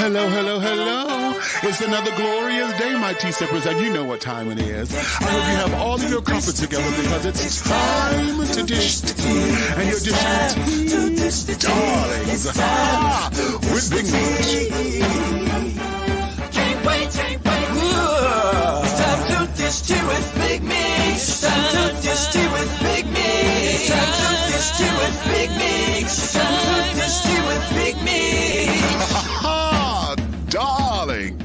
Hello, hello, hello. It's another glorious day, my tea sippers, and you know what time it is. I hope you have all of your crumpets together because it's time to dish tea. And you're dishing tea, darlings, with Big Meat. Can't wait. It's time to dish tea with Big Meat. It's time to dish tea with Big Meat. It's time to dish tea with Big Meat. It's time to dish tea with Big Meat. Darling.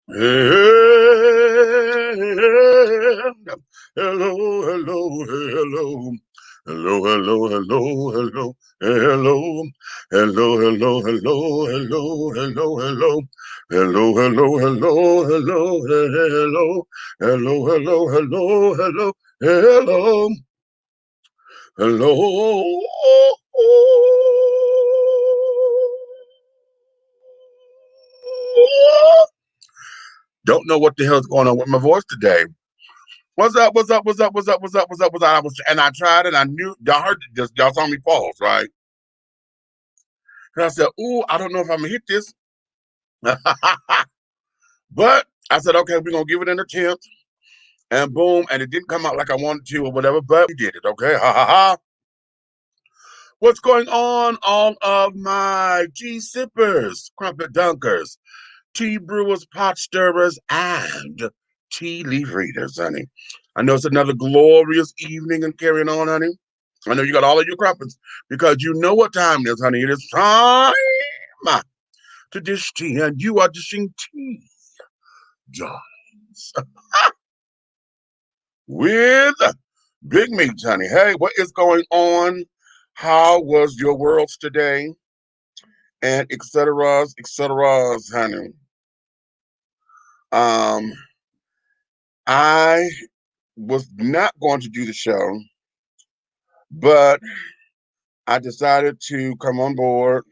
Hello. Don't know what the hell's going on with my voice today. What's up? And I tried it. I knew y'all heard this. Y'all saw me pause, right? And I said, "Ooh, I don't know if I'm gonna hit this." But I said, "Okay, we're gonna give it an attempt." And boom, and it didn't come out like I wanted to or whatever, but we did it. Okay, ha ha ha. What's going on, all of my tea sippers, crumpet dunkers, tea brewers, pot stirrers, and tea leaf readers, honey? I know it's another glorious evening and carrying on, honey. I know you got all of your crumpets because you know what time it is, honey. It is time to dish tea, and you are dishing tea, darlings, with Big Meat, honey. Hey, what is going on? How was your worlds today? And et cetera, honey. I was not going to do the show, but I decided to come on board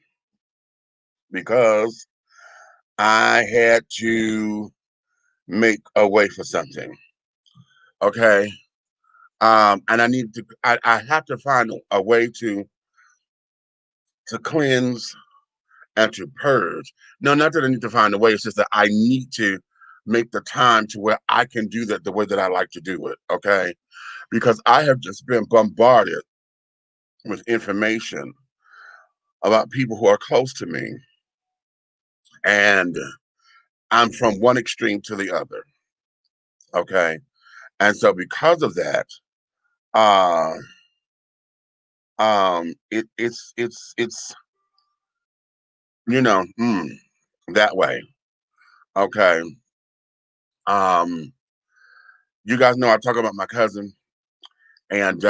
because I had to make a way for something. Okay. And I have to find a way to cleanse and to purge. No, not that I need to find a way, it's just that I need to make the time to where I can do that the way that I like to do it. Okay. Because I have just been bombarded with information about people who are close to me. And I'm from one extreme to the other. Okay. And so because of that, uh it's that way. Okay. Um you guys know I talk about my cousin, and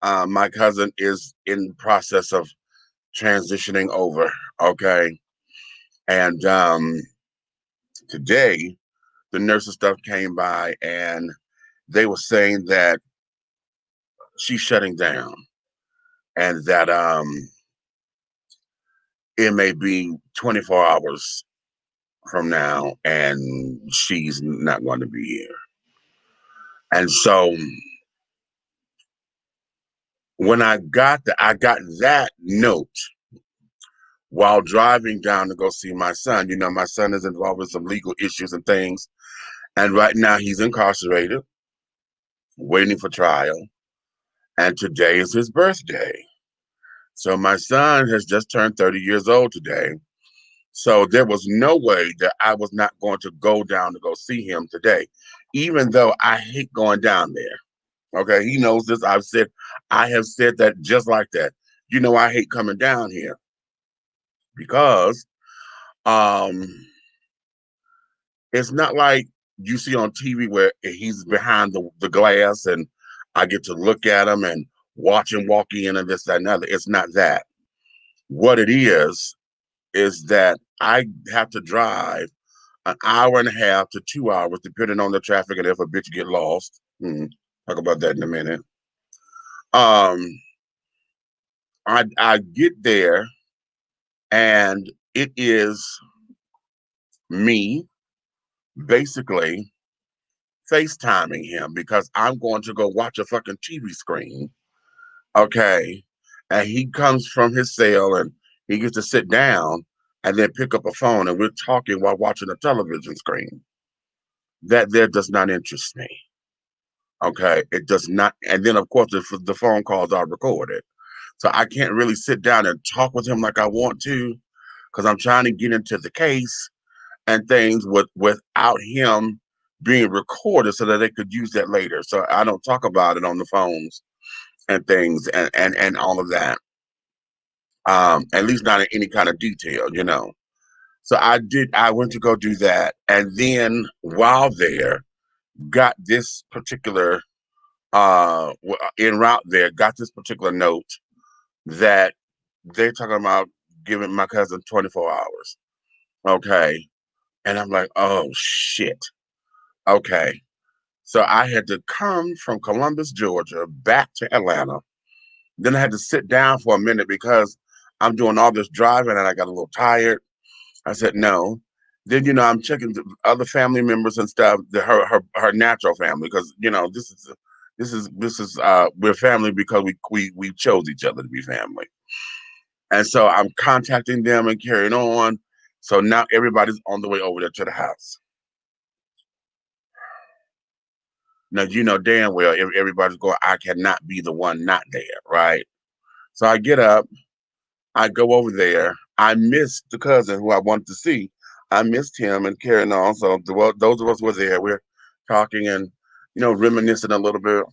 my cousin is in the process of transitioning over. Okay. And today the nurses stuff came by and they were saying that she's shutting down and that it may be 24 hours from now and she's not going to be here. And so when I got that note while driving down to go see my son. You know, my son is involved with some legal issues and things, and right now he's incarcerated, waiting for trial, and today is his birthday. So my son has just turned 30 years old today. So there was no way that I was not going to go down to go see him today, even though I hate going down there. Okay, he knows this. I have said that just like that. You know, I hate coming down here because um it's not like you see on TV where he's behind the glass and I get to look at him and watch him walk in and this, that, and other. It's not that. What it is that I have to drive an hour and a half to 2 hours, depending on the traffic and if a bitch get lost. Talk about that in a minute. I get there and it is me basically FaceTiming him because I'm going to go watch a fucking TV screen. Okay. And he comes from his cell and he gets to sit down and then pick up a phone and we're talking while watching a television screen. That there does not interest me. Okay, it does not. And then of course the phone calls are recorded, so I can't really sit down and talk with him like I want to because I'm trying to get into the case and things without him being recorded so that they could use that later. So I don't talk about it on the phones and things and all of that. At least not in any kind of detail, you know. So I went to go do that. And then while there, got this particular, en route there, got this particular note that they're talking about giving my cousin 24 hours. Okay. And I'm like, oh shit. Okay. So I had to come from Columbus, Georgia, back to Atlanta. Then I had to sit down for a minute because I'm doing all this driving and I got a little tired. I said no. Then I'm checking the other family members and stuff, her natural family, because this is we're family because we chose each other to be family, and so I'm contacting them and carrying on. So now everybody's on the way over there to the house. Now you know damn well if everybody's going, I cannot be the one not there, right? So I get up, I go over there. I missed the cousin who I wanted to see. I missed him and carrying on. So those of us were there. We're talking and reminiscing a little bit,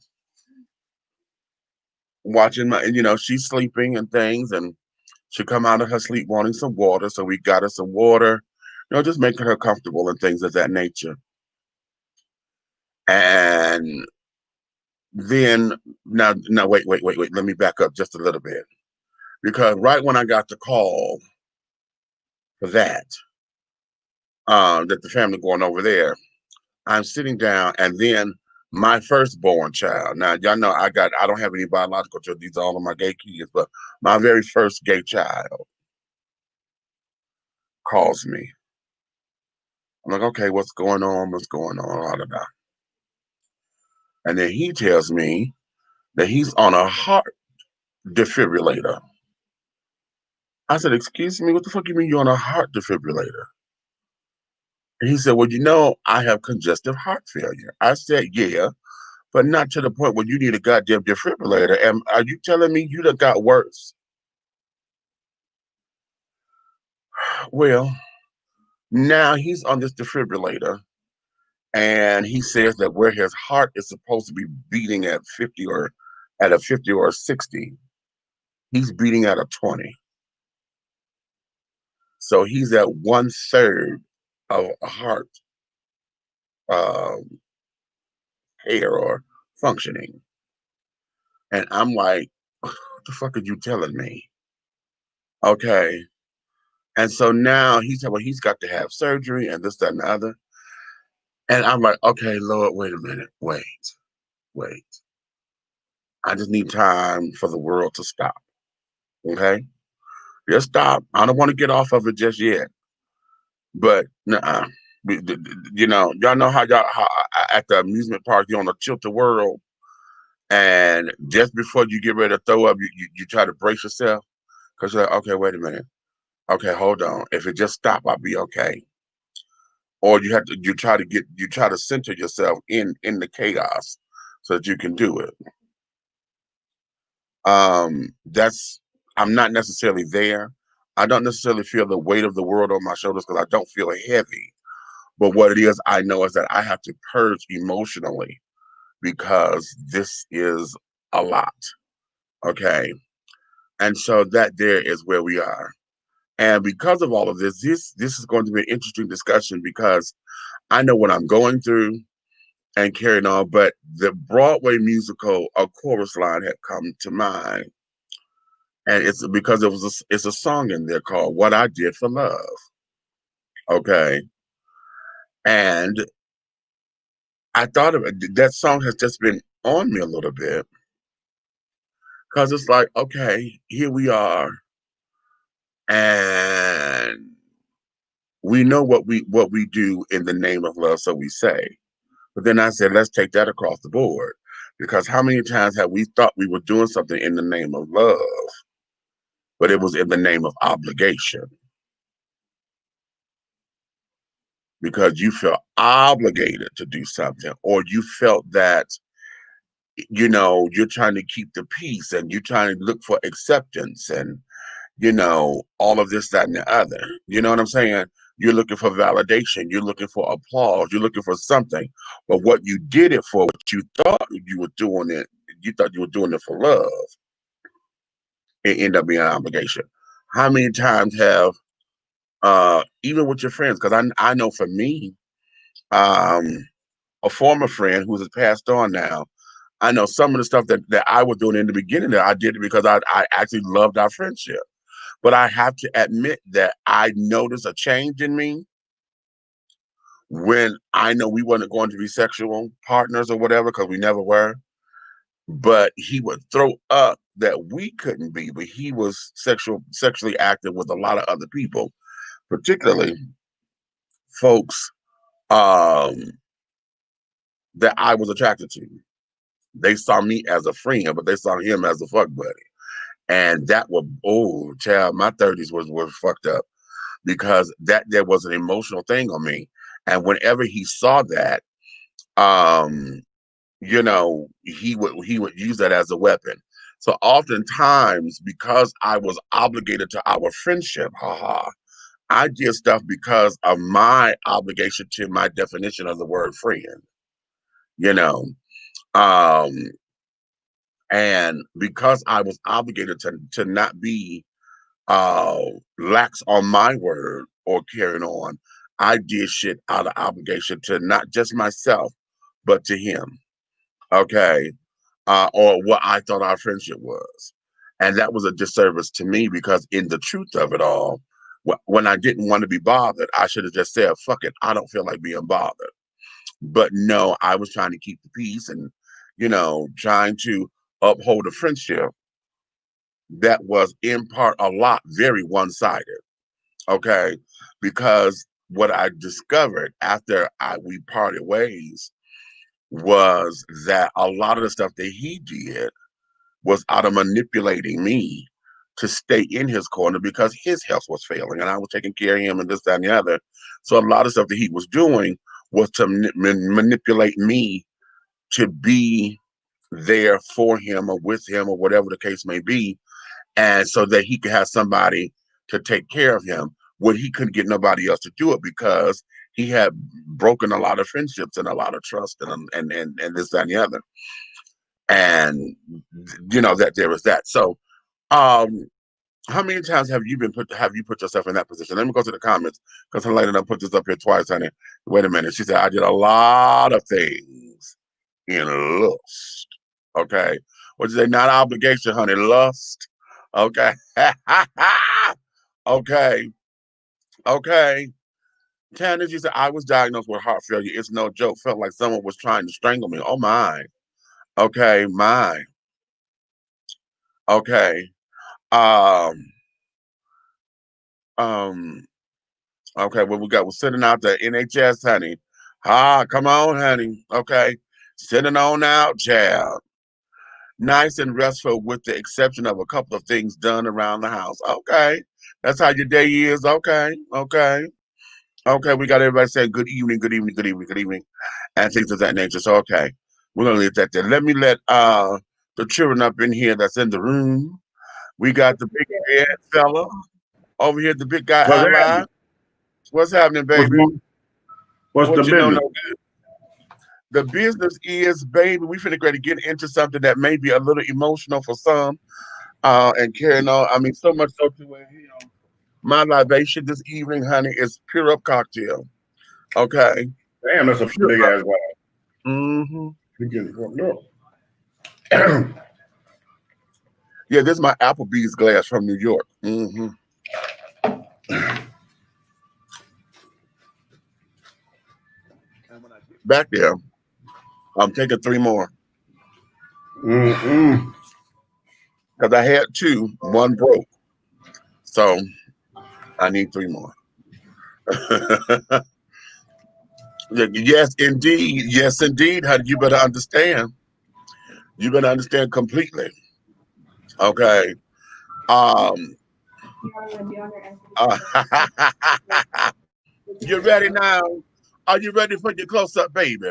watching my. And she's sleeping and things, and she come out of her sleep wanting some water. So we got her some water, just making her comfortable and things of that nature. And then now wait. Let me back up just a little bit because right when I got the call for that the family going over there. I'm sitting down, and then my firstborn child. Now, y'all know I don't have any biological children. These are all of my gay kids, but my very first gay child calls me. I'm like, okay, what's going on? What's going on? Blah, blah, blah. And then he tells me that he's on a heart defibrillator. I said, excuse me, what the fuck you mean you're on a heart defibrillator? And he said, well, I have congestive heart failure. I said, yeah, but not to the point where you need a goddamn defibrillator. And are you telling me you done got worse? Well, now he's on this defibrillator, and he says that where his heart is supposed to be beating at 50 or at a 50 or a 60, he's beating at a 20. So he's at 1/3 of a heart um, care or functioning. And I'm like, what the fuck are you telling me? Okay. And so now he said, well, he's got to have surgery and this, that, and the other. And I'm like, okay, Lord, wait a minute. Wait. I just need time for the world to stop. Okay? Just stop. I don't want to get off of it just yet. But nuh-uh. Y'all know how at the amusement park you're on a tilt the world, and just before you get ready to throw up, you try to brace yourself because you're like, okay, wait a minute. Okay, hold on. If it just stop, I'll be okay. Or you try to center yourself in the chaos so that you can do it. That's I'm not necessarily there. I don't necessarily feel the weight of the world on my shoulders because I don't feel heavy. But what it is, I know is that I have to purge emotionally because this is a lot. Okay. And so that there is where we are. And because of all of this is going to be an interesting discussion because I know what I'm going through and carrying on, but the Broadway musical A Chorus Line had come to mind. And it's because it's a song in there called What I Did for Love. Okay. And I thought of it, that song has just been on me a little bit because it's like, okay, here we are, and we know what we do in the name of love, so we say. But then I said, let's take that across the board Because how many times have we thought we were doing something in the name of love, but it was in the name of obligation? Because you felt obligated to do something, or you felt that, you're trying to keep the peace and you're trying to look for acceptance and, all of this, that, and the other. You know what I'm saying? You're looking for validation. You're looking for applause. You're looking for something. But what you did it for, what you thought you were doing it, you thought you were doing it for love, it ended up being an obligation. How many times have, even with your friends, because I know for me, um, a former friend who's passed on now, I know some of the stuff that I was doing in the beginning that I did it because I actually loved our friendship. But I have to admit that I noticed a change in me when I know we weren't going to be sexual partners or whatever, because we never were. But he would throw up that we couldn't be, but he was sexually active with a lot of other people, particularly folks um, that I was attracted to. They saw me as a friend, but they saw him as a fuck buddy. And that was, oh, child, my 30s was fucked up, because that there was an emotional thing on me. And whenever he saw that, um, he would use that as a weapon. So oftentimes, because I was obligated to our friendship, haha, I did stuff because of my obligation to my definition of the word friend, you know. Um, and because I was obligated to not be uh lax on my word or carrying on, I did shit out of obligation to not just myself, but to him. Okay. Or what I thought our friendship was. And that was a disservice to me, because in the truth of it all, when I didn't want to be bothered, I should have just said, fuck it, I don't feel like being bothered. But no, I was trying to keep the peace and, trying to uphold a friendship that was in part a lot very one-sided. Okay. Because what I discovered after we parted ways was that a lot of the stuff that he did was out of manipulating me to stay in his corner, because his health was failing and I was taking care of him and this, that, and the other. So a lot of stuff that he was doing was to manipulate me to be there for him or with him or whatever the case may be, and so that he could have somebody to take care of him when he couldn't get nobody else to do it, because he had broken a lot of friendships and a lot of trust and this, that, and the other. And that there was that. So um how many times have you put yourself in that position? Let me go to the comments, because her lady done put this up here twice, honey. Wait a minute. She said, I did a lot of things in lust. Okay. What you say? Not obligation, honey. Lust. Okay. Okay. Okay. Tanner, you said, I was diagnosed with heart failure. It's no joke. Felt like someone was trying to strangle me. Oh my. Okay, my. Okay. Um, um, okay, well, we're sitting out the NHS, honey. Come on, honey. Okay. Sitting on out, child. Nice and restful, with the exception of a couple of things done around the house. Okay. That's how your day is. Okay. Okay. Okay. We got everybody saying good evening, good evening, good evening, good evening, and things of that nature. So okay. We're gonna leave that there. Let me let the children up in here that's in the room. We got the big head fella over here, the big guy What's ally. happening? What's happening, What's baby? going, what's the What you know, business? no good. The business is, baby, we finna go to get into something that may be a little emotional for some, and carrying on. I mean, so much so to where, my libation this evening, honey, is pure up cocktail. Okay, Damn, that's a pure big up. ass glass. Mm-hmm. You getting fucked up. Yeah, this is my Applebee's glass from New York. Mm-hmm. And when I get back there, I'm taking 3 more, Mm-mm. because I had 2, 1 broke, so I need 3 more. Yes, indeed. Yes, indeed, honey. You better understand. You're gonna understand completely. Okay. Um. uh, you ready now? Are you ready for your close up, baby?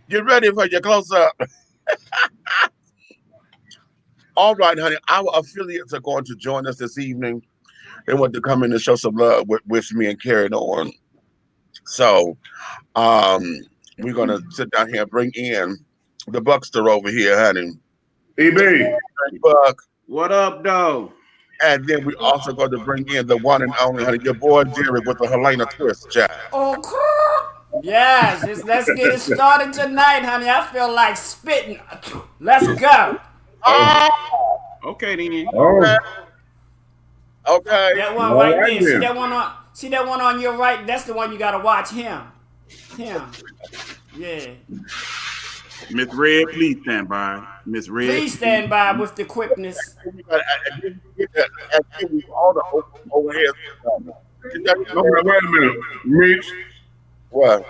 You ready for your close up? All right, honey. Our affiliates are going to join us this evening. They want to come in and show some love with me and carry it on. So, um, we're gonna sit down here and bring in the Buckster over here, honey. EB. Buck. What up, though? And then we also going to bring in the one and only, honey, your boy Derek with the Helena twist, child. Oh, cool. Yes, let's get it started tonight, honey. I feel like spitting. Let's go. Okay, then. Oh, Okay. That one All right right there. See then. that one on? See that one on your right? That's the one you gotta watch. Him. Yeah. Miss Red, please stand by. Miss Red. Please stand by with the quickness. And then we get that, and then we all the overhead. wait a minute. Mitch, What?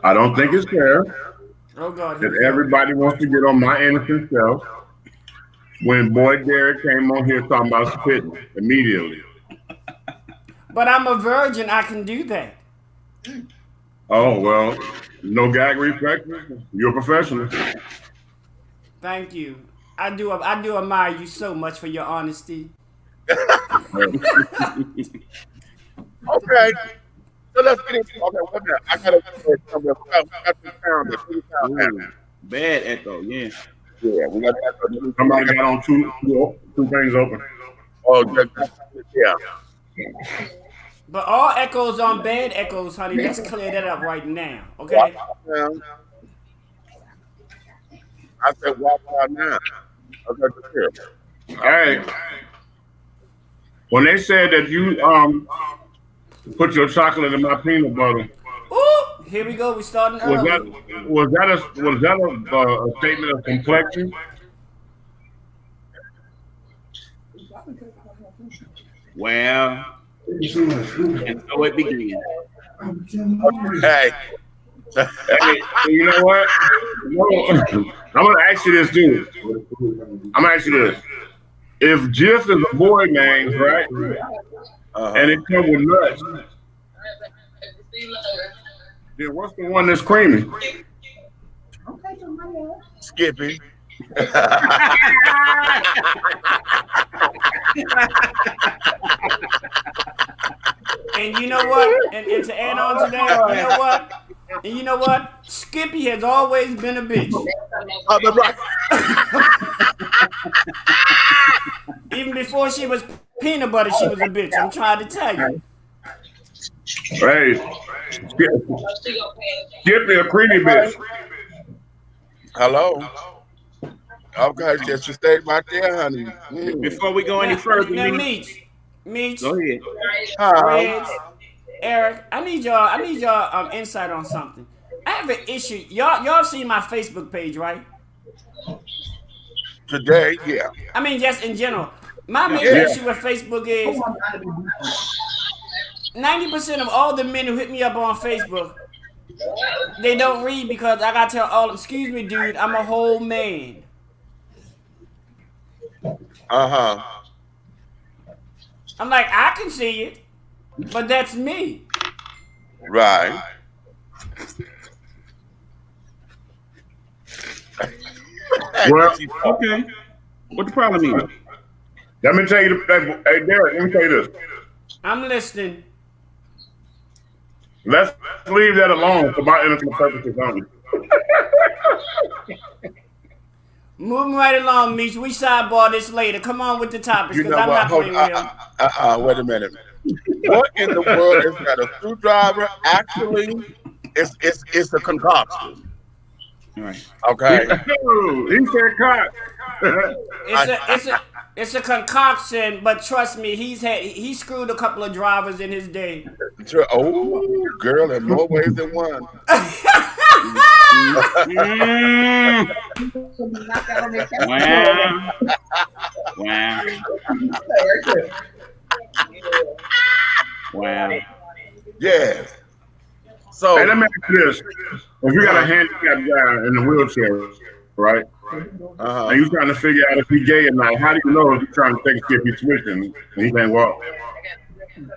I don't think it's fair Oh God. that everybody wants to get on my innocent self when boy Derek came on here talking about spitting immediately. But I'm a virgin. I can do that. Oh, well, no gag reflex. You're a professional. Thank you. I do admire you so much for your honesty. Okay. So let's get into okay. What now? I gotta somewhere. We got to sound it. Bad echo, yeah. Yeah, we got that. Somebody got on two things open. Oh, yeah. But all echoes on bad echoes, honey. Let's clear that up right now. Okay? I said, walk out now. Okay, here. Hey, when they said that you put your chocolate in my peanut butter, Ooh, here we go. We starting early. was that a statement of complexion? Well, and so it began. Hey. Hey, you know what? No, I'm gonna ask you this too. I'm gonna ask you this: if Jif is a boy name, right, and it comes with nuts, then what's the one that's creamy? Skippy. And you know what? And to add on to that, you know what? And you know what? Skippy has always been a bitch. Even before she was peanut butter, she was a bitch. I'm trying to tell you. Hey, Skippy a creamy bitch. Hello. Okay, just you stay right there, honey. Before we go any further, Now, Meech, go ahead. Reds, Eric, I need y'all insight on something. I have an issue. Y'all see my Facebook page, right? Today, yeah. I mean, just in general. My main issue with Facebook is 90% of all the men who hit me up on Facebook, they don't read because I gotta tell all, excuse me, dude, I'm a whole man. I'm like, I can see it, but that's me. Right. Well, Okay. What the problem is? let me tell you, hey Derek, let me tell you this. I'm listening. Let's leave that alone for my innocent purposes only. Moving right along, Meech. We sidebar this later. Come on with the topics, You because know I'm what? not Hold playing with him. wait a minute. What in the world is that? A screwdriver? Actually, it's a concoction. All right. Okay. He said cock. It's a concoction, but trust me, he screwed a couple of drivers in his day. Oh, girl, in more ways than one. Wow. Yes. So Hey, let me ask you this. If you got a handicapped guy in a wheelchair, right? And you trying to figure out if he gay or not. How do you know if you're trying to take a skip, he's switching and he can't walk? You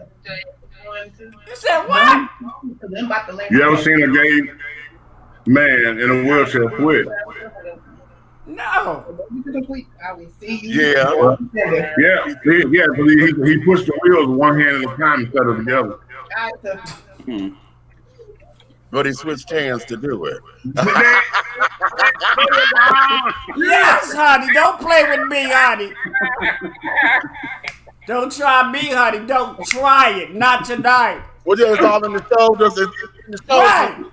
said what? You ever seen a gay man in a wheelchair quit? No. Yeah. He pushed the wheels with one hand at a time instead of the other. But he switched hands to do it. Yes, honey. Don't play with me, honey. Don't try me, honey. Don't try it. Not tonight. Well, it's all in the shoulders. It's in the shoulders. Right.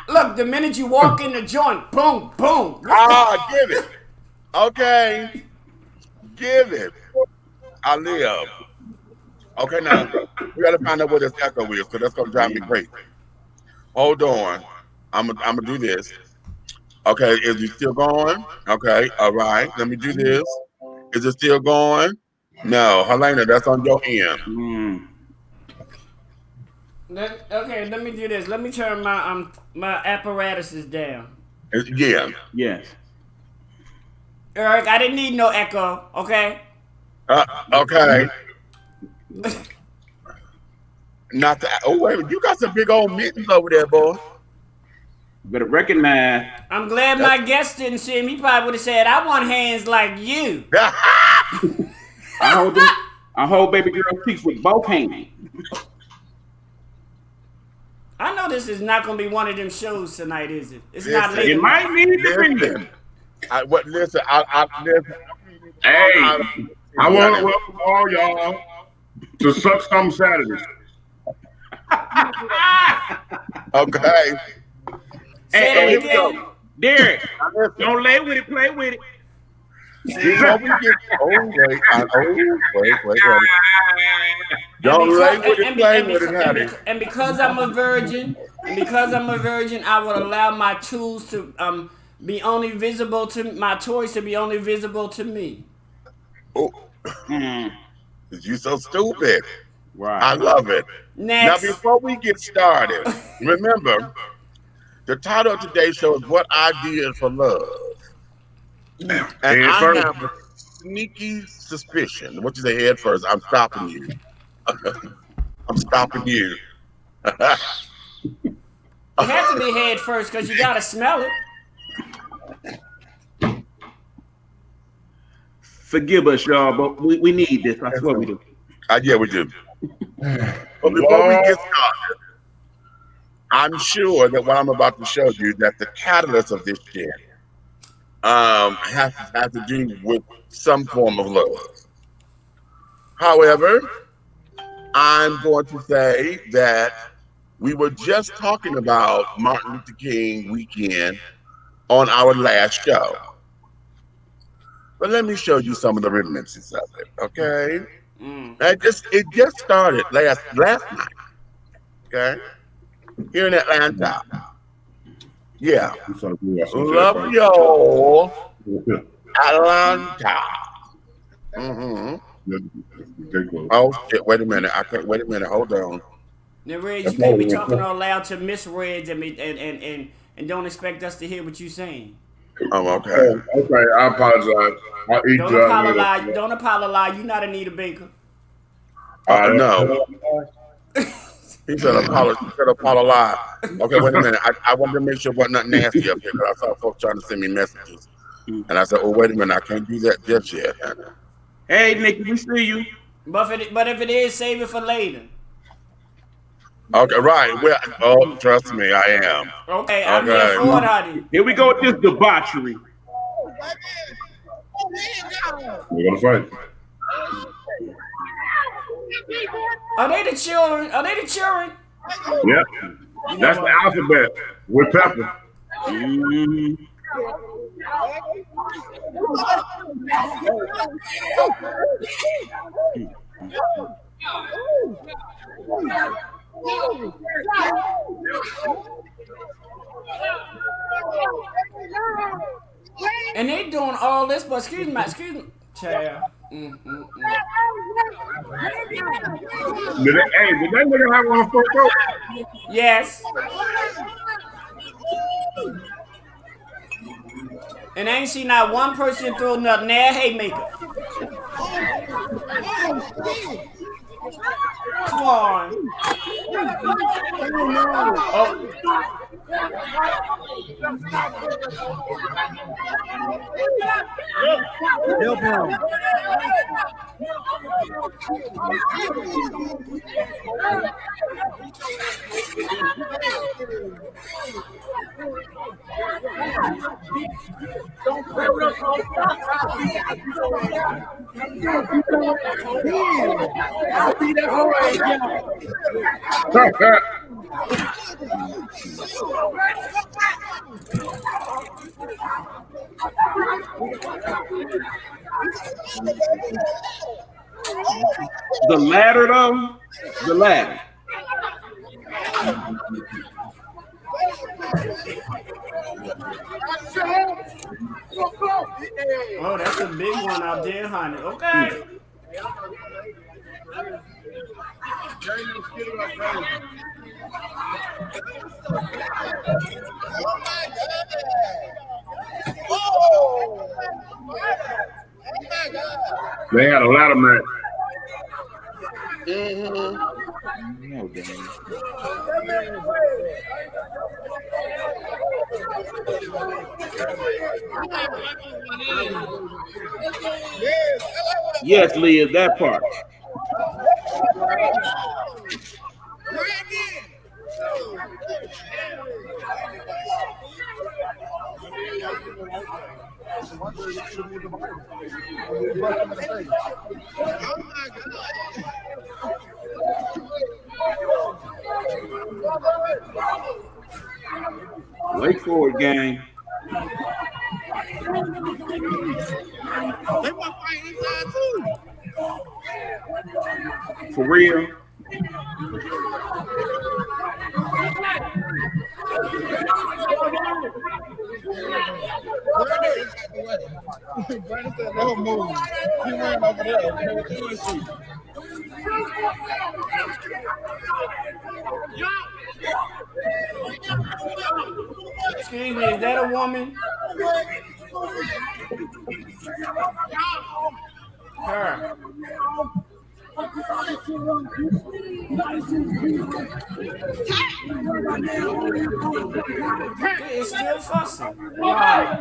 Look, the minute you walk in the joint, boom, boom. Give it. Okay. Give it. I live. Okay, now, we got to find out what this echo is, because that's going to drive me crazy. Hold on. I'm gonna do this. Okay, is it still going? Okay, all right. Let me do this. Is it still going? No, Helena, that's on your end. Okay, let me do this. Let me turn my apparatuses down. Yeah. Yes. Eric, I didn't need no echo, okay? Okay. Not the. Oh wait, you got some big old mittens over there, boy. You better recognize. I'm glad my guest didn't see him. He probably would have said, "I want hands like you." I hold baby girl cheeks with both hands. I know this is not going to be one of them shows tonight, is it? It's not late. It might be. Listen. Listen. Hey, I want to welcome all y'all to Suck Some Saturdays. Okay. Say that again. Derek, don't lay with it, play with it. Before we get, wait. Don't lay with it, play with it, honey. And because I'm a virgin, I would allow my tools to be only visible to my toys to be only visible to me. Oh, you so stupid. Right. I love it. Next. Now, before we get started, remember, the title of today's show is What I Did for Love. And I have a sneaky suspicion. What you say, head first? I'm stopping you. I'm stopping you. It has to be head first because you got to smell it. Forgive us, y'all, but we need this. That's what we do. Yeah, we do. But before we get started, I'm sure that what I'm about to show you, that the catalyst of this shit has to do with some form of love. However, I'm going to say that we were just talking about Martin Luther King weekend on our last show. But let me show you some of the reminiscences of it, okay? It just started last night, okay? Here in Atlanta. Yeah. Love y'all, Atlanta. Oh shit! Wait a minute. Wait a minute. Hold on. Now, Reg, you can't be talking all loud to Miss Reg and don't expect us to hear what you're saying. Oh, okay. Okay, I apologize. I'll eat Don't apologize. You're not Anita Baker. No. He said apologize. Okay, wait a minute. I wanted to make sure it wasn't nothing nasty up here because I saw folks trying to send me messages. And I said, oh, wait a minute. I can't do that just yet. Hey, Nick, we see you. But if it is, save it for later. Okay, right. Well, trust me, I am. Okay, I'm here for it, honey. Here we go with this debauchery. We're gonna fight. Are they the children? Yep. That's the alphabet with pepper. And they doing all this, but excuse me, child. Did that nigga have on a photo? Yes. And I ain't seen not one person throw nothing there. Haymaker. Come on. Oh. Help him. The ladder, though. The ladder. Oh, that's a big one out there, honey. Okay. They had a ladder match. No, damn. Yes, Leah, that part. Wait for it, gang. They want to fight inside too. For real. Brandon said, "Don't move." He ran over there. Excuse me, is that a woman? Her. It's still fussing. Wow.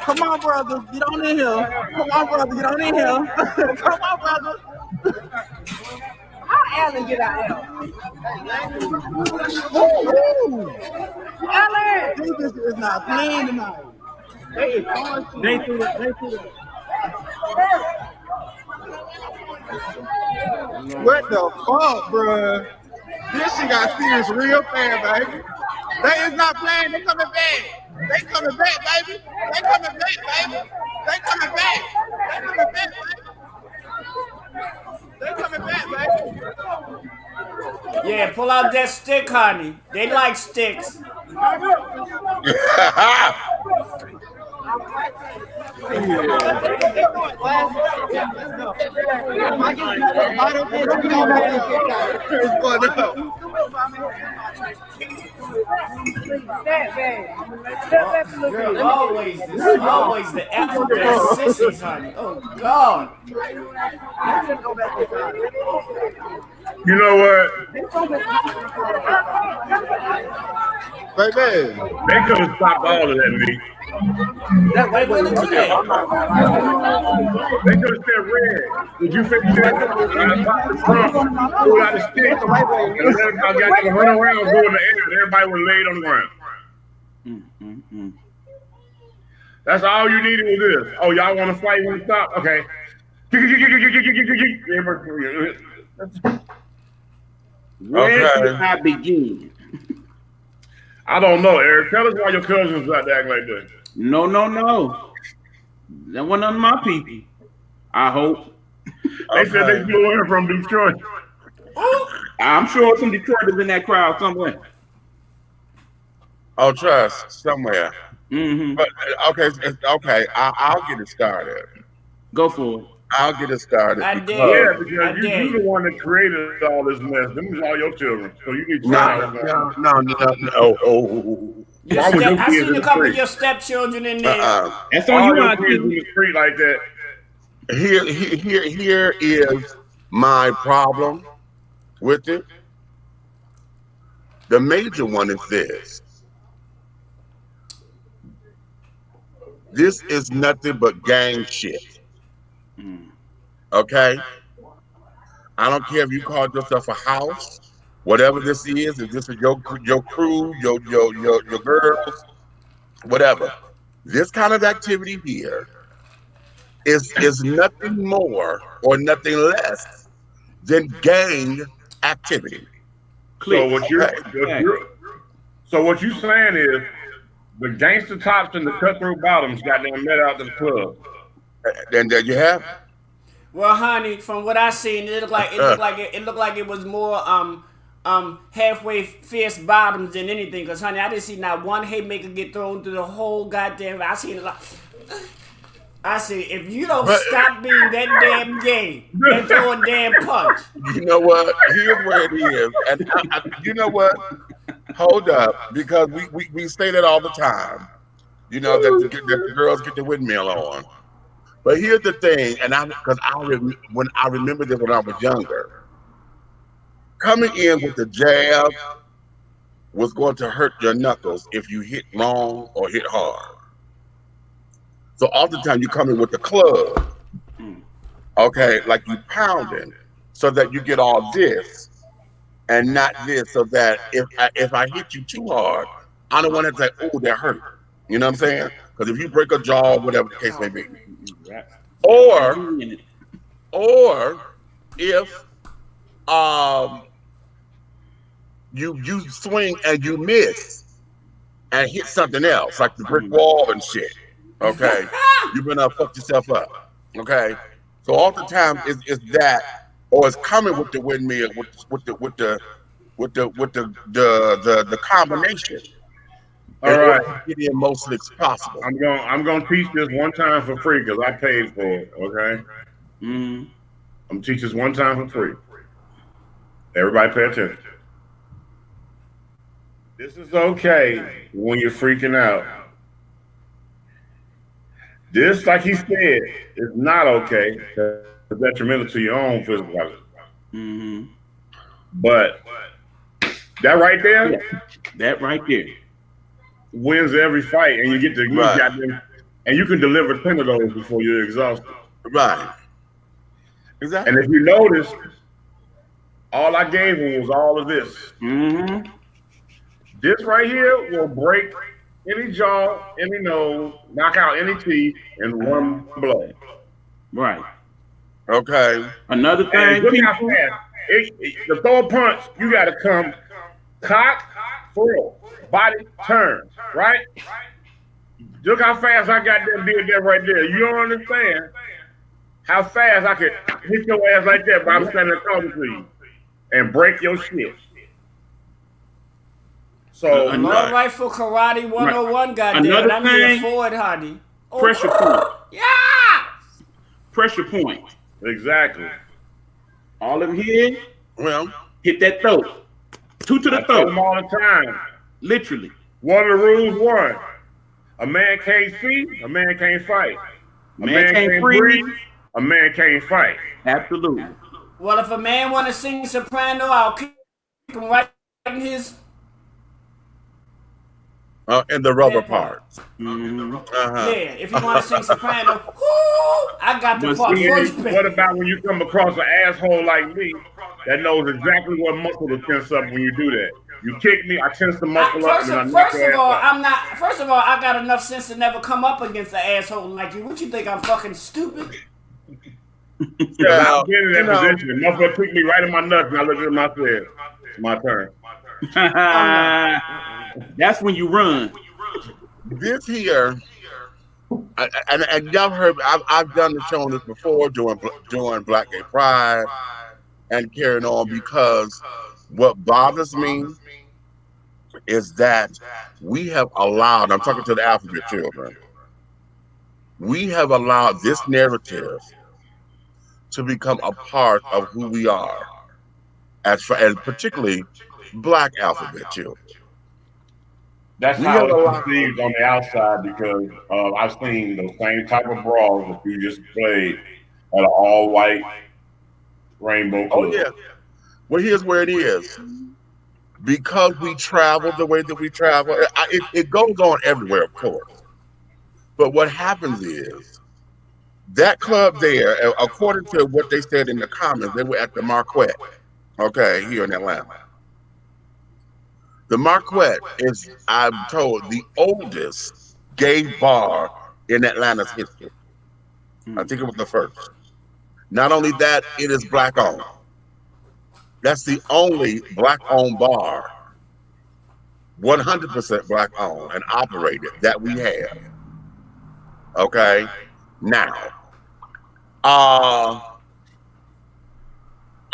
Come on, brother. Get on in here. Come on, brother. Get on in here. Come on, brother. How Alan get out here? Alan! This is not playing tonight. They threw it. What the fuck, bruh? This shit got serious real fast, baby. They is not playing. They coming back. They coming back, baby. They coming back, baby. They coming back. They coming back, baby. They coming back, baby. Yeah, pull out that stick, honey. They like sticks. Girl, always the African sissies, honey. Oh God. You know what? Baby. They could have stopped all of that meat. Wait, wait, look at that. They could have said, Red, did you finish that? And I popped the trunk, pulled out the stick, and let everybody got to run around and go in the air, and everybody was laid on the ground. That's all you needed was this. Oh, y'all want to fight when it stops? Okay. Where did I begin? I don't know, Eric. Tell us why your cousins out there acting like that. No. That wasn't none of my people. I hope. They said they flew in from Detroit. I'm sure some Detroiters in that crowd somewhere. Oh, trust somewhere. Mm-hmm. But okay. I'll get it started. Go for it. I'll get it started. I Yeah, dare. because I you dare the you. one that created all this mess. Them is all your children. So you need to No, find out what's going no, on. no, no, no. Oh, Your Why would step. your I kids seen in a the couple of street? your stepchildren in there. uh-uh. That's on All you, your Auntie. kids in the street like that. Here is my problem with it. The major one is this. This is nothing but gang shit. Okay? I don't care if you call yourself a house, whatever this is, if this is your crew, your girls, whatever. This kind of activity here is nothing more or nothing less than gang activity. So what you're, Okay? so what you saying is the gangster tops and the cutthroat bottoms got them met out to the club. And there you have it. Well, honey, from what I seen, it looked like it was more halfway fierce bottoms than anything. Cause honey, I didn't see not one haymaker get thrown through the whole goddamn. I seen a lot. I said, if you don't stop being that damn gay and throw a damn punch. You know what? Here's where it is. And you know what? Hold up. Because we say that all the time. You know, that the girls get the windmill on. But here's the thing, and when I remember this when I was younger, coming in with the jab was going to hurt your knuckles if you hit wrong or hit hard. So oftentimes you come in with the club, okay, like you pounding, so that you get all this and not this, so that if I hit you too hard, I don't want to say, oh, that hurt. You know what I'm saying? Because if you break a jaw, whatever the case may be. Or if you swing and you miss and hit something else, like the brick wall and shit. Okay, you're gonna fuck yourself up. Okay, so oftentimes it's that, or it's coming with the windmill with the combination. All right, get in mostly possible. I'm gonna teach this one time for free because I paid for it. Okay, I'm gonna teach this one time for free. Everybody, pay attention. This is okay when you're freaking out. This, like he said, is not okay. It's detrimental to your own physical health. But that right there, wins every fight, and you get to and you can deliver 10 of those before you're exhausted. Right. Exactly. And if you notice, all I gave him was all of this. This right here will break any jaw, any nose, knock out any teeth in one blow. Right. Okay. Another thing, look how fast. To throw a punch, you got to come cock, throw, body, turn, right? Look how fast I got them did that right there. You don't understand how fast I could hit your ass like that by standing talking to you and break your shit. So Long rifle karate 101, goddamn. I'm here for it, honey. Pressure point. Yeah. Pressure point. Exactly. All of them here. Well, hit that throat. Two to the I tell throat. them all the time. Literally. One of the rules: one, a man can't see, a man can't fight. A man can't breathe, a man can't fight. Absolutely. Well, if a man want to sing soprano, I'll kick him right in his. And the rubber parts. Yeah, if you want to sing soprano, I got the part first. What about when you come across an asshole like me that knows exactly what muscle to tense up when you do that? You kick me, I tense the muscle up, and I knock your ass out. I'm not. First of all, I got enough sense to never come up against an asshole like you. What you think? I'm fucking stupid? Yeah, I've been in that position. The motherfucker took me right in my nuts, and I looked at him and I said, "It's my turn." That's when you run. This here, and y'all heard, I've done the show on this before during Black Gay Pride and carrying on, because what bothers me is that we have allowed, I'm talking to the alphabet children, we have allowed this narrative to become a part of who we are, and particularly Black alphabet children. That's We how have a it's lot. perceived on the outside because I've seen those same type of brawls that you just played at an all white rainbow Oh club. yeah. Well, here's where it is. Because we travel the way that we travel, it goes on everywhere, of course. But what happens is that club there, according to what they said in the comments, they were at the Marquette, okay, here in Atlanta. The Marquette is, I'm told, the oldest gay bar in Atlanta's history. I think it was the first. Not only that, it is Black owned. That's the only Black owned bar, 100% Black owned and operated that we have. Okay. Now, uh,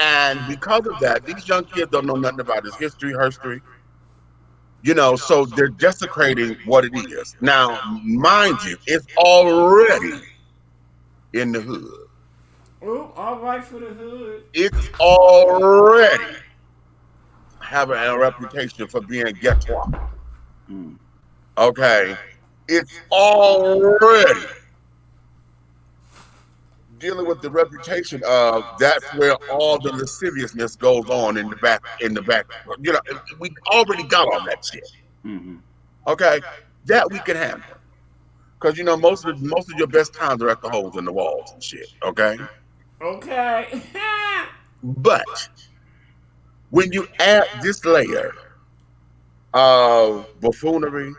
and because of that, these young kids don't know nothing about his history, herstory, so they're desecrating what it is. Now, mind you, it's already in the hood. Oh, all right for the hood. It's already having a reputation for being ghetto. Okay. It's already dealing with the reputation of that's where all the lasciviousness goes on in the back. We already got all that shit. Okay, that we can handle because most of your best times are at the holes in the walls and shit. Okay, Okay. but when you add this layer of buffoonery,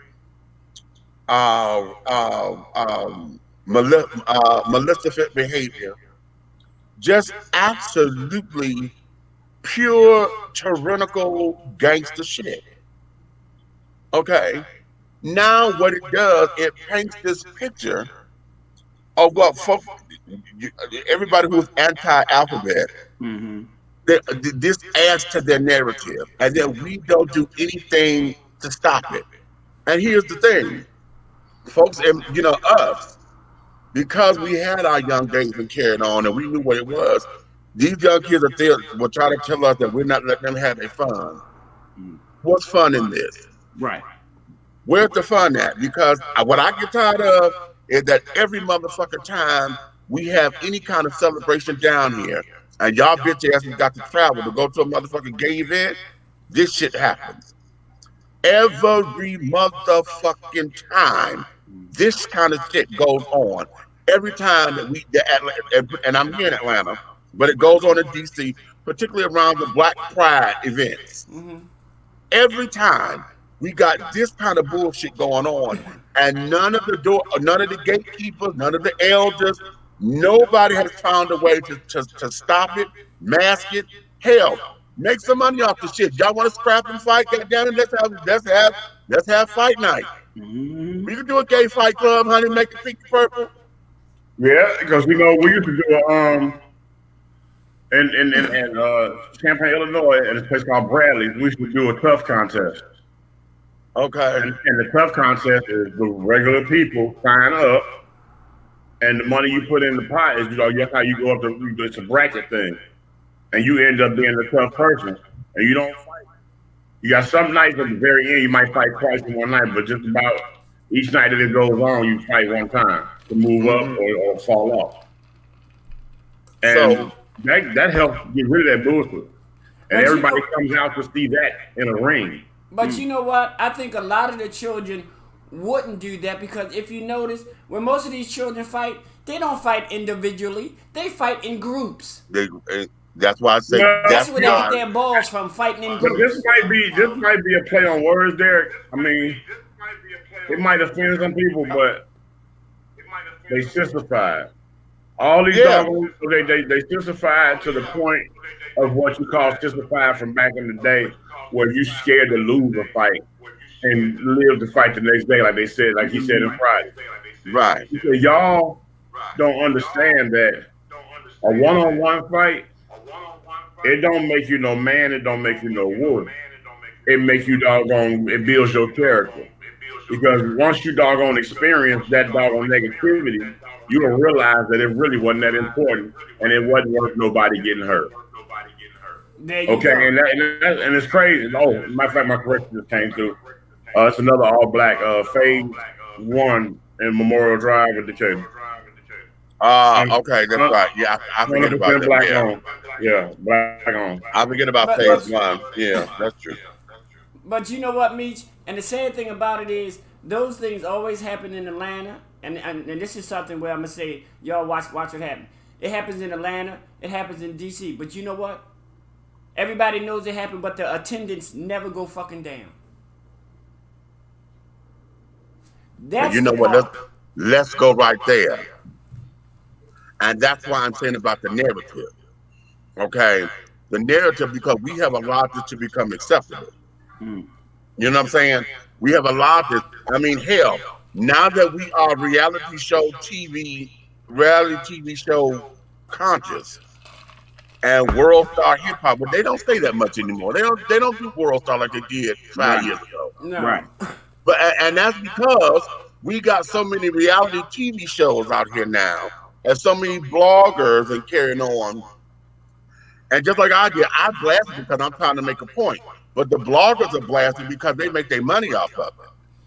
maleficent behavior, just absolutely pure tyrannical gangster shit. Okay. Now what it does, it paints this picture of what folks, everybody who's anti-alphabet, this adds to their narrative, and then we don't do anything to stop it. And here's the thing, folks, and us, because we had our young days and carried on, and we knew what it was. These young kids are there will try to tell us that we're not letting them have their fun. What's fun in this? Right. Where's the fun at? Because what I get tired of is that every motherfucking time we have any kind of celebration down here, and y'all bitch asses got to travel to go to a motherfucking gay event, this shit happens. Every motherfucking time this kind of shit goes on. Every time and I'm here in Atlanta, but it goes on in DC, particularly around the Black Pride events. Every time we got this kind of bullshit going on, and none of the gatekeepers, none of the elders, nobody has found a way to stop it, mask it. Hell, make some money off the shit. Y'all want to scrap and fight? Get down and let's have fight night. We can do a gay fight club, honey. Make it pink purple. Yeah, because we used to do in Champaign, Illinois, at a place called Bradley's. We used to do a tough contest. Okay. And the tough contest is the regular people sign up, and the money you put in the pot is that's how you go up to. It's a bracket thing, and you end up being the tough person, and you don't fight. You got some nights at the very end you might fight twice in one night, but just about each night that it goes on, you fight one time to move up or fall off. And so that helps get rid of that bullshit, and everybody comes out to see that in a ring. But you know what? I think a lot of the children wouldn't do that because if you notice, when most of these children fight, they don't fight individually. They fight in groups. That's why I say that's where they get their balls from, fighting in groups. This might be a play on words, Derek. I mean, it might offend some people, but they sissified. All these dogs, they sissified to the point of what you call sissified from back in the day, where you scared to lose a fight and live to fight the next day, like they said, like he said in Friday. Right. He said, y'all don't understand that a one-on-one fight, it don't make you no man, it don't make you no woman. It makes you it builds your character. Because once you experience that doggone negativity, you will realize that it really wasn't that important, and it wasn't worth nobody getting hurt. There you Okay, go. and it's crazy. Oh, matter of fact, my correction just came through. It's another all black phase 1 in Memorial Drive in Decatur. Okay, that's right. Yeah, I forget about 100% that. black Yeah, on. Yeah, black on. I forget about But- phase 1. Yeah, that's true. But you know what, Meech? And the sad thing about it is, those things always happen in Atlanta. And this is something where I'm going to say, y'all watch what happen. It happens in Atlanta. It happens in D.C. But you know what? Everybody knows it happened, but the attendance never go fucking down. That's You know the what? part. Let's go right there. And that's why I'm saying about the narrative. Okay? The narrative, because we have allowed this to become acceptable. You know what I'm saying? We have allowed this. I mean, hell, now that we are reality TV show conscious and world star hip hop, but they don't say that much anymore. They don't do world star like they did 5 years ago. No. Right. But and that's because we got so many reality TV shows out here now, and so many bloggers and carrying on. And just like I did, I blasted because I'm trying to make a point. But the bloggers are blasted because they make their money off of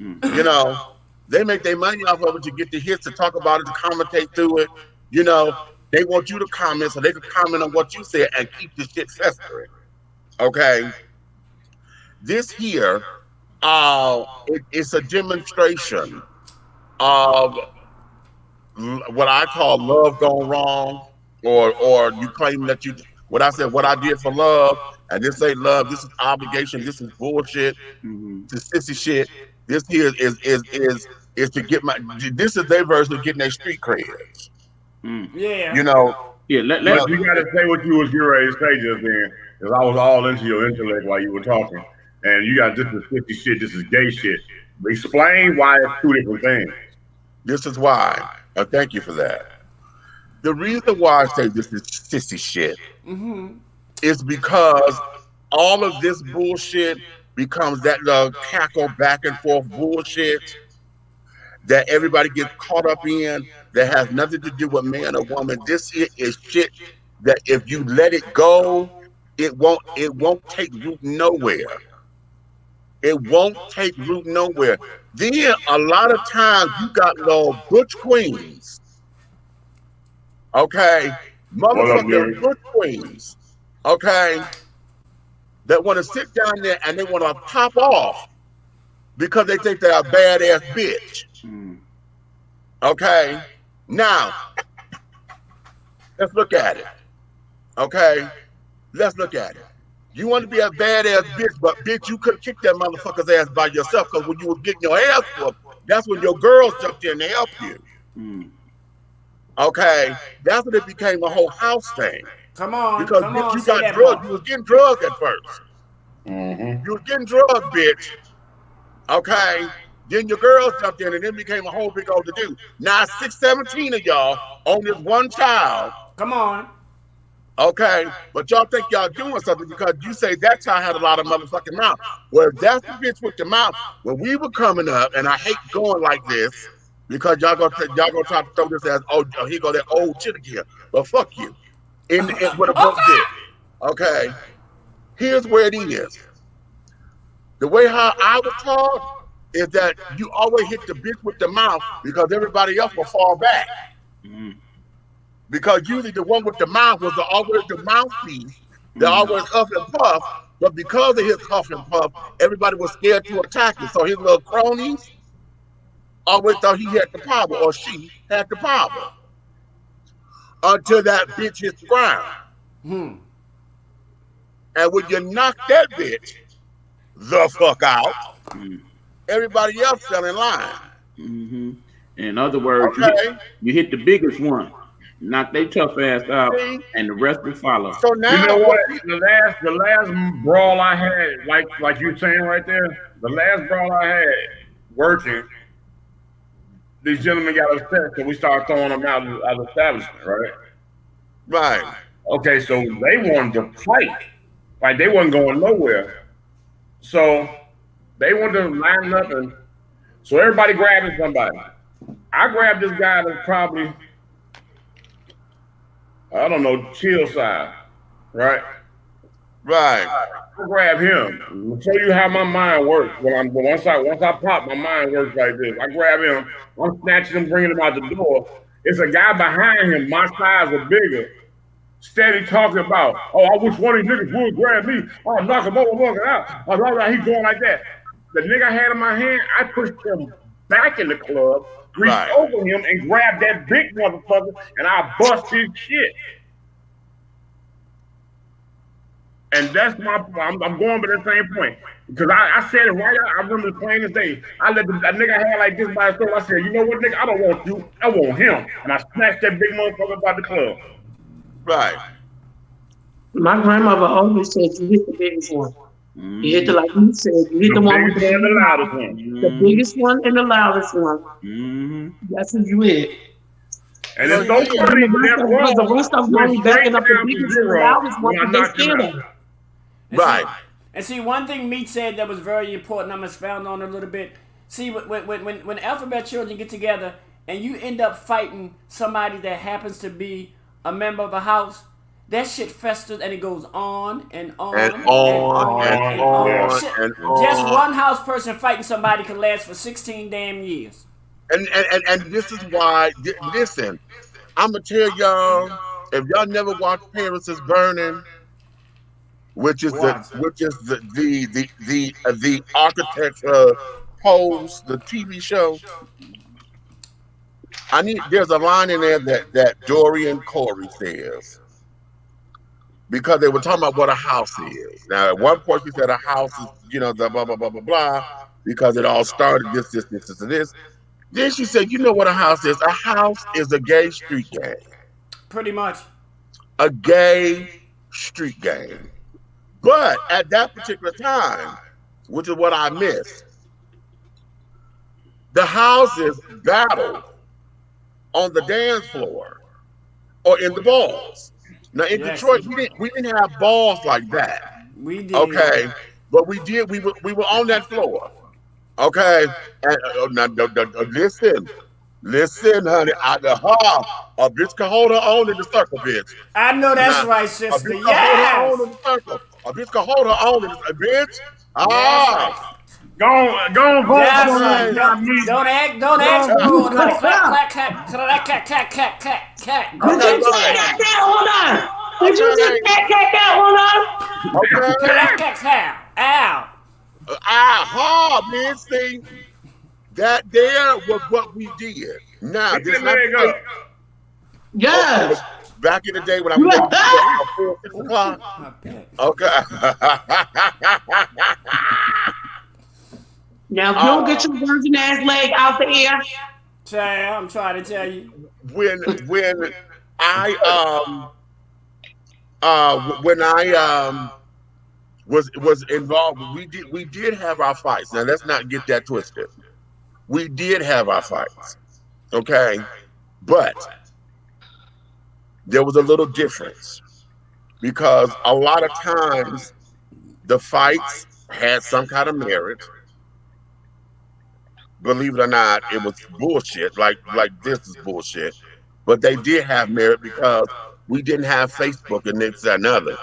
it. You know, they make their money off of it to get the hits, to talk about it, to commentate through it. You know, they want you to comment so they can comment on what you said and keep the shit festering. Okay. This here, it's a demonstration of what I call love gone wrong, or you claim that you, what I did for love, and this ain't love, this is obligation, this is bullshit, this sissy shit. This here is to get this is their version of getting their street creds. Yeah. You know, Yeah, But you got to say what you was getting ready to say just then, because I was all into your intellect while you were talking. And you got, this is 50 shit, this is gay shit. Explain why it's two different things. this is why. Thank you for that. The reason why I say this is sissy shit is because all of this bullshit becomes that cackle back and forth bullshit that everybody gets caught up in, that has nothing to do with man or woman. This is shit that if you let it go, it won't take root nowhere. It won't take root nowhere. Then a lot of times you got little butch queens, okay, motherfucking butch queens, okay, that want to sit down there and they want to pop off because they think they're a badass bitch. Okay, now let's look at it. Okay, let's look at it. You want to be a badass bitch, but bitch, you couldn't kick that motherfucker's ass by yourself, because when you were getting your ass whooped, that's when your girls jumped in to help you. Okay, that's when it became a whole house thing. Come on. Because Come bitch, on. you Say got that drugged. part. You was getting drugged at first. You was getting drugged, bitch. Okay. Then your girls jumped in, and then became a whole big old to-do. Now 617 of y'all on this one child. Come on. Okay, but y'all think y'all doing something because you say that child had a lot of motherfucking mouth. Well, if that's the bitch with the mouth. When we were coming up, and I hate going like this because y'all gonna try to throw this as, oh, here go that old shit again. But fuck you. In with a broke dick. Okay. Here's where it is. The way how I was taught is that you always hit the bitch with the mouth because everybody else will fall back. Because usually the one with the mouth was always the mouthpiece. They always huff and puff, but because of his huff and puff, everybody was scared to attack him. So his little cronies always thought he had the power, or she had the power, until that bitch hits the ground. And when you knock that bitch the fuck out, everybody else fell in line. In other words, you hit the biggest one, knock they tough ass out, and the rest will follow. So now, you know what? The last brawl I had, like you saying right there, the last brawl I had working, these gentlemen got upset, so we started throwing them out of the establishment, right? Right. Okay, so they wanted to fight. Like, they wasn't going nowhere. So they wanted to line up, and so everybody grabbing somebody. I grabbed this guy that's probably I don't know, chill side, right? Right. I grab him. I'll show you how my mind works. Once I pop, my mind works like this. I grab him. I'm snatching him, bringing him out the door. It's a guy behind him, my size or bigger, steady talking about, oh, I wish one of these niggas would grab me. I'll knock him over, walking out. He's going like that. The nigga I had in my hand, I pushed him back in the club, reached over him and grabbed that big motherfucker, and I bust his shit. And that's I'm going to the same point. Because I said it right out. I remember the plain as day. I let the nigga had like this by his throat. I said, you know what, nigga? I don't want you. I want him. And I snatched that big motherfucker by the club. Right. My grandmother always said, you hit the biggest one. You hit the, like you said, you hit the one with the loudest one. The biggest one and the loudest one. That's who you hit. And it's so funny. The rest of them only backing up the biggest and the loudest one because they scared of them. Right. And see, one thing Meat said that was very important, I'm going to expound on it a little bit. See, when alphabet children get together and you end up fighting somebody that happens to be a member of the house, that shit festers and it goes on and on and on and on. Just one house person fighting somebody can last for 16 damn years. And this is why, listen, I'm going to tell y'all, if y'all never watched Paris is Burning, which is the Architects Pose, the TV show. There's a line in there that Dorian Corey says, because they were talking about what a house is. Now, at one point, she said a house is, the blah, blah, blah, blah, blah, because it all started this, and this. Then she said, you know what a house is? A house is a gay street gang. Pretty much. A gay street gang. But at that particular time, which is what I missed, the houses battled on the dance floor or in the balls. Now in Detroit, we didn't have balls like that. We did. Okay, but we did. We were on that floor. Okay, and listen, honey. A bitch can hold her own in the circle, bitch. I know that's right, sister. A bitch can hold her own in the circle. A bitch can hold her own in the bitch. Go on. Don't act. Clack. Did you say that? Hold on. Did you say that? Hold on. Okay. Clack. Ow. Man, see, that there was what we did. Now, this leg Yes. Back in the day when I was at 4, 6 o'clock. Okay. Now, if you don't get your virgin ass leg out the air. Child, I'm trying to tell you. When I was involved, we did have our fights. Now let's not get that twisted. We did have our fights. Okay. But there was a little difference, because a lot of times the fights had some kind of merit. Believe it or not, it was bullshit. Like this is bullshit. But they did have merit because we didn't have Facebook and this and another.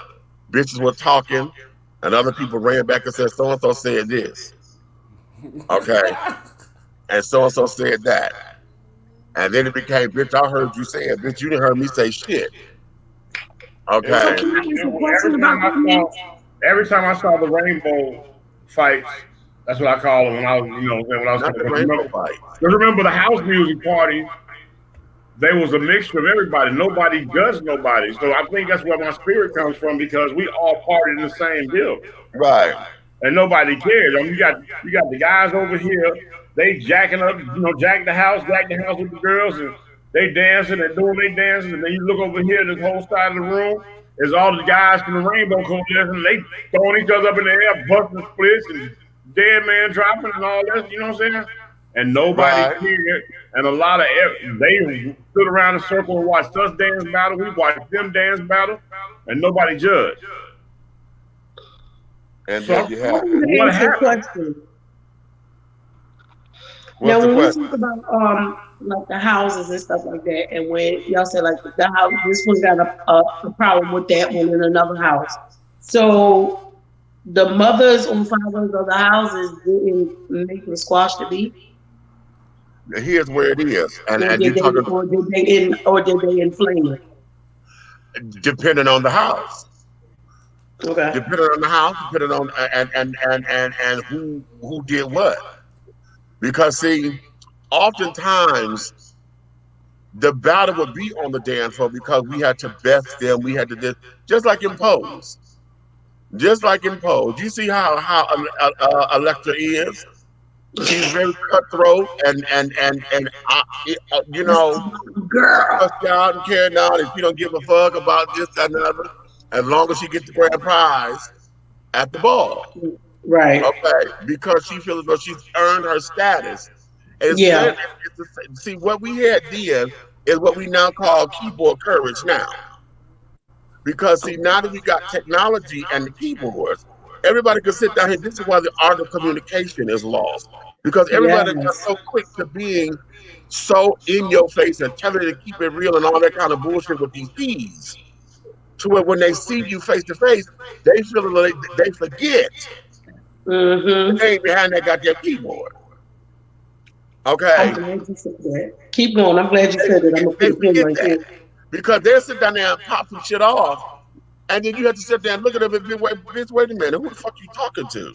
Bitches were talking and other people ran back and said, so-and-so said this. Okay. And so-and-so said that. And then it became, bitch, I heard you say it. Bitch, you didn't hear me say shit. Okay. Every time I saw the rainbow fights, that's what I call them when I was, when I was Not the rainbow fight. Remember the house music party, there was a mixture of everybody. Nobody judged nobody. So I think that's where my spirit comes from, because we all partied in the same deal. Right. And nobody cared. You got the guys over here, they jacking up, jack the house with the girls, and they dancing and doing their dances, and then you look over here, this whole side of the room is all the guys from the Rainbow Coalition. They throwing each other up in the air, busting splits and dead man dropping and all that, you know what I'm saying? And nobody cared. And a lot of they stood around in a circle and watched us dance battle. We watched them dance battle, and nobody judged. And so you have what happened? Now, when we talk about like the houses and stuff like that. And when y'all said like the house, this one got a problem with that one in another house. So the mothers or fathers of the houses didn't make them squash the beef. Here's where it is, and Or you did they, talking or did they inflame it? depending on the house. Okay. Depending on the house, depending on and who did what. Because see, oftentimes the battle would be on the dance floor because we had to best them. We had to just like impose, just like impose. You see how Electra is. She's very cutthroat and you know, Girl. cuss you out and carrying on, and she don't give a fuck about this, that, and the other, as long as she gets the grand prize at the ball. Right. Okay, because she feels as though she's earned her status. And Yeah. see, what we had then is what we now call keyboard courage now. Because see, now that we got technology and the keyboards, everybody can sit down here. This is why the art of communication is lost. Because everybody got Yes. so quick to being so in your face and telling you to keep it real and all that kind of bullshit with these keys. To where when they see you face to face, they feel like they forget Mm-hmm. they ain't behind that goddamn keyboard. Okay. I'm glad you said that. Keep going. I'm glad you said it. I'm gonna They put a pin forget right that. there. Because they'll sit down there and pop some shit off. And then you have to sit there and look at them and be, bitch, wait a minute, who the fuck you talking to?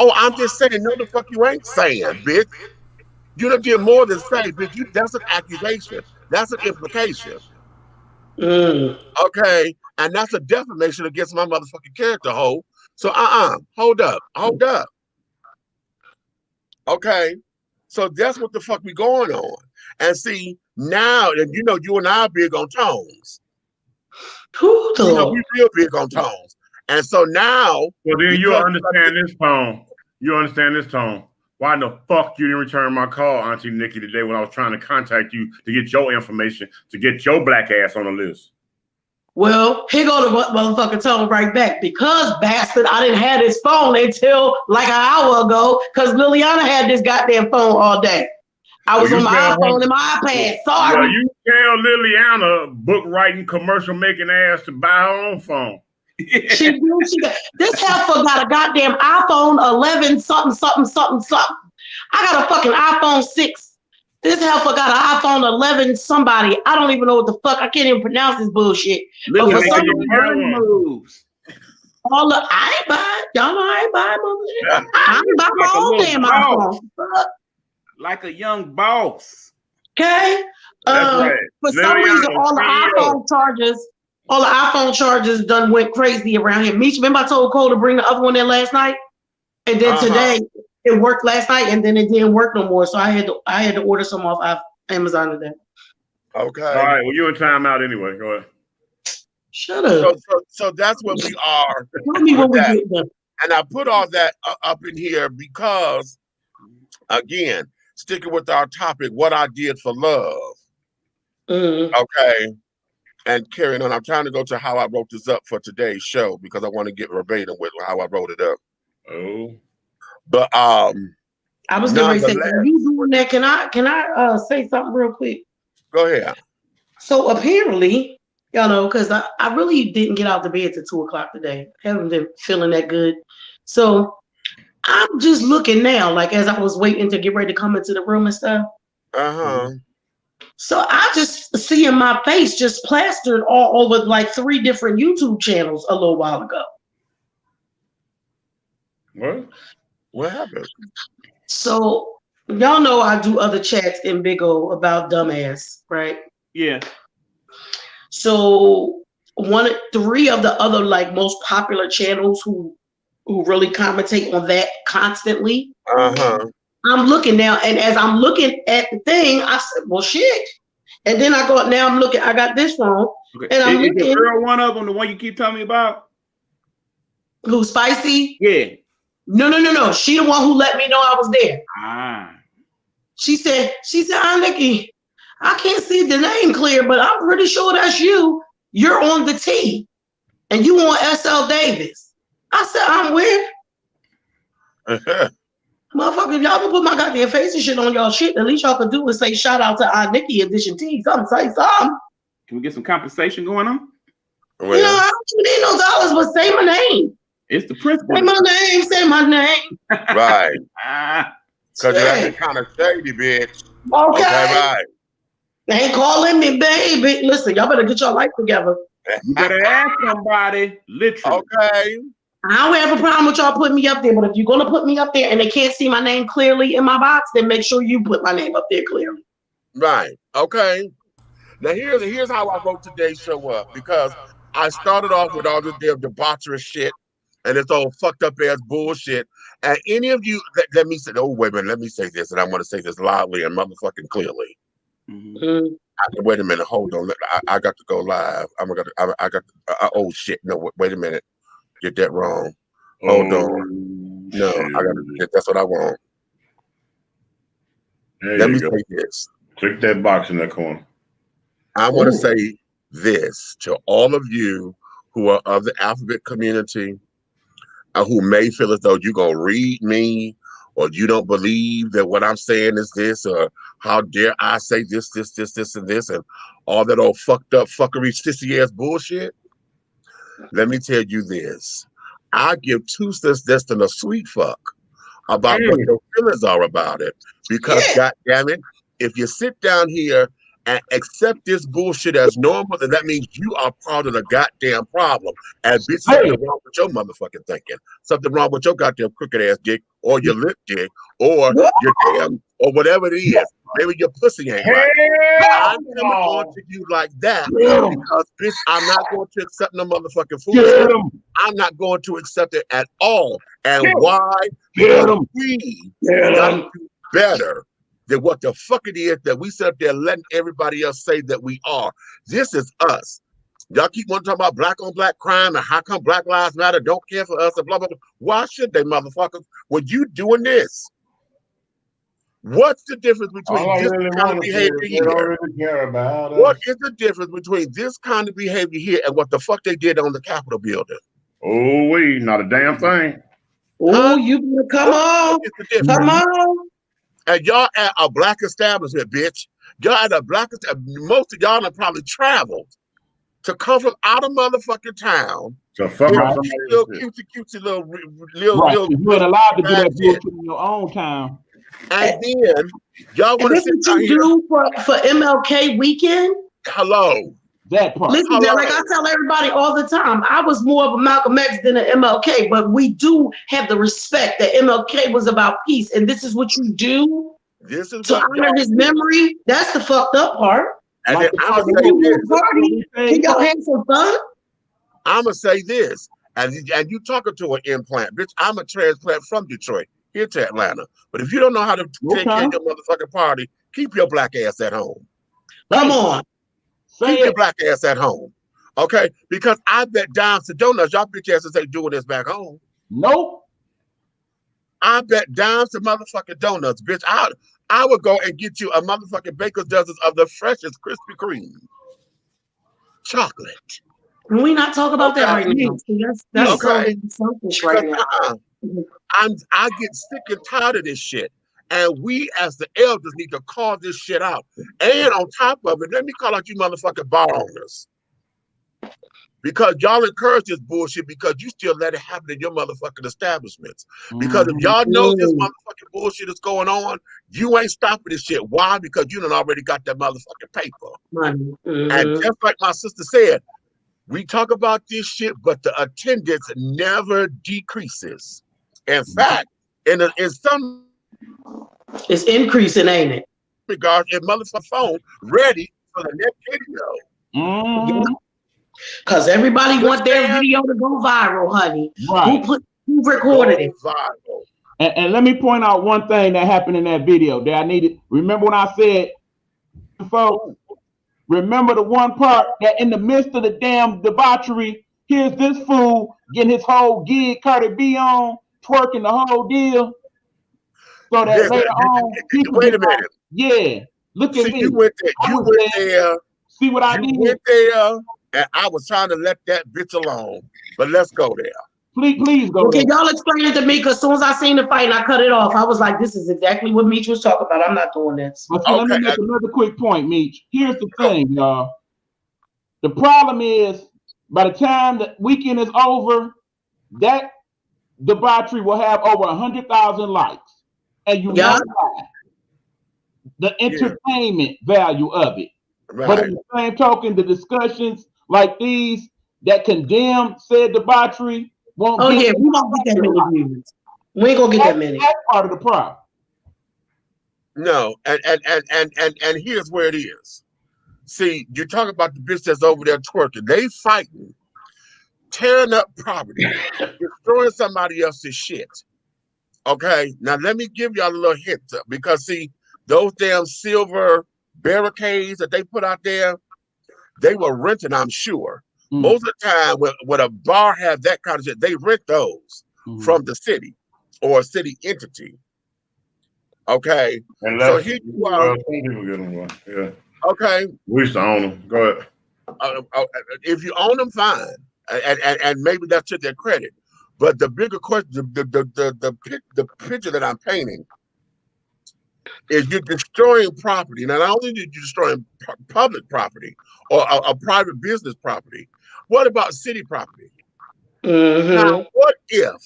Oh, I'm just saying, no, the fuck you ain't saying, bitch. You done did more than say, bitch. That's an accusation. That's an implication. Mm. Okay? And that's a defamation against my motherfucking character, ho. So, hold up. Okay? So that's what the fuck we going on. And see, now, and you know, you and I are big on tones. You know, we real big on tones. And so now. Well, then you understand this tone. You understand this tone. Why the fuck you didn't return my call, Auntie Nikki, today when I was trying to contact you to get your information, to get your black ass on the list? Well, here go the motherfucking tone right back. Because, bastard, I didn't have this phone until like an hour ago because Liliana had this goddamn phone all day. I was on my iPhone and my iPad. Sorry. Well, you tell Liliana, book writing, commercial making ass to buy her own phone. She do. This heifer got a goddamn iPhone 11 something. I got a fucking iPhone 6. This heifer got an iPhone 11 somebody. I don't even know what the fuck. I can't even pronounce this bullshit. But for some reason, moves. I ain't buying. Y'all know I ain't buying bullshit. I ain't buying my own damn iPhone. Like a young boss. Okay. Right. For some reason, all the iPhone chargers done went crazy around here. Meech, remember I told Cole to bring the other one in last night? And then today it worked last night and then it didn't work no more. So I had to order some off Amazon today. Okay. All right. Well, you're in timeout anyway. Go ahead. Shut up. So that's where we are. Tell me what we get done. And I put all that up in here because, again, sticking with our topic, what I did for love. Okay. And carrying on, I'm trying to go to how I wrote this up for today's show because I want to get verbatim with how I wrote it up. Oh. But I was going to say, when you doing that, can I say something real quick? Go ahead. So apparently, because I really didn't get out the bed till 2:00 today. Haven't been feeling that good. So I'm just looking now, like as I was waiting to get ready to come into the room and stuff. So I just see in my face just plastered all over like 3 different YouTube channels a little while ago. What happened? So y'all know I do other chats in Big O about dumbass, right? Yeah. So 3 of the other like most popular channels who really commentate on that constantly. I'm looking now, and as I'm looking at the thing, I said, well, shit. And then I got this phone, and I'm looking. Is the girl one of them, the one you keep telling me about? Who's Spicy? Yeah. No. She the one who let me know I was there. She said, Nikki, I can't see the name clear, but I'm pretty sure that's you. You're on the T, and you on SL Davis. I said, I'm where? Motherfucker, y'all can put my goddamn face and shit on y'all shit. At least y'all can do is say shout out to Aunt Nikki Edition T. Something, say something. Can we get some compensation going on? Well, I don't need no dollars, but say my name. It's the principle. Say my name, say my name. Right. Because you're acting kind of shady, bitch. Okay. Right. They ain't calling me baby. Listen, y'all better get your life together. You better ask somebody, literally. Okay. I don't have a problem with y'all putting me up there, but if you're gonna put me up there and they can't see my name clearly in my box, then make sure you put my name up there clearly. Right. Okay. Now here's how I wrote today's show up, because I started off with all this damn debaucherous shit and it's all fucked up ass bullshit. And any of you let me say, oh wait a minute, let me say this, and I want to say this loudly and motherfucking clearly. Wait a minute, hold on. I got to go live. I got oh shit. No, wait a minute. Get that wrong. Hold on. No, I got to get that's what I want. Let me say this. Click that box in that corner. I want to say this to all of you who are of the alphabet community, who may feel as though you're going to read me, or you don't believe that what I'm saying is this, or how dare I say this, and this, and all that old fucked up fuckery, sissy ass bullshit. Let me tell you this. I give two cents less than a sweet fuck about what your feelings are about it. Because, goddamn it, if you sit down here and accept this bullshit as normal, then that means you are part of the goddamn problem. And bitch, something wrong with your motherfucking thinking. Something wrong with your goddamn crooked ass dick, or your lip dick, or your damn, or whatever it is. Maybe your pussy ain't right. I'm coming on to you like that because, bitch, I'm not going to accept no motherfucking foolishness. I'm not going to accept it at all. And why? Because we got to do better than what the fuck it is that we sit up there letting everybody else say that we are. This is us. Y'all keep wanting to talk about black on black crime and how come Black Lives Matter don't care for us and blah, blah, blah. Why should they, motherfuckers? When you doing this, what's the difference between this kind of behavior here? What is the difference between this kind of behavior here and what the fuck they did on the Capitol building? Oh, wait, not a damn thing. Oh, you better come on. Come on. And y'all at a black establishment, bitch. Y'all at a black establishment. Most of y'all have probably traveled to come from out of motherfucking town. So fuck off. Little cutesy little you ain't allowed to do that bullshit in your own town. And then y'all want to sit down here for MLK weekend? Hello. That part. Listen, like I tell everybody all the time, I was more of a Malcolm X than an MLK, but we do have the respect that MLK was about peace, and this is what you do to honor his memory. That's the fucked up part. And like then I'm gonna say this. Can y'all have some fun? I'm gonna say this, and you talking to an implant, bitch. I'm a transplant from Detroit here to Atlanta. But if you don't know how to take care of your motherfucking party, keep your black ass at home. Come on. Keep your black ass at home. Okay? Because I bet dimes to donuts, y'all bitch asses ain't doing this back home. Nope. I bet dimes to motherfucking donuts, bitch. I would go and get you a motherfucking baker's dozen of the freshest Krispy Kreme chocolate. We're not talking about that right now. That's okay. Selfish right now. I get sick and tired of this shit. And we as the elders need to call this shit out. And on top of it, let me call out you motherfucking bar owners. Because y'all encourage this bullshit because you still let it happen in your motherfucking establishments. Because if y'all know this motherfucking bullshit is going on, you ain't stopping this shit. Why? Because you done already got that motherfucking paper. And just like my sister said, we talk about this shit, but the attendance never decreases. In fact, in some it's increasing, ain't it? Regard a motherfucking phone ready for the next video. Because everybody want their video to go viral, honey. Right. Who recorded it? Viral. And let me point out one thing that happened in that video that I needed. Remember when I said, folks, remember the one part that in the midst of the damn debauchery, here's this fool getting his whole gig Cardi B on, twerking the whole deal. So that later on, people wait a minute. Look at me. You went there. See what I did? You went there, and I was trying to let that bitch alone. But let's go there. Please go. Okay, y'all explain it to me, because as soon as I seen the fight and I cut it off, I was like, this is exactly what Meech was talking about. I'm not doing this. But see, let me make another quick point, Meech. Here's the thing, y'all. The problem is, by the time the weekend is over, that debauchery will have over 100,000 likes. And you know why? The entertainment value of it. Right. But in the same token, the discussions like these that condemn said debauchery won't we won't get that many views. We ain't gonna get that many. That's part of the problem. No, and here's where it is. See, you talk about the bitch that's over there twerking. They fighting, tearing up property, destroying somebody else's shit. Okay, now let me give y'all a little hint, because see, those damn silver barricades that they put out there, they were renting, I'm sure. Most of the time, when a bar has that kind of shit, they rent those from the city or a city entity. Okay, so here you are. Some people get them one. Yeah. Okay. We used to own them. Go ahead. If you own them, fine, and maybe that's to their credit. But the bigger question, the picture that I'm painting is you're destroying property. Now, not only are you destroying public property or a private business property, what about city property? Now, what if?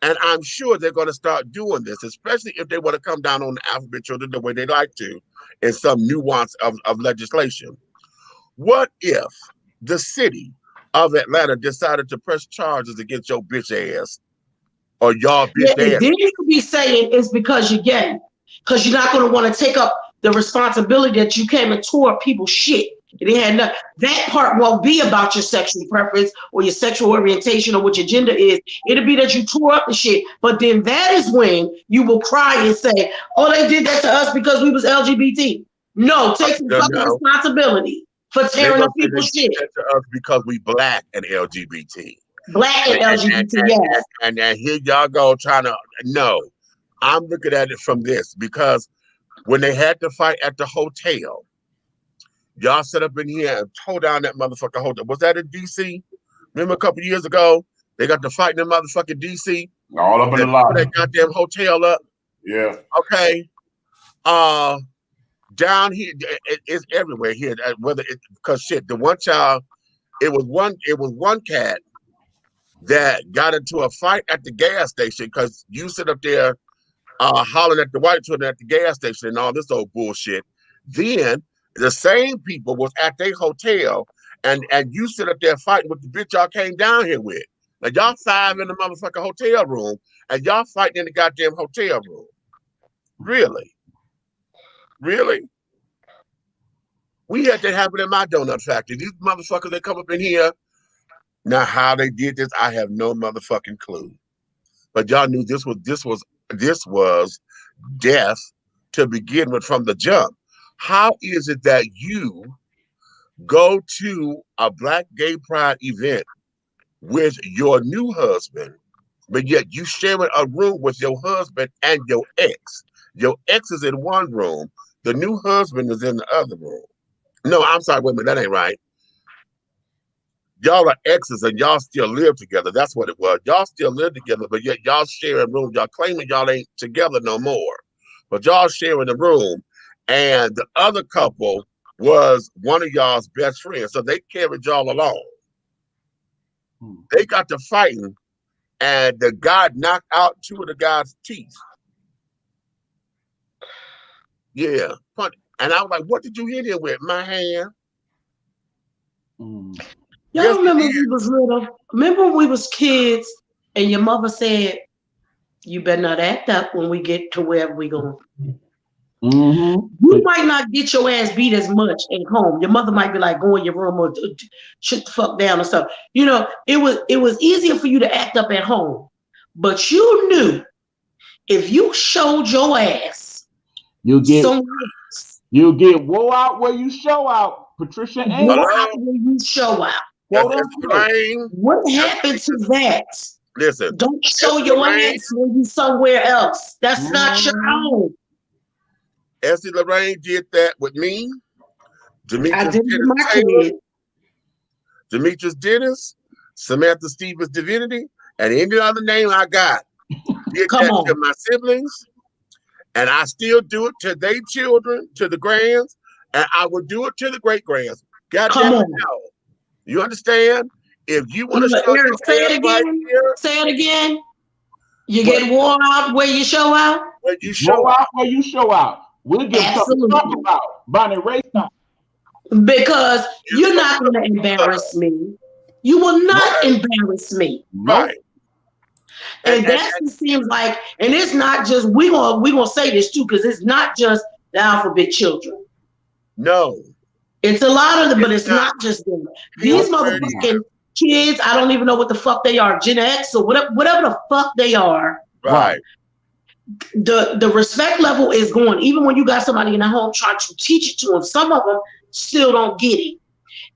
And I'm sure they're going to start doing this, especially if they want to come down on the alphabet children the way they like to, in some nuance of legislation. What if the city of Atlanta decided to press charges against your bitch ass or y'all bitch ass? Then you could be saying it's because you're gay, because you're not going to want to take up the responsibility that you came and tore up people's shit. It had nothing. That part won't be about your sexual preference or your sexual orientation or what your gender is. It'll be that you tore up the shit. But then that is when you will cry and say, "Oh, they did that to us because we was LGBT." No, take some fucking responsibility for tearing up people's shit. To us because we black and LGBT. Black and LGBT, yes. And here y'all go trying to. No, I'm looking at it from this, because when they had to fight at the hotel, y'all set up in here and tore down that motherfucking hotel. Was that in DC? Remember a couple years ago, they got to fight in the motherfucking DC? All up in the lobby. That goddamn hotel up. Yeah. Okay. Down here, it's everywhere here. Whether it, because shit, the one child, it was one cat that got into a fight at the gas station because you sit up there hollering at the white children at the gas station and all this old bullshit. Then the same people was at their hotel, and you sit up there fighting with the bitch y'all came down here with. Now y'all 5 in the motherfucking hotel room, and y'all fighting in the goddamn hotel room. Really? Really? We had that happen in my donut factory. These motherfuckers, they come up in here. Now how they did this, I have no motherfucking clue. But y'all knew this was death to begin with from the jump. How is it that you go to a Black Gay Pride event with your new husband, but yet you sharing a room with your husband and your ex? Your ex is in one room, the new husband is in the other room. No, I'm sorry, wait a minute, that ain't right. Y'all are exes and y'all still live together. That's what it was. Y'all still live together, but yet y'all sharing rooms. Y'all claiming y'all ain't together no more, but y'all sharing the room. And the other couple was one of y'all's best friends. So they carried y'all along. They got to fighting, and the guy knocked out 2 of the guy's teeth. Yeah. And I was like, what did you hit him with? My hand. Y'all remember we was little? Remember when we was kids and your mother said, "You better not act up when we get to wherever we going." You might not get your ass beat as much at home. Your mother might be like, "Go in your room or shut the fuck down" or stuff. You know, it was easier for you to act up at home, but you knew if you showed your ass, you get woe out where you show out. Patricia ain't woe out where you show out. What happened to that? Listen, don't show your ass when you somewhere else. That's not your own. Essie Lorraine did that with me. Demetrius Dennis, Samantha Stevens Divinity, and any other name I got, did Come that on. to my siblings, and I still do it to their children, to the grands, and I will do it to the great grands. God Come damn it, on. no. You understand? If you want to show Eric, your say it ass right again. here, Say it again. You What? get worn out where you show out? when you show Show out where you show out. We'll give something to talk Absolutely. about. Bonnie Ray style. Because You you're show not going to up. embarrass me. You will not embarrass me. Right. And that seems like, and it's not just, we gonna say this too, because it's not just the alphabet children. No. It's a lot of them, but it's It's not. not just them. These motherfucking kids, I don't even know what the fuck they are, Gen X or whatever the fuck they are. Right. The respect level is going, even when you got somebody in the home trying to teach it to them, some of them still don't get it.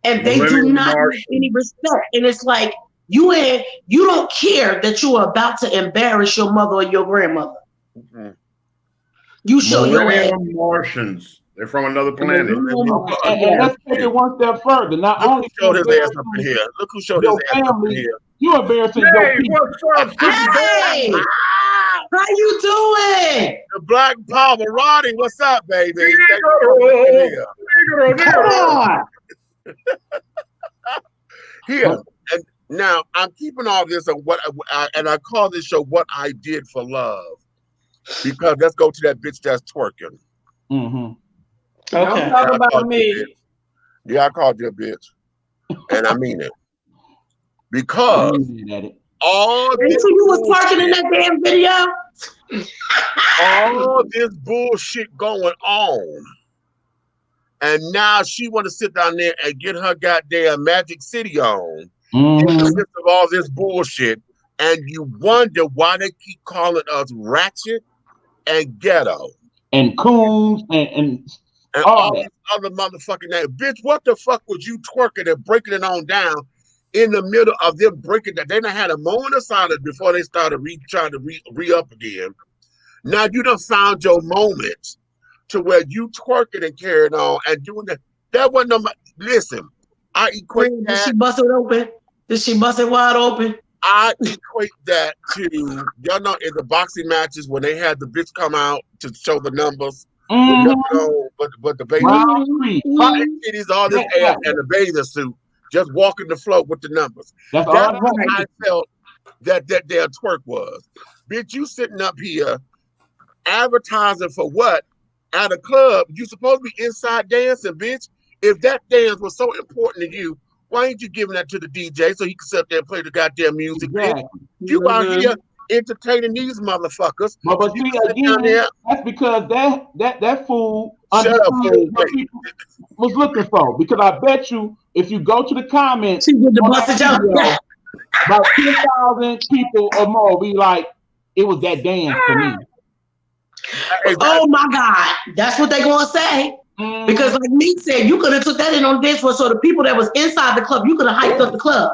And they do not have any respect. And it's like, you don't care that you are about to embarrass your mother or your grandmother. Mm-hmm. You show your ass. Martians. They're from another planet. And let's take it one step further. Not Look only who showed his ass up in here. Look who showed his your ass up in family, here. you embarrassing your people. What's up, Hey, how you doing? The Black Pavarotti, what's up, baby? Thank you for coming in here. Come on. Here. And now I'm keeping all this on what and I call this show What I Did for Love. Because let's go to that bitch that's twerking. Mm-hmm. Don't talk about me. Yeah, I called you a bitch. And I mean it. Because all this you was twerking in that damn video? all this bullshit going on. And now she want to sit down there and get her goddamn Magic City on in the midst of all this bullshit. And you wonder why they keep calling us ratchet and ghetto. And coons and all these other motherfucking names. Bitch, what the fuck was you twerking and breaking it on down in the middle of them breaking that? They done had a moment of silence before they started trying to re-up again. Now you done found your moment to where you twerking and carrying on and doing that. That wasn't no. Listen, I equate that. Did she bust it open? Did she bust it wide open? I equate that to, y'all know, in the boxing matches when they had the bitch come out to show the numbers, but the baby titties, all this ass and the bathing suit, just walking the floor with the numbers. That's what I felt that their twerk was. Bitch, you sitting up here advertising for what? At a club, you supposed to be inside dancing, bitch. If that dance was so important to you, why ain't you giving that to the DJ so he can sit up there and play the goddamn music? Exactly. You out here entertaining these motherfuckers. But see, again, that's because that fool shut up, fool. Was looking for. Because I bet you, if you go to the comments, she would have busted about 10,000 people or more be like, it was that dance for me. Oh my God, that's what they gonna say. Because like me said, you could have took that in on the dance floor, so the people that was inside the club, you could have hyped up the club.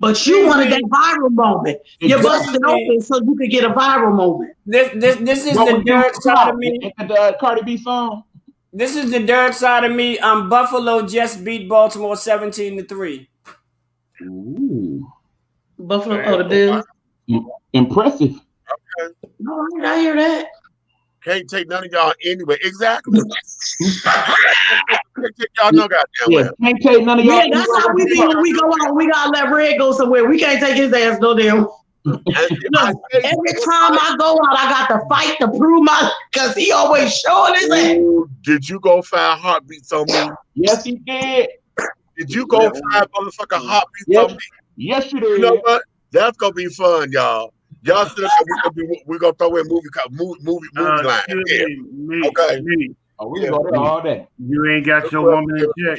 But you wanted that viral moment. You busted it open so you could get a viral moment. This is the dark side of me. The Cardi B song. This is the dark side of me. Buffalo just beat Baltimore 17-3. Ooh. Buffalo, the Bills. Impressive. Okay. All right, I hear that. Can't take none of y'all anyway. Exactly. Can't take y'all no goddamn well. Can't take none of y'all. Yeah, that's how we be when we go out. We gotta let Red go somewhere. We can't take his ass no damn. Every time I go out, I got to fight to prove my, because he always showing his ass. Did you go 5 heartbeats on me? Yes, he did. Did you go 5 motherfucking heartbeats on me? Yes, you did. You know what? That's gonna be fun, y'all. Y'all still we're gonna throw in movie line. Yeah. Me, okay. Me. Oh, we go there all day. You ain't got your woman in check.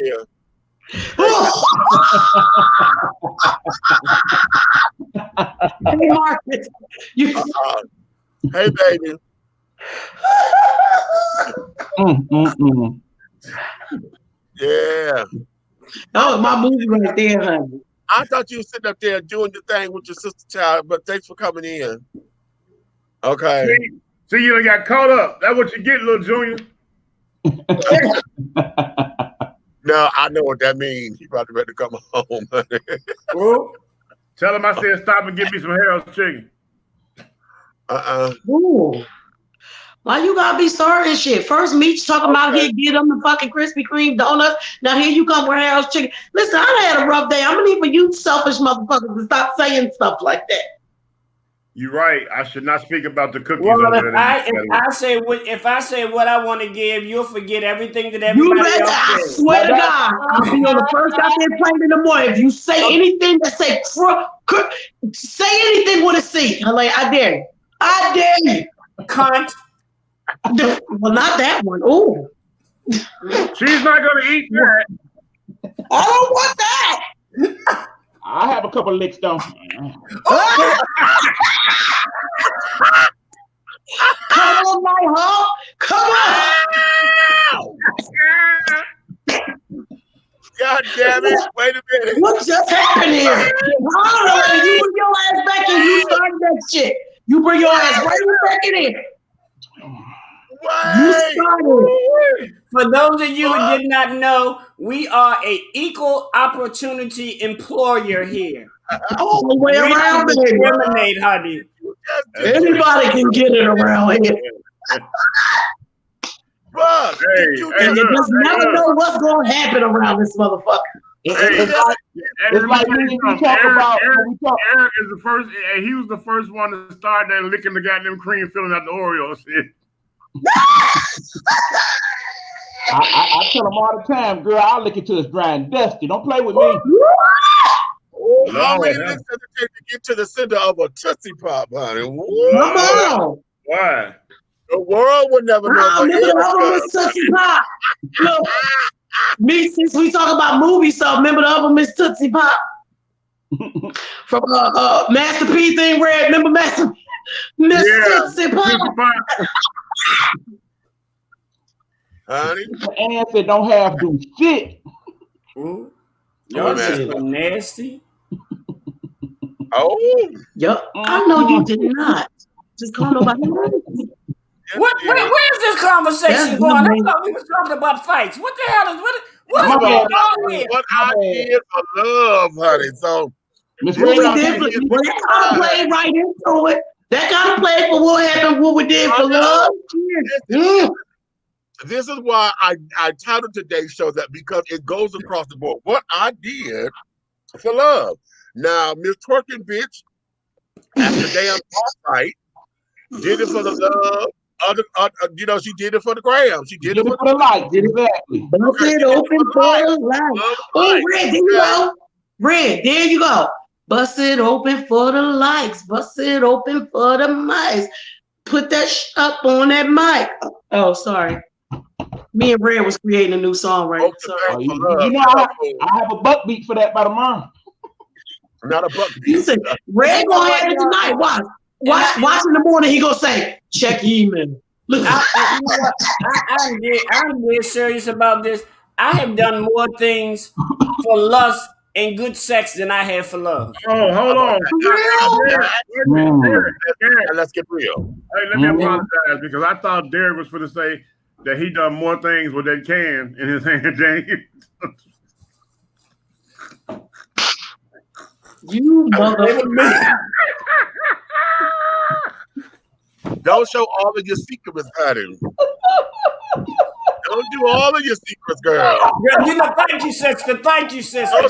Hey, Marcus. Hey, baby. Yeah. Oh, my movie right there, honey. I thought you were sitting up there doing the thing with your sister child, but thanks for coming in. Okay. See, you done got caught up. That's what you get, little Junior. No, I know what that means. You probably better come home. Tell him I said stop and get me some Harold's chicken. Ooh. Why you gotta be sorry and shit? First, Meech talking about here, get them the fucking Krispy Kreme donuts. Now here you come with Harold's chicken. Listen, I had a rough day. I'm gonna need for you selfish motherfuckers to stop saying stuff like that. You're right. I should not speak about the cookies. Well, if I say what I want to give, you'll forget everything that everybody else I says. swear to God, I'll be on the first goddamn plane in the morning. If you say anything that say say anything with a C, like I dare you. I dare you. Cunt. Well, not that one. Ooh. She's not gonna eat that. I don't want that. I have a couple licks though. Come on, my hoe. Come on. God damn it. Wait a minute. What just happened here? I don't know. You bring your ass back in. You started that shit. You bring your ass right back in here. You started. For those of you who did not know, we are a equal opportunity employer here. All the way around we here. Discriminate, honey. Anybody can get it around here. Bruh, and you just never know what's going to happen around this motherfucker. It's like when we talk about. Eric is the first. He was the first one to start there licking the goddamn cream, filling out the Oreo shit. I tell them all the time, girl, I'll lick it till it's dry and dusty. Don't play with me. How many licks does it take to get to the center of a Tootsie Pop, honey? Come on. Why? The world would never know. Tootsie Pop. Look, me, since we talk about movies, so remember the other Miss Tootsie Pop from Master P thing, Red. Remember Master Miss Tootsie Pop? Honey, the answer don't have to do shit. Ooh. Y'all just so nasty. Oh. Yep. I know you did not. Just call nobody. Where's this conversation going? I thought we were talking about fights. What the hell is what is going on here? What I did for love, honey. So that kind of played right into it. That kind of played for what happened, what we did for love. This is why I titled today's show that, because it goes across the board. What I did for love. Now, Miss Twerking Bitch, after damn fight, did it for the love. She did it for the gram. She did it for the light. Exactly. Bust it open for the light. Oh, Red, there you go. Red, there you go. Bust it open for the likes. Bust it open for the mics. Put that up on that mic. Oh, sorry. Me and Red was creating a new song right now. Sorry. You know, I have a buck beat for that by tomorrow. Not a buck beat. You said Red gonna have it tonight. Watch in the morning. He gonna say, check email. I'm dead serious about this. I have done more things for lust and good sex than I have for love. Oh, hold on. Let's get real. Hey, let me apologize, because I thought Derek was going to say that he done more things with that can in his hand, James. You motherfucker. Don't show all of your secrets, honey. Don't do all of your secrets, girl. Thank you, sister. Thank you, sister.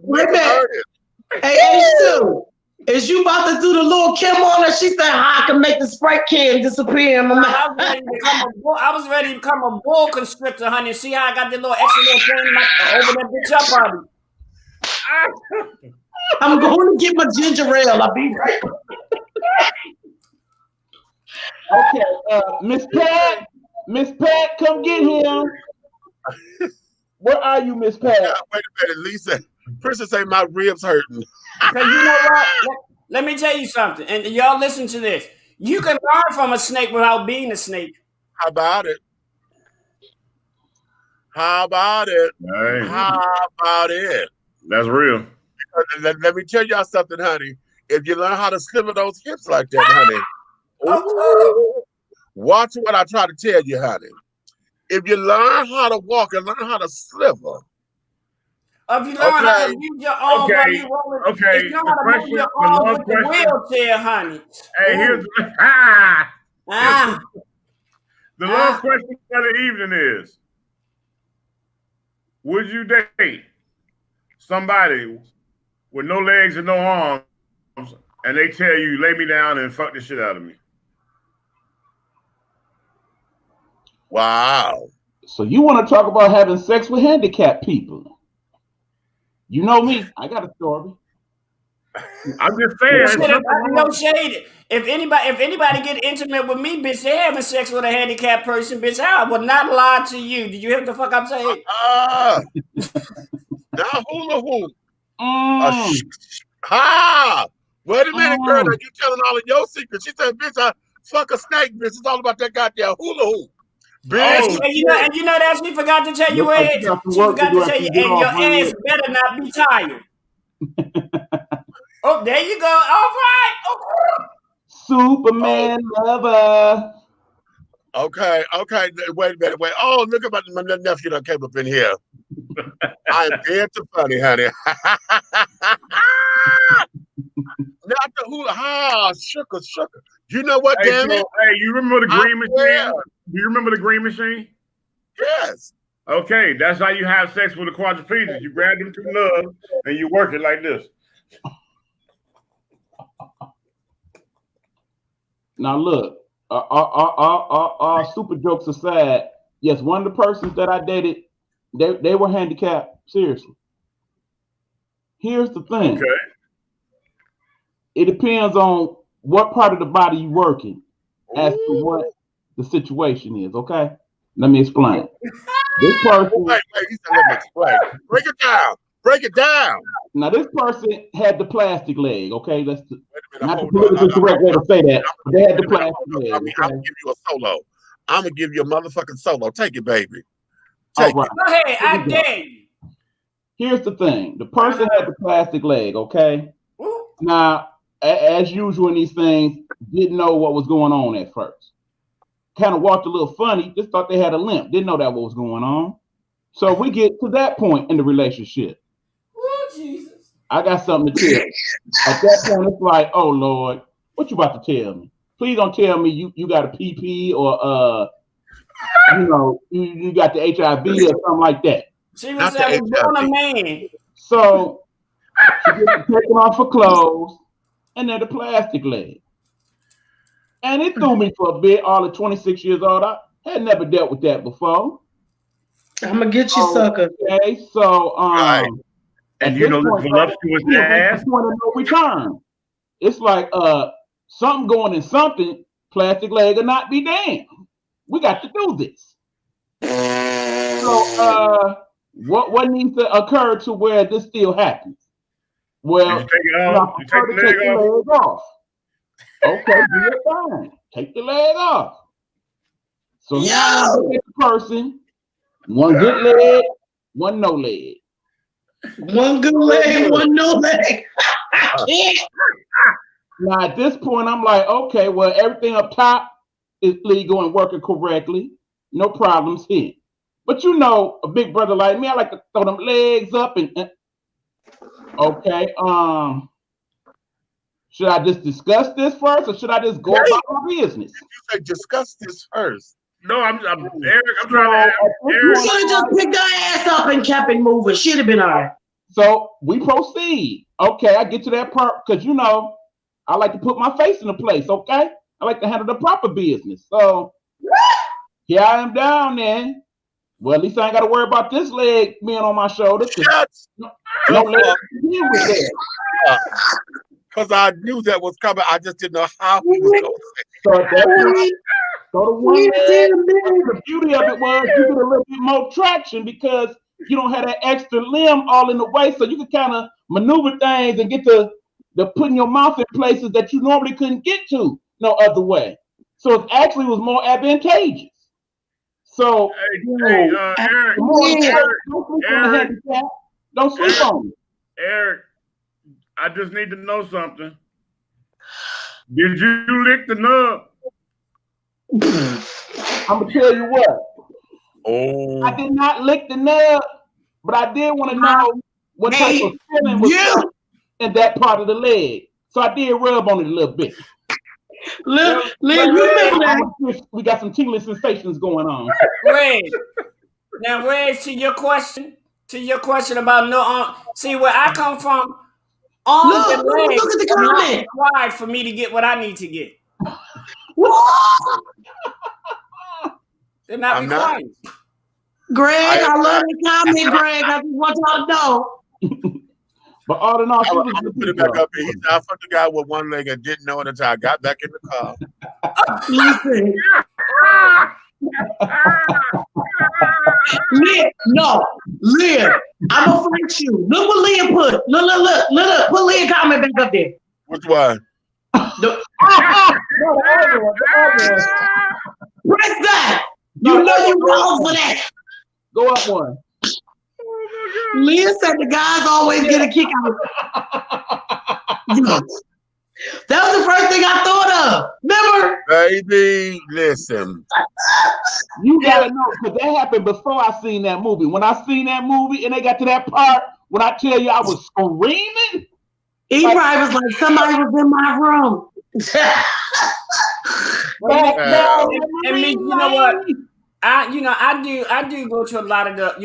Wait a minute. Hey, Stu, is you about to do the little Kim on her? She said, I can make the Sprite can disappear in my mouth. I was ready to become a bull constrictor, honey. See how I got the little extra little thing over that bitch up on me. I'm going to get my ginger ale. I'll be right back. Okay, Miss Pat, come get him. Where are you, Miss Pat? Wait a minute, Lisa. Princess say my ribs hurting. Because you know what? Let me tell you something, and y'all listen to this. You can learn from a snake without being a snake. How about it? How about it? Hey. How about it? That's real. Let me tell y'all something, honey. If you learn how to sliver those hips like that, honey. Ooh, watch what I try to tell you, honey. If you learn how to walk and learn how to sliver. If you learn how to use your arms while you rolling, if you know how to move your arms with the wheelchair, honey. Hey, here's the last question of the evening is: would you date somebody with no legs and no arms, and they tell you, lay me down and fuck the shit out of me? Wow. So you want to talk about having sex with handicapped people? You know me. I got a story. I'm just saying. No shade. If anybody get intimate with me, bitch, they having sex with a handicapped person, bitch. I would not lie to you. Did you hear what the fuck I'm saying? Now hula hoop. Wait a minute, girl. You telling all of your secrets? She said, "Bitch, I fuck a snake, bitch. It's all about that goddamn hula hoop." Bitch. And you know that she forgot to tell you where she forgot to tell you, and your ass better not be tired. Oh, there you go. All right. Superman lover. Okay. Wait a minute. Oh, look at my nephew that came up in here. I am dead to funny, honey. Not the hula. Sugar. You know what, damn it? Hey, you remember the green machine? Do you remember the green machine? Yes. Okay, that's how you have sex with a quadriplegic. You grab them two nubs and you work it like this. Now look, super jokes aside, yes, one of the persons that I dated, they were handicapped. Seriously. Here's the thing. Okay. It depends on what part of the body you work in as to what the situation is. Okay, let me explain. This person. Wait. He said, let me explain. Break it down. Now this person had the plastic leg. Okay, not the politically correct way to say that. But they had the plastic leg. I'm gonna give you a solo. I'm gonna give you a motherfucking solo. Take it, baby. All right. Go ahead. I dare you. Here's the thing. The person had the plastic leg. Okay. Now, as usual in these things, didn't know what was going on at first. Kind of walked a little funny. Just thought they had a limp. Didn't know that what was going on. So we get to that point in the relationship. Oh, Jesus. I got something to tell you. At that point, it's like, oh, Lord, what you about to tell me? Please don't tell me you got a PP or, you got the HIV or something like that. She was a man. So she gets taken off her clothes and then the plastic leg. And it threw me for a bit. All at 26 years old, I had never dealt with that before. I'm gonna get you, sucker. Okay, so and you know this voluptuous ass. Point of no return. It's like something going in something. Plastic leg or not be damned. We got to do this. So what needs to occur to where this still happens? Well, you take it off. You take the leg off. Okay, do it fine. Take the leg off. So now you get the person. One good leg, one no leg. One good leg, one no leg. I can't. Now at this point, I'm like, okay, well, everything up top is legal and working correctly. No problems here. But you know, a big brother like me, I like to throw them legs up and okay. Should I just discuss this first, or should I just go about my business? You say discuss this first. No, I'm Eric. I'm trying to. You should have just picked her ass up and kept it moving. Should have been all right. So we proceed. Okay, I get to that part because you know I like to put my face in the place. Okay, I like to handle the proper business. So here I am down there. Well, at least I ain't got to worry about this leg being on my shoulder. No leg to deal with that. Because I knew that was coming. I just didn't know how he was going to say it. So the one the beauty of it was you get a little bit more traction because you don't have that extra limb all in the way. So you can kind of maneuver things and get the putting your mouth in places that you normally couldn't get to no other way. So it actually was more advantageous. So Eric, don't sleep on me. Eric, I just need to know something. Did you lick the nub? I'm gonna tell you what. Oh, I did not lick the nub, but I did want to know what type of feeling was in that part of the leg. So I did rub on it a little bit. Liv, you remember that? We got some tingling sensations going on. Red. Now, Red, to your question about no see where I come from, arms and legs look at the are not comment. required for me to get what I need to get. They're not required. Greg, I love the comment, Greg. I just want y'all to know. But all in all, I'm gonna put it back up here. I fucked the guy with one leg and didn't know it until I got back in the car. Listen. Leah, I'm gonna fight you. Look what Leah put. Look. Put Leah comment back up there. Which one? Press that. You know you wrong for that. Go up one. Leah said the guys always get a kick out. That was the first thing I thought of. Remember? Baby, listen. You gotta know, because that happened before I seen that movie. When I seen that movie and they got to that part, when I tell you I was screaming. He probably was like, somebody was in my room. And me, you know what? I do go to a lot of the,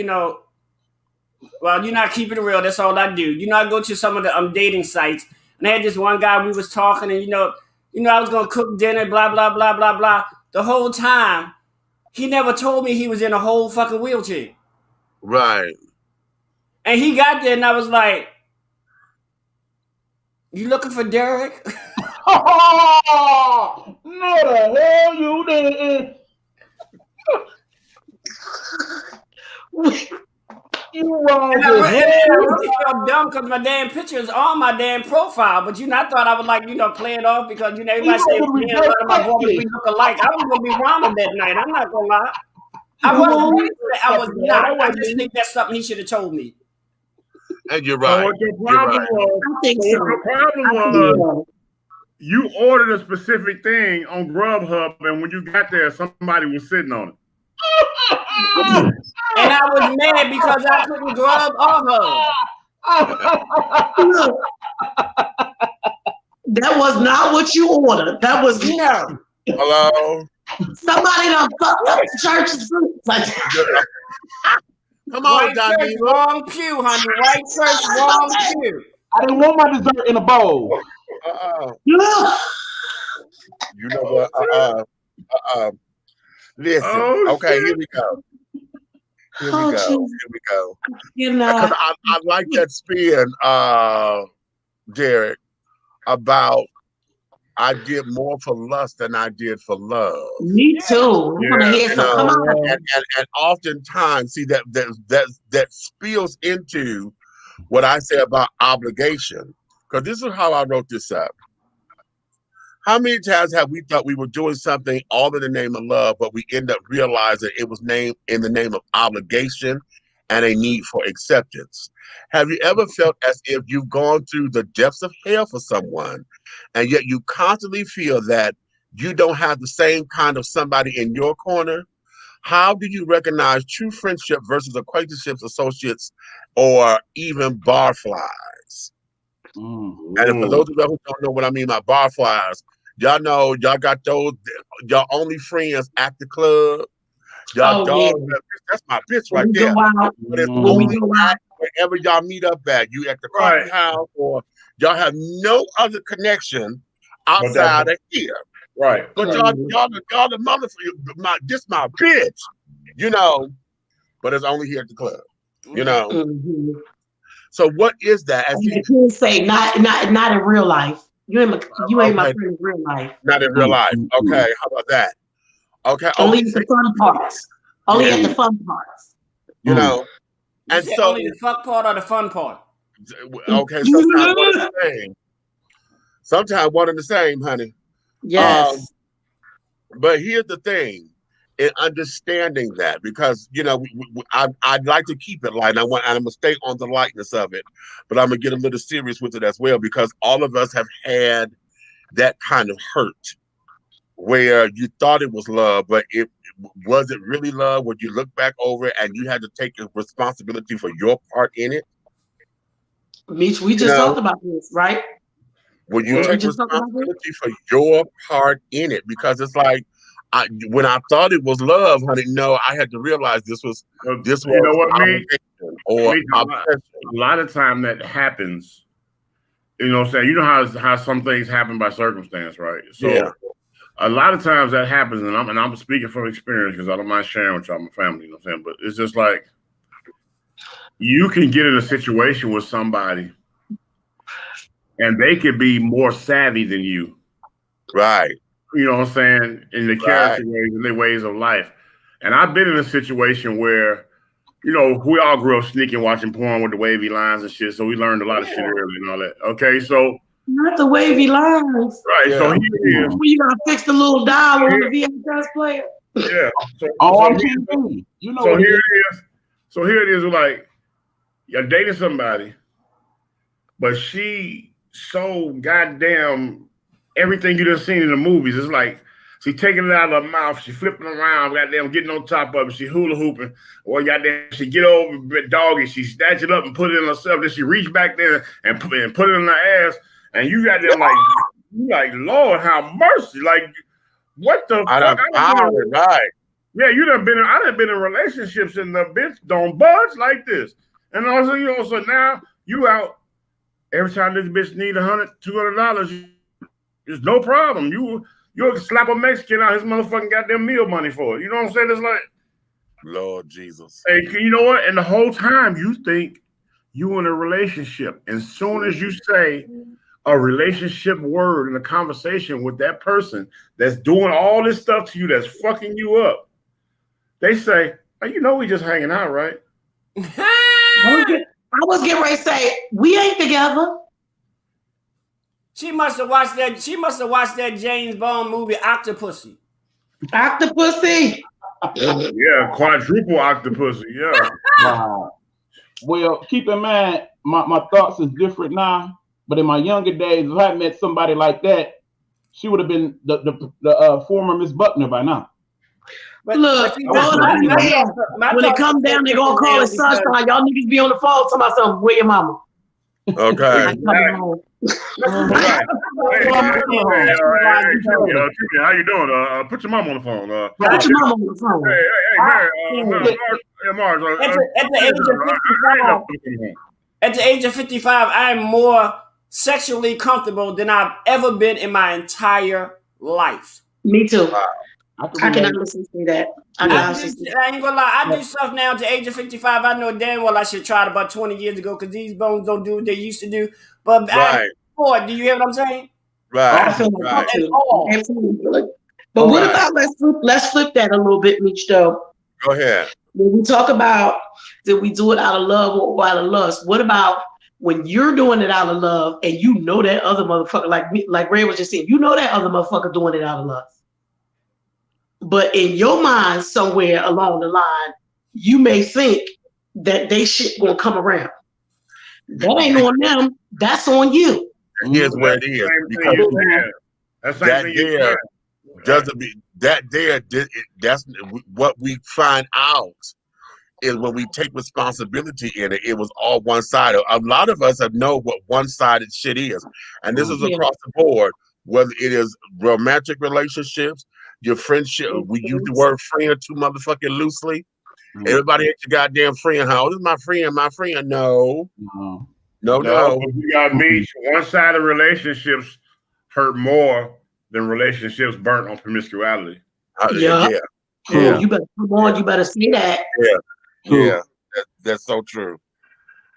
well, you're not keeping it real. That's all I do. I go to some of the dating sites, and I had this one guy. We was talking, and I was gonna cook dinner, blah blah blah blah blah. The whole time, he never told me he was in a whole fucking wheelchair. Right. And he got there, and I was like, "You looking for Derek?" Oh, no, the hell you did. You wrong. And I really felt dumb because my damn picture is on my damn profile. But I thought I would play it off because everybody said me and one of my brothers we look alike. I was gonna be wrong that night. I'm not gonna lie. I was not. I just think that's something he should have told me. And you're right. So what your problem was? I think so. Your problem was you ordered a specific thing on Grubhub, and when you got there, somebody was sitting on it. And I was mad because I couldn't grub or hug. That was not what you ordered. That was no. Hello? Somebody done fucked up the church's food. Come on, Right church, wrong pew, honey. Right church, wrong pew. I didn't want my dessert in a bowl. You know what? Listen. Okay, here we go. Here we go. Because I like that spin, Derek, about I did more for lust than I did for love. Me too. Come on. And oftentimes, see that spills into what I say about obligation. Because this is how I wrote this up. How many times have we thought we were doing something all in the name of love, but we end up realizing it was named in the name of obligation and a need for acceptance? Have you ever felt as if you've gone through the depths of hell for someone, and yet you constantly feel that you don't have the same kind of somebody in your corner? How do you recognize true friendship versus acquaintanceships, associates, or even barflies? And for those of you who don't know what I mean by barflies, y'all know y'all got those y'all only friends at the club. Y'all that's my bitch right there. But it's only at wherever y'all meet up at. You at the coffee house, or y'all have no other connection outside of here. Right. But y'all the mother for this my bitch, but it's only here at the club, Mm-hmm. So what is that? As you can say, not in real life. You ain't my friend in real life. Not in real life. Okay, how about that? Okay. Only the fun parts. Only at the fun parts. And so only the fuck part or the fun part. Okay, sometimes one and the same. Sometimes one and the same, honey. Yes. But here's the thing. In understanding that, because I'd like to keep it light, and I'm gonna stay on the lightness of it, but I'm gonna get a little serious with it as well, because all of us have had that kind of hurt where you thought it was love, but it wasn't really love. When you look back over it and you had to take responsibility for your part in it. Mitch, we just talked about this, right? When you take responsibility for your part in it, because it's like, when I thought it was love, honey, no, I had to realize this was you know what I mean? Or a lot of time that happens. You know what I'm saying? You know how some things happen by circumstance, right? So a lot of times that happens, and I'm speaking from experience because I don't mind sharing with y'all, my family, you know what I'm saying? But it's just like you can get in a situation with somebody and they could be more savvy than you. Right. You know what I'm saying? In the character ways and their ways of life. And I've been in a situation where, you know, we all grew up sneaking watching porn with the wavy lines and shit. So we learned a lot of shit early and all that. Okay, so not the wavy lines. Right. So here it is. Well, you gotta fix the little dial on the VHS player. Yeah. So, you know. So here it is. So here it is. Like you're dating somebody, but she so goddamn everything you done seen in the movies. It's like she taking it out of her mouth, she flipping around, goddamn getting on top of it, she hula hooping, or goddamn she get over doggy, she snatch it up and put it in herself, then she reach back there and put it in her ass, and you goddamn like, you like, Lord have mercy, like what the fuck? Right. Yeah, I done been in relationships and the bitch don't budge like this. And also, you know, so now you out every time this bitch need $100, $200, it's no problem. You'll slap a Mexican out his motherfucking goddamn meal money for it. You know what I'm saying? It's like, Lord Jesus. Hey, you know what? And the whole time you think you in a relationship. As soon as you say a relationship word in a conversation with that person that's doing all this stuff to you, that's fucking you up, they say, oh, you know we just hanging out, right? I was getting ready to say, we ain't together. She must have watched that James Bond movie Octopussy. Octopussy. Yeah, quadruple Octopussy. Yeah. Wow. Well, keep in mind, my thoughts is different now. But in my younger days, if I had met somebody like that, she would have been the former Miss Buckner by now. But look, when it comes down, they're gonna call it sunshine. Y'all niggas be on the phone talking about something. Where your mama? Okay. How you doing? Put your mom on the phone. Put your mom on the phone. Hey, Mars. At the age of 55, I am more sexually comfortable than I've ever been in my entire life. Me too. I can honestly say that. I ain't gonna lie. I do stuff now at the age of 55. I know damn well I should try it about 20 years ago because these bones don't do what they used to do. But I'm bored. Do you hear what I'm saying? Right. I feel like absolutely. But what about let's flip that a little bit, Mitch, though. Go ahead. When we talk about did we do it out of love or out of lust, what about when you're doing it out of love and you know that other motherfucker, like Ray was just saying, you know that other motherfucker doing it out of lust. But in your mind, somewhere along the line, you may think that they shit gonna come around. That ain't on them. That's on you. Here's where it is. Because that's what we find out is when we take responsibility in it. It was all one-sided. A lot of us know what one-sided shit is, and this is across the board. Whether it is romantic relationships, your friendship, we use the word friend too motherfucking loosely. Everybody ain't your goddamn friend. How this is my friend? No. You got me. One-sided relationships hurt more than relationships burnt on promiscuity. Yeah. You better come on. You better see that. Yeah. That's so true.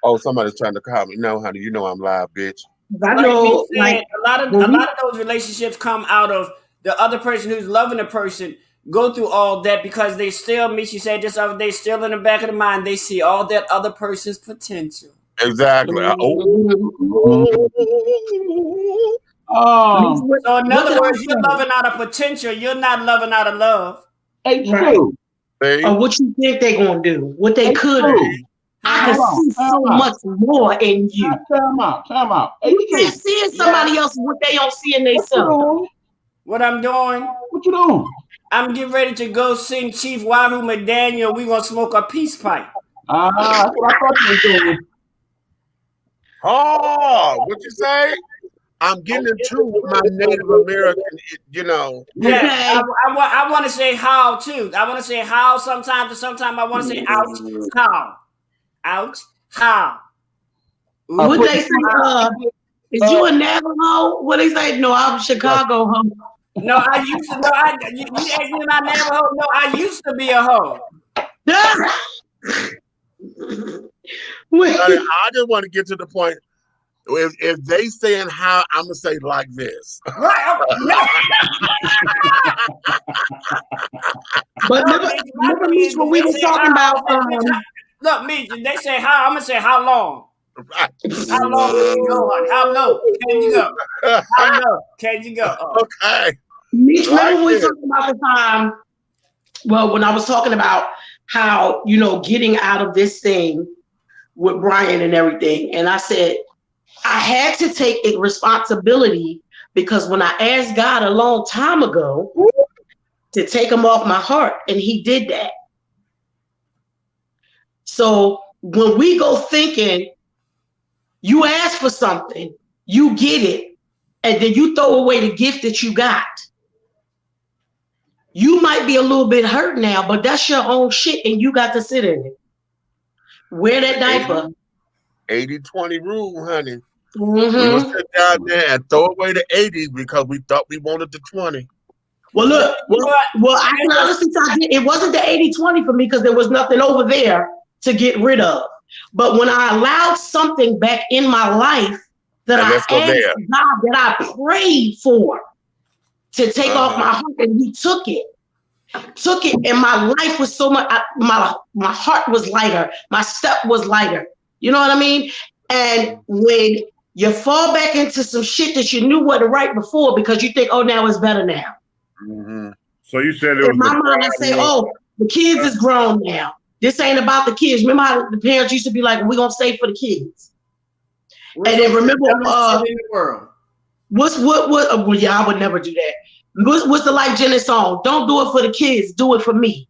Oh, somebody's trying to call me. No, honey, you know I'm live, bitch. I know. A lot of those relationships come out of the other person who's loving the person go through all that because they still, Michi said this other day, still in the back of the mind, they see all that other person's potential. Exactly. So in other words, you're loving out of potential. You're not loving out of love. True. Or what you think they're going to do. What they could do. I see so much more in you. Time out. You can't see in somebody else what they don't see in themselves. What I'm doing? What you doing? I'm getting ready to go sing Chief Wahoo McDaniel. We're going to smoke a peace pipe. That's what I thought you were doing. Oh, what you say? I'm getting into with my Native American, you know. Yeah, Okay. I want to say how too. I want to say how sometimes, and sometimes I want to say ouch, how, ouch, how. What Ooh, they say? Is you a Navajo? What they say? No, I'm Chicago hoe. no, I used to. No, you asked me my neighborhood. No, I used to be a hoe. Wait. I just want to get to the point. If they saying how, I'm gonna say like this. Right. But remember me when we were talking about look, me, they say how, I'm gonna say how long. Right. How long can you go, honey? How low can you go? How low can you go? Oh. Okay. Meech, remember when we were talking about the time, well, when I was talking about how, you know, getting out of this thing with Brian and everything. And I said, I had to take a responsibility because when I asked God a long time ago to take him off my heart, and he did that. So when we go thinking, you ask for something, you get it, and then you throw away the gift that you got. You might be a little bit hurt now, but that's your own shit, and you got to sit in it. Wear that diaper. 80-20 rule, honey. Mm-hmm. We will sit down there and throw away the 80 because we thought we wanted the 20. Well, look, well, I can honestly tell you, it wasn't the 80-20 for me because there was nothing over there to get rid of. But when I allowed something back in my life that I asked God, that I prayed for to take off my heart, and he took it, and my life was so much, my heart was lighter, my step was lighter. You know what I mean? And when you fall back into some shit that you knew wasn't right before because you think, oh, now it's better now. Mm-hmm. So you said it was in my mind, I say, oh, the kids is grown now. This ain't about the kids. Remember how the parents used to be like, we're going to stay for the kids. And then remember, in the world. Well, yeah, I would never do that. What's the Like Jenny song? Don't do it for the kids, do it for me.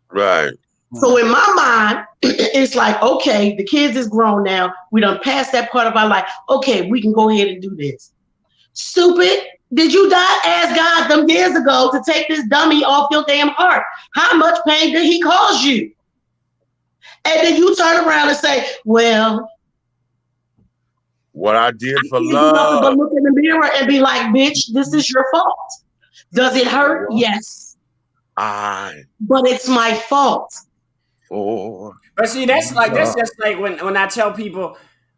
Right. So in my mind, it's like, okay, the kids is grown now. We done passed that part of our life. Okay, we can go ahead and do this. Stupid. Did you not ask God them years ago to take this dummy off your damn heart? How much pain did he cause you? And then you turn around and say, well, what I did for love. Nothing but look in the mirror and be like, bitch, this is your fault. Does it hurt? Yes. But it's my fault. But see, that's just like when I tell people,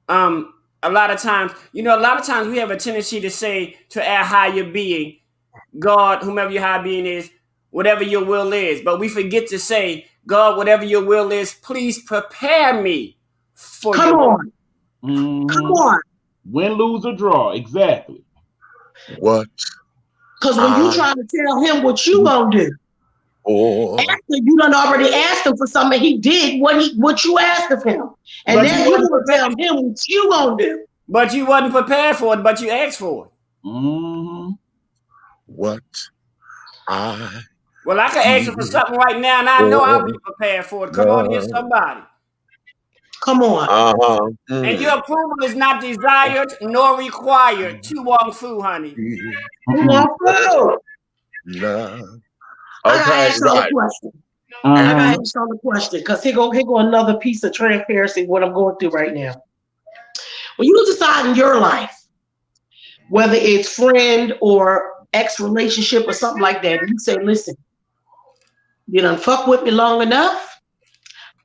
a lot of times we have a tendency to say to our higher being, God, whomever your higher being is, whatever your will is. But we forget to say, God, whatever your will is, please prepare me for Come on. Mm-hmm. Come on. Win, lose, or draw. Exactly. What? Because when you trying to tell him what you gonna do, after you done already asked him for something, he did what you asked of him. And but then you gonna tell him what you gonna do. But you wasn't prepared for it, but you asked for it. Mm-hmm. What? Well, I can ask you for something right now, and I know I'll be prepared for it. Come on here, somebody. Come on. And your approval is not desired nor required. THRU, honey. Love. I gotta ask y'all a question. I gotta ask y'all a question because here go another piece of transparency what I'm going through right now. When you decide in your life, whether it's friend or ex relationship or something like that, and you say, listen, you done fuck with me long enough.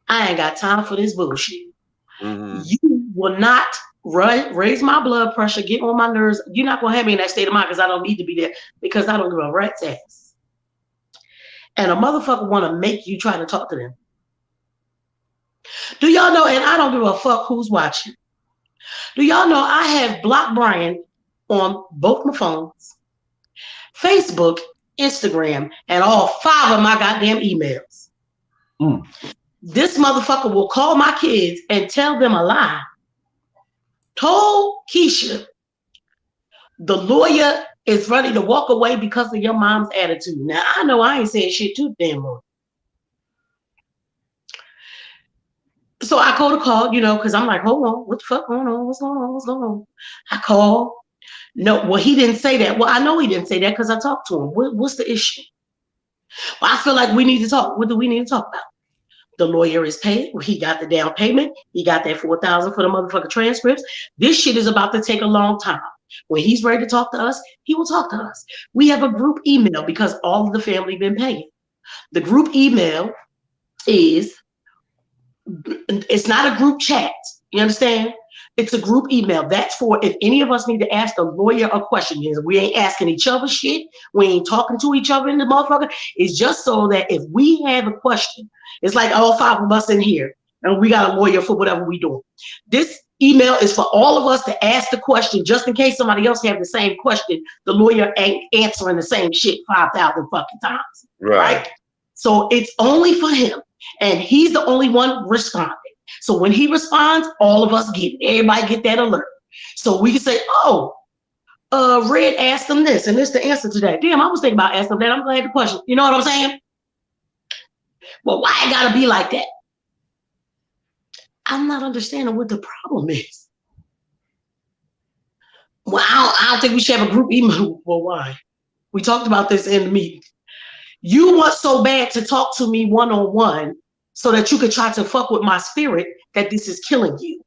I ain't got time for this bullshit. Mm-hmm. You will not raise my blood pressure, get on my nerves. You're not gonna have me in that state of mind because I don't need to be there because I don't give a rat's ass. And a motherfucker want to make you try to talk to them. Do y'all know? And I don't give a fuck who's watching. Do y'all know I have blocked Brian on both my phones, Facebook, Instagram, and all 5 of my goddamn emails. This motherfucker will call my kids and tell them a lie. Told Keisha, the lawyer is ready to walk away because of your mom's attitude. Now, I know I ain't saying shit too damn long. So I go to call, because I'm like, hold on, what the fuck going on? What's going on? What's going on? I call. No, well, he didn't say that. Well, I know he didn't say that because I talked to him. What's the issue? Well, I feel like we need to talk. What do we need to talk about? The lawyer is paid. He got the down payment. He got that $4,000 for the motherfucking transcripts. This shit is about to take a long time. When he's ready to talk to us, he will talk to us. We have a group email because all of the family been paying. The group email it's not a group chat. You understand? It's a group email. That's for if any of us need to ask the lawyer a question. We ain't asking each other shit. We ain't talking to each other in the motherfucker. It's just so that if we have a question, it's like all 5 of us in here and we got a lawyer for whatever we do. This email is for all of us to ask the question just in case somebody else have the same question. The lawyer ain't answering the same shit 5,000 fucking times. Right? So it's only for him. And he's the only one responding. So when he responds, all of us get it. Everybody get that alert. So we can say, oh, Red asked him this, and this is the answer to that. Damn, I was thinking about asking him that. I'm glad the question. You know what I'm saying? Well, why it gotta be like that? I'm not understanding what the problem is. Well, I don't think we should have a group email. Well, why? We talked about this in the meeting. You want so bad to talk to me one-on-one so that you could try to fuck with my spirit that this is killing you.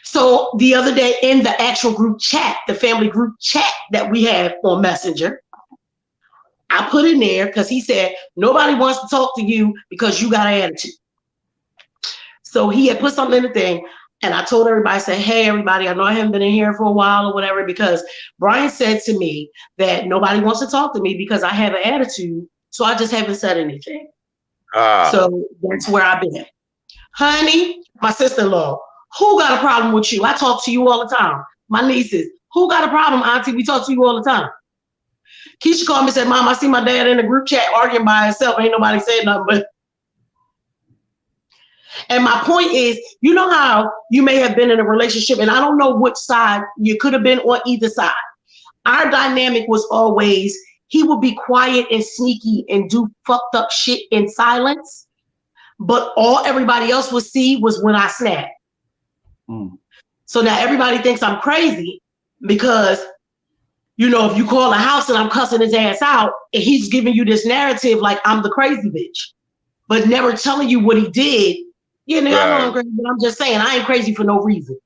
So the other day in the actual group chat, the family group chat that we have on Messenger, I put in there because he said, nobody wants to talk to you because you got an attitude. So he had put something in the thing and I told everybody, I said, hey, everybody, I know I haven't been in here for a while or whatever, because Brian said to me that nobody wants to talk to me because I have an attitude. So I just haven't said anything. So that's where I've been. Honey, my sister-in-law, who got a problem with you? I talk to you all the time. My nieces, who got a problem, Auntie? We talk to you all the time. Keisha called me and said, Mom, I see my dad in the group chat arguing by himself. Ain't nobody said nothing, but. And my point is, you know how you may have been in a relationship, and I don't know which side you could have been on either side. Our dynamic was always, he would be quiet and sneaky and do fucked up shit in silence, but all everybody else would see was when I snapped. So now everybody thinks I'm crazy because, if you call a house and I'm cussing his ass out, and he's giving you this narrative like I'm the crazy bitch, but never telling you what he did. I know I'm crazy, but I'm just saying I ain't crazy for no reason.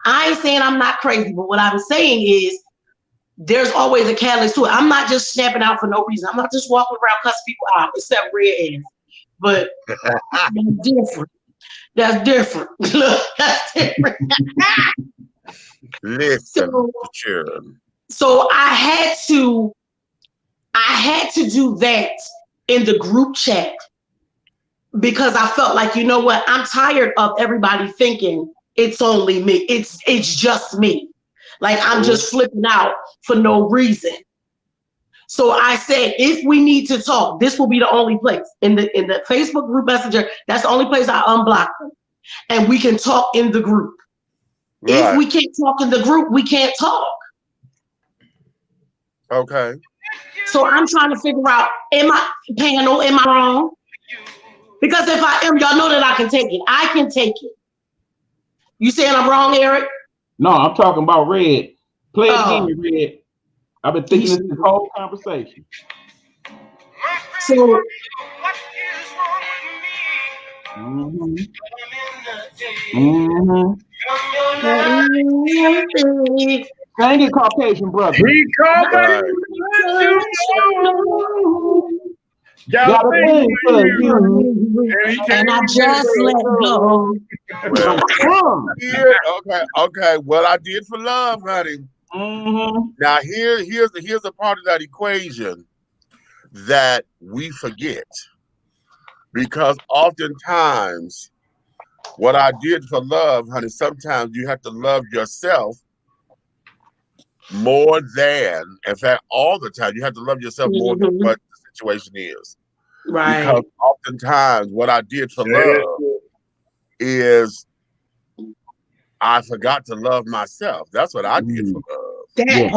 I ain't saying I'm not crazy, but what I'm saying is there's always a catalyst to it. I'm not just snapping out for no reason. I'm not just walking around cussing people out, except Red ass. But that's different. That's different. Look, that's different. Listen, so I had to do that in the group chat. Because I felt like, you know what? I'm tired of everybody thinking it's only me. It's just me. Like I'm just flipping out for no reason. So I said, if we need to talk, this will be the only place. In the Facebook group Messenger, that's the only place I unblock them. And we can talk in the group. Right. If we can't talk in the group, we can't talk. Okay. So I'm trying to figure out, am I wrong? Because if I am, y'all know that I can take it. I can take it. You saying I'm wrong, Eric? No, I'm talking about Red. Play it again, Red. I've been thinking this whole conversation. So, Dang it, Caucasian brother. He called Got a thing for you. And I just let go. Okay. What I did for love, honey. Now here's a part of that equation that we forget, because oftentimes what I did for love, honey, sometimes you have to love yourself more than, in fact, all the time, you have to love yourself more than what the situation is. Right. Because oftentimes what I did for love is I forgot to love myself. That's what I did for love. That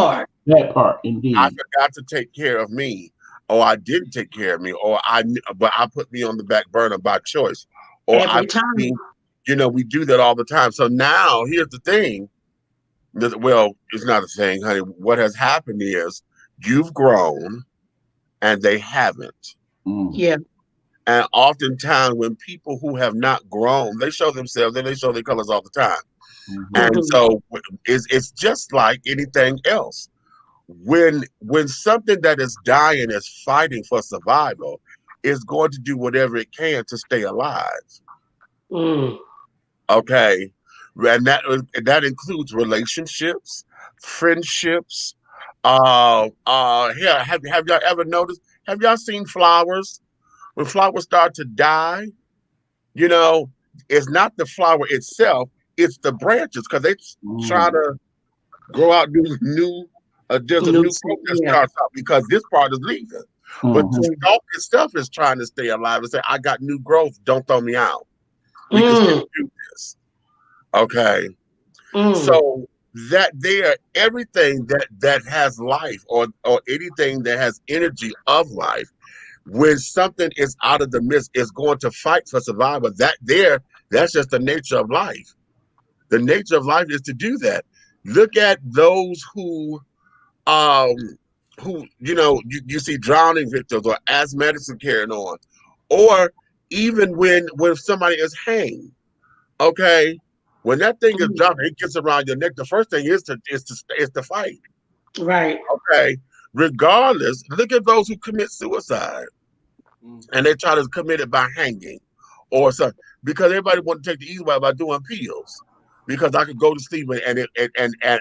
part, indeed. I forgot to take care of me, or I didn't take care of me, but I put me on the back burner by choice. Or Every time. you know, we do that all the time. So now here's the thing. Well, it's not a thing, honey. What has happened is you've grown and they haven't. Yeah. And oftentimes when people who have not grown, they show themselves and they show their colors all the time. And so it's just like anything else. When something that is dying is fighting for survival, it's going to do whatever it can to stay alive. Okay. And that includes relationships, friendships. Have y'all ever noticed? Have y'all seen flowers? When flowers start to die, you know, it's not the flower itself, it's the branches, because they try to grow out new there's a new growth that starts out because this part is leaving. But the stalk itself is trying to stay alive and say, I got new growth, don't throw me out. We can still do this. Okay. So that everything that has life or anything that has energy of life, when something is out of the midst, is going to fight for survival. That's just the nature of life. The nature of life is to do that. Look at those who you know, you see drowning victims or asthmatics are carrying on, or even when somebody is hanged. Okay, when that thing is dropping, it gets around your neck. The first thing is to fight. Right. Okay. Regardless, look at those who commit suicide, and they try to commit it by hanging, or something, because everybody want to take the easy way by doing pills, because I could go to sleep and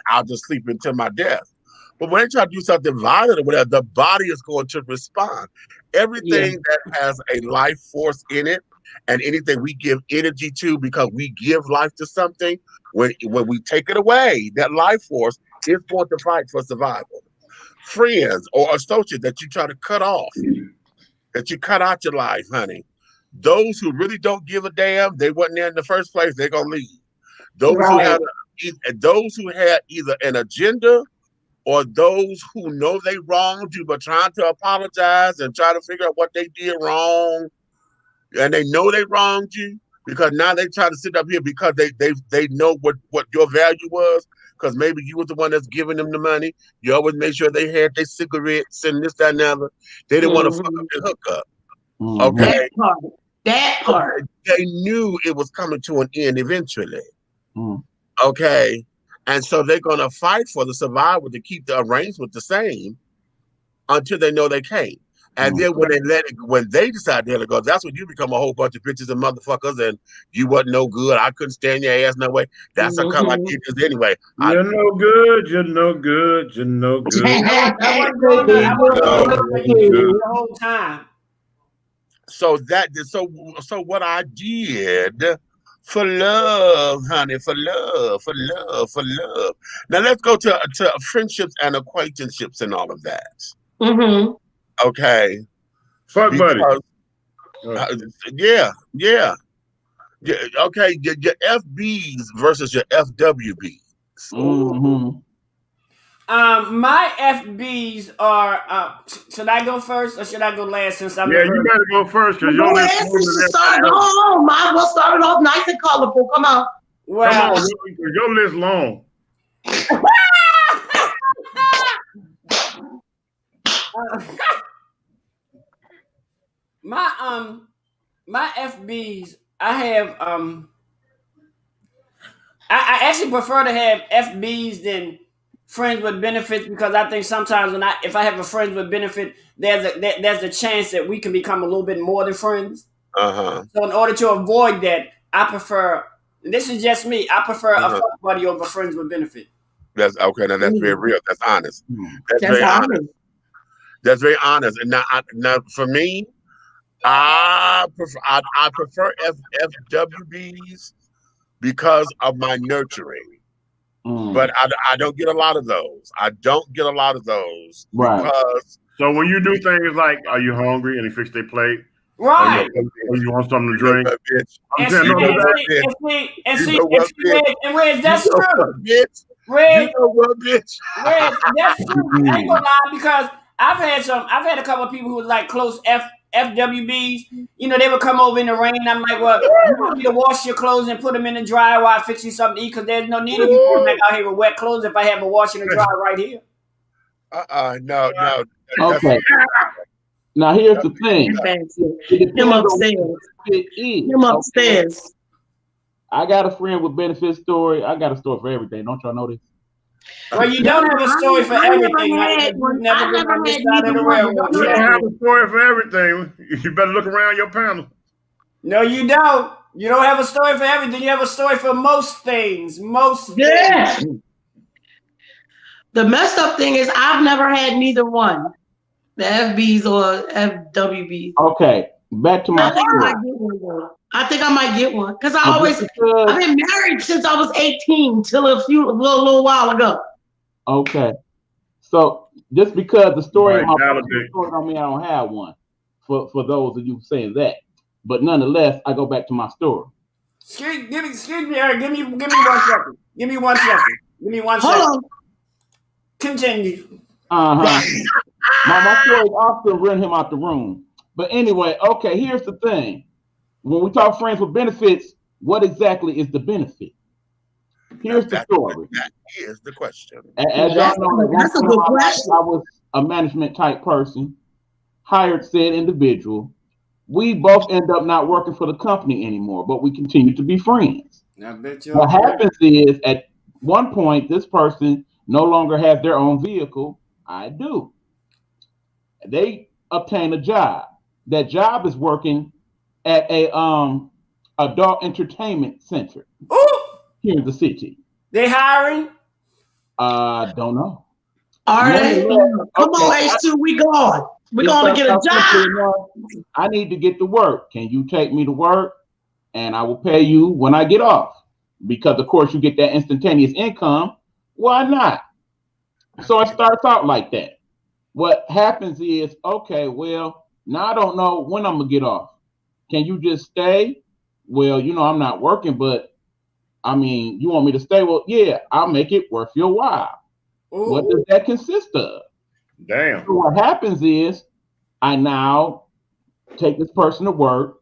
I'll just sleep until my death. But when they try to do something violent or whatever, the body is going to respond. Everything that has a life force in it, and anything we give energy to because we give life to something, when we take it away, that life force is going to fight for survival. Friends or associates that you try to cut off, that you cut out your life, honey. Those who really don't give a damn, they wasn't there in the first place, they're gonna leave. Those who had either an agenda, or those who know they wronged you but trying to apologize and try to figure out what they did wrong, and they know they wronged you, because now they try to sit up here because they know what your value was, because maybe you was the one that's giving them the money. You always made sure they had their cigarettes and this, that, and the other. They didn't want to fuck up their hookup. Okay. That part. They knew it was coming to an end eventually. Okay. And so they're gonna fight for the survival to keep the arrangement the same until they know they can't. And then when they decide to let it go, that's when you become a whole bunch of bitches and motherfuckers, and you wasn't no good. I couldn't stand your ass no way. That's a kind of like it is anyway. You're no good. You're no good. You're no good. The whole time. So what I did for love, honey, for love. Now let's go to friendships and acquaintanceships and all of that. Okay. Fuck buddy. Yeah. Okay, your FBs versus your FWBs. My FBs are. Should I go first or should I go last? Since I'm you better go first because you're might as well start it off nice and colorful. Come on. Well, come on, your list long. My FBs, I have I actually prefer to have FBs than friends with benefits, because I think sometimes if I have a friend with benefit, there's a chance that we can become a little bit more than friends. So in order to avoid that, I prefer, and this is just me, I prefer a fuck buddy over friends with benefit. That's okay. Now that's very real. That's honest. That's very honest. That's very honest. And now for me, I prefer FWBs because of my nurturing. But I don't get a lot of those. Right. Because so when you do things like, are you hungry? And they fix their plate. Right. Or you want something to drink. And Reg, that's true. Reg, that's true. I ain't gonna lie, because I've had a couple of people who was like close FWBs, you know, they would come over in the rain. I'm like, well, you want me to wash your clothes and put them in the dryer while I fix you something to eat? Because there's no need of you going back out here with wet clothes if I have a wash and a dryer right here. No. Okay. Now here's the thing. Him upstairs. I got a friend with benefit story. I got a story for everything. Don't y'all know this? Well, you don't have a story for everything. You don't have a story for everything. You better look around your panel. No, you don't. You don't have a story for everything. You have a story for most things. Yeah. The messed up thing is I've never had neither one. The FBs or FWBs. Okay. Back to my story. I think I might get one. Because I've been married since I was 18 till a little while ago. Okay. So just because the story of my story don't mean I don't have one. For those of you saying that. But nonetheless, I go back to my story. Excuse me, Eric. Give me 1 second. Give me 1 second. Give me 1 second. Hold on. Continue. My story often run him out the room. But anyway, okay, here's the thing. When we talk friends with benefits, what exactly is the benefit? Here's the story. That is the question. As y'all know, that's a good question. I was a management type person, hired said individual. We both end up not working for the company anymore, but we continue to be friends. What happens is at one point, this person no longer has their own vehicle. I do. They obtain a job. That job is working at a adult entertainment center here in the city. They hiring? Don't know. All right. Come on, H2, we going. We're going to get a job. I need to get to work. Can you take me to work? And I will pay you when I get off. Because, of course, you get that instantaneous income. Why not? So it starts out like that. What happens is, okay, well, now I don't know when I'm going to get off. Can you just stay? Well, you know, I'm not working, but I mean, you want me to stay? Well, yeah, I'll make it worth your while. Ooh. What does that consist of? Damn. So what happens is I now take this person to work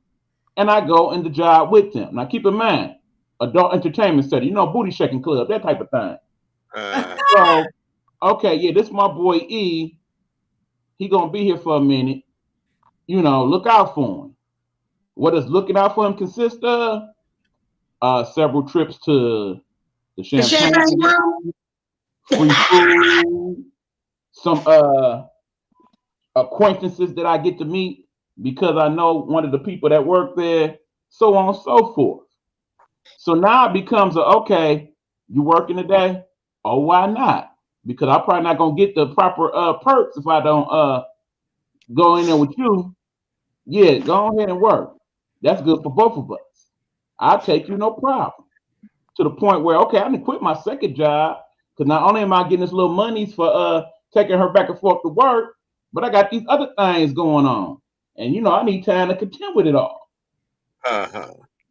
and I go in the job with them. Now keep in mind, adult entertainment center, you know, booty shaking club, that type of thing. So, okay, yeah, this is my boy E. He gonna be here for a minute. You know, look out for him. What does looking out for him consist of? Several trips to the champagne room, free food, some acquaintances that I get to meet because I know one of the people that work there, so on and so forth. So now it becomes okay, you working today? Oh, why not? Because I'm probably not gonna get the proper perks if I don't go in there with you. Yeah, go ahead and work. That's good for both of us. I'll take you, no problem. To the point where, okay, I'm gonna quit my second job because not only am I getting this little monies for taking her back and forth to work, but I got these other things going on. And you know, I need time to contend with it all.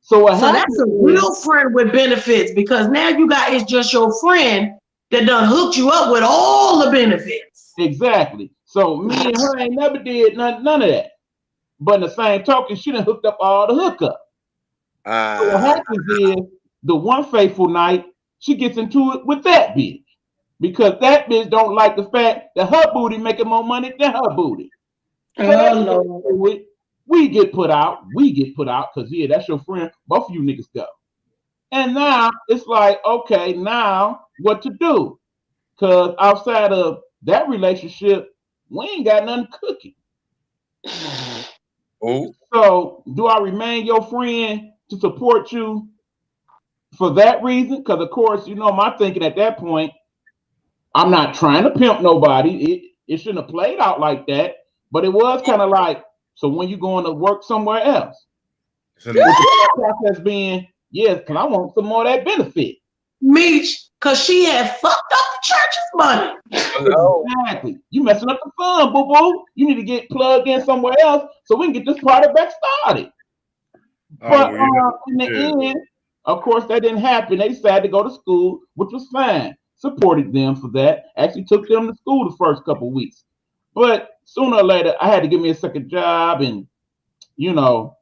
So that's a real friend with benefits because now you got it's just your friend that done hooked you up with all the benefits. Exactly. So me and her ain't never did none of that. But in the same token, she done hooked up all the hookup. So what happens is the one fateful night, she gets into it with that bitch. Because that bitch don't like the fact that her booty making more money than her booty. So we get put out because yeah, that's your friend. Both of you niggas go. And now it's like, okay, now what to do? Because outside of that relationship, we ain't got nothing cooking. So do I remain your friend to support you for that reason? Because of course, you know, my thinking at that point, I'm not trying to pimp nobody. It shouldn't have played out like that, but it was kind of like, so when you going to work somewhere else? With the process being, yes, because I want some more of that benefit. Meech, because she had fucked up the church's money. Exactly. You messing up the fun, boo-boo. You need to get plugged in somewhere else so we can get this party back started. But in the end, of course, that didn't happen. They decided to go to school, which was fine. Supported them for that. Actually took them to school the first couple of weeks. But sooner or later, I had to give me a second job, and you know,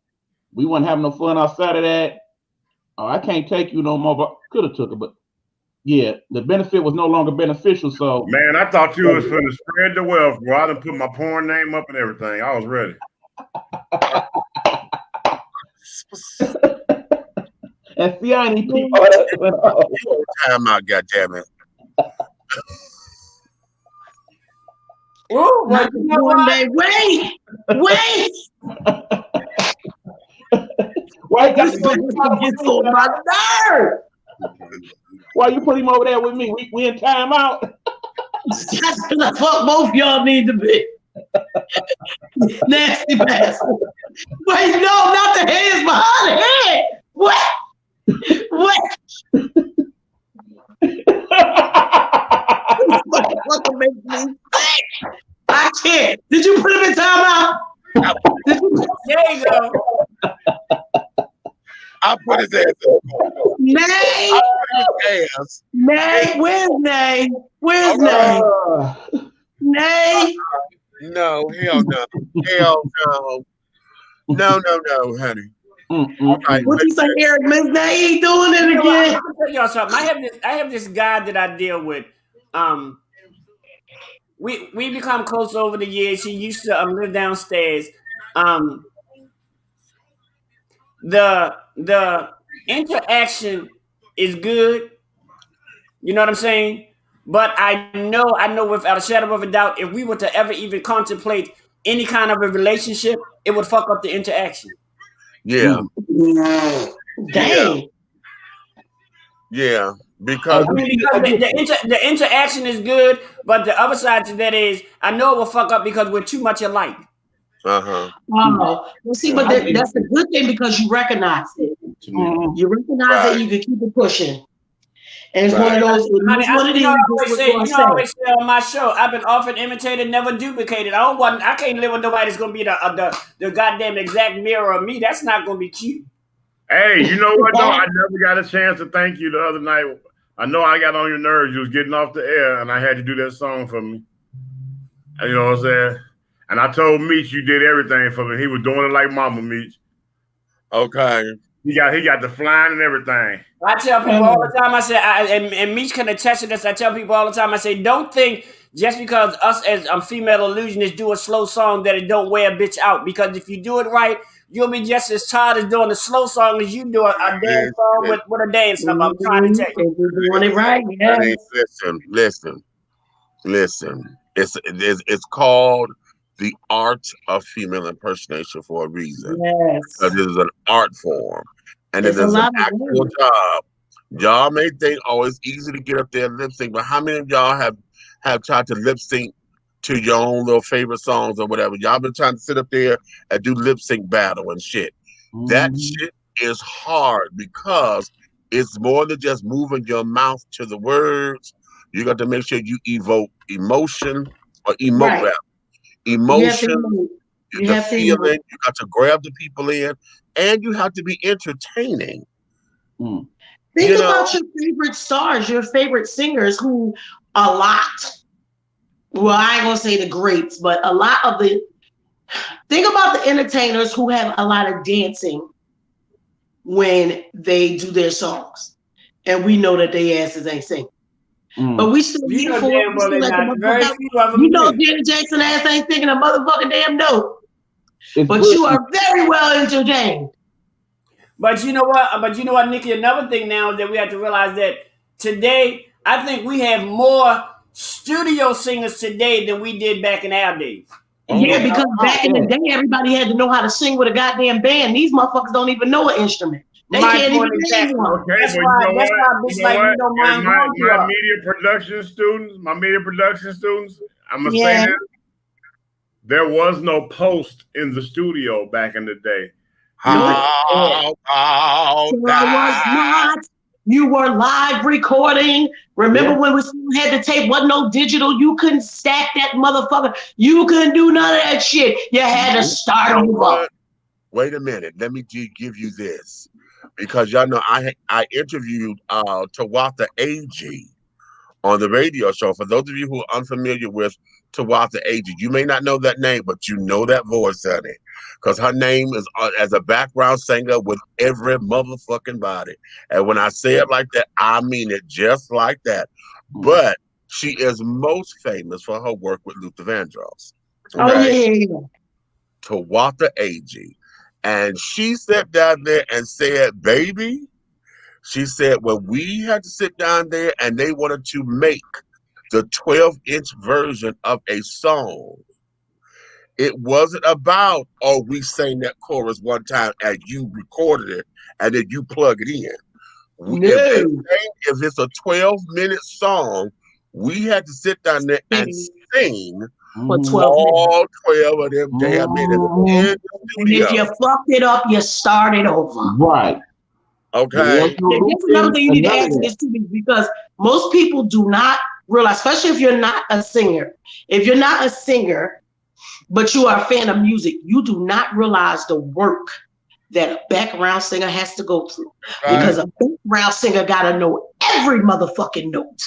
we wasn't having no fun outside of that. Oh, I can't take you no more. But could have took it, but yeah, the benefit was no longer beneficial. So, man, I thought you was finna spread the wealth, bro. I done put my porn name up and everything. I was ready. and see, I need people. Time out, goddammit. Ooh, well, you know One what? day, wait. Why you got This motherfucker gets on my nerve. Why you put him over there with me? We in timeout. That's the fuck both y'all need to be. Nasty bastard. Wait, no, not the hands behind the head. What? What to make me sick? I can't. Did you put him in timeout? There you go. I put his ass in the corner. Nay. Nay, where's Nay? Where's Nay? Nay. No, hell no. Hell no. No, honey. Right, what you say, Eric? Miss Nay doing it again? I'll tell y'all something. I have this guy that I deal with. We become close over the years. He used to live downstairs. The interaction is good. You know what I'm saying? But I know without a shadow of a doubt, if we were to ever even contemplate any kind of a relationship, it would fuck up the interaction. Yeah. Dang. Yeah. Because the interaction is good, but the other side to that is I know it will fuck up because we're too much alike. Oh, well, see, but that's a good thing because you recognize it. You recognize it, you can keep it pushing. And it's one of those. You always say on my show, I've been often imitated, never duplicated. I can't live with nobody that's gonna be the goddamn exact mirror of me. That's not gonna be cute. Hey, you know what though? I never got a chance to thank you the other night. I know I got on your nerves. You was getting off the air, and I had to do that song for me. And you know what I'm saying? And I told Meech you did everything for me. He was doing it like Mama Meech. Okay. He got the flying and everything. I tell people all the time. I say, and Meech can attest to this. I tell people all the time. I say, don't think just because us as female illusionists do a slow song that it don't wear a bitch out. Because if you do it right, you'll be just as tired as doing a slow song as you do a dance song with a dance number. I'm trying to tell you. You're doing it right. Yes. Listen. It's called the art of female impersonation for a reason. Yes. Because it is an art form. And it is an actual job. Y'all may think, it's easy to get up there and lip sync, but how many of y'all have tried to lip sync to your own little favorite songs or whatever? Y'all been trying to sit up there and do lip sync battle and shit. That shit is hard because it's more than just moving your mouth to the words. You got to make sure you evoke emotion or emote rap. Emotion, the feeling, you got to grab the people in, and you have to be entertaining. Think about your favorite stars, your favorite singers who a lot, well, I ain't gonna say the greats, but a lot of think about the entertainers who have a lot of dancing when they do their songs. And we know that they asses ain't singing. But we still You know Janet Jackson ass ain't thinking a motherfucking damn note. But you are very well entertained. But you know what, Nikki? Another thing now is that we have to realize that today, I think we have more studio singers today than we did back in our days. Yeah, because back in the day, everybody had to know how to sing with a goddamn band. These motherfuckers don't even know an instrument. They can't even sing one. Okay, that's why my media production students, I'm gonna say this. There was no post in the studio back in the day. You were live recording. Remember when we still had the tape? Wasn't no digital. You couldn't stack that motherfucker. You couldn't do none of that shit. You had to start over. Wait a minute. Let me give you this. Because y'all know I interviewed Tawatha AG on the radio show. For those of you who are unfamiliar with Tawatha Agee. You may not know that name, but you know that voice, honey. Because her name is as a background singer with every motherfucking body. And when I say it like that, I mean it just like that. But she is most famous for her work with Luther Vandross. Okay? Oh, yeah. Tawatha Agee. And she sat down there and said, baby, she said, well, we had to sit down there and they wanted to make the 12-inch version of a song. It wasn't about, oh, we sang that chorus one time and you recorded it and then you plug it in. If it's a 12-minute song, we had to sit down there and sing for 12 all 12 of them damn minutes in the and if you fucked it up, you started over. Right. Okay. That's another thing you need to answer this too, because most people do not realize, especially if you're not a singer. If you're not a singer, but you are a fan of music, you do not realize the work that a background singer has to go through. Right. Because a background singer gotta know every motherfucking note.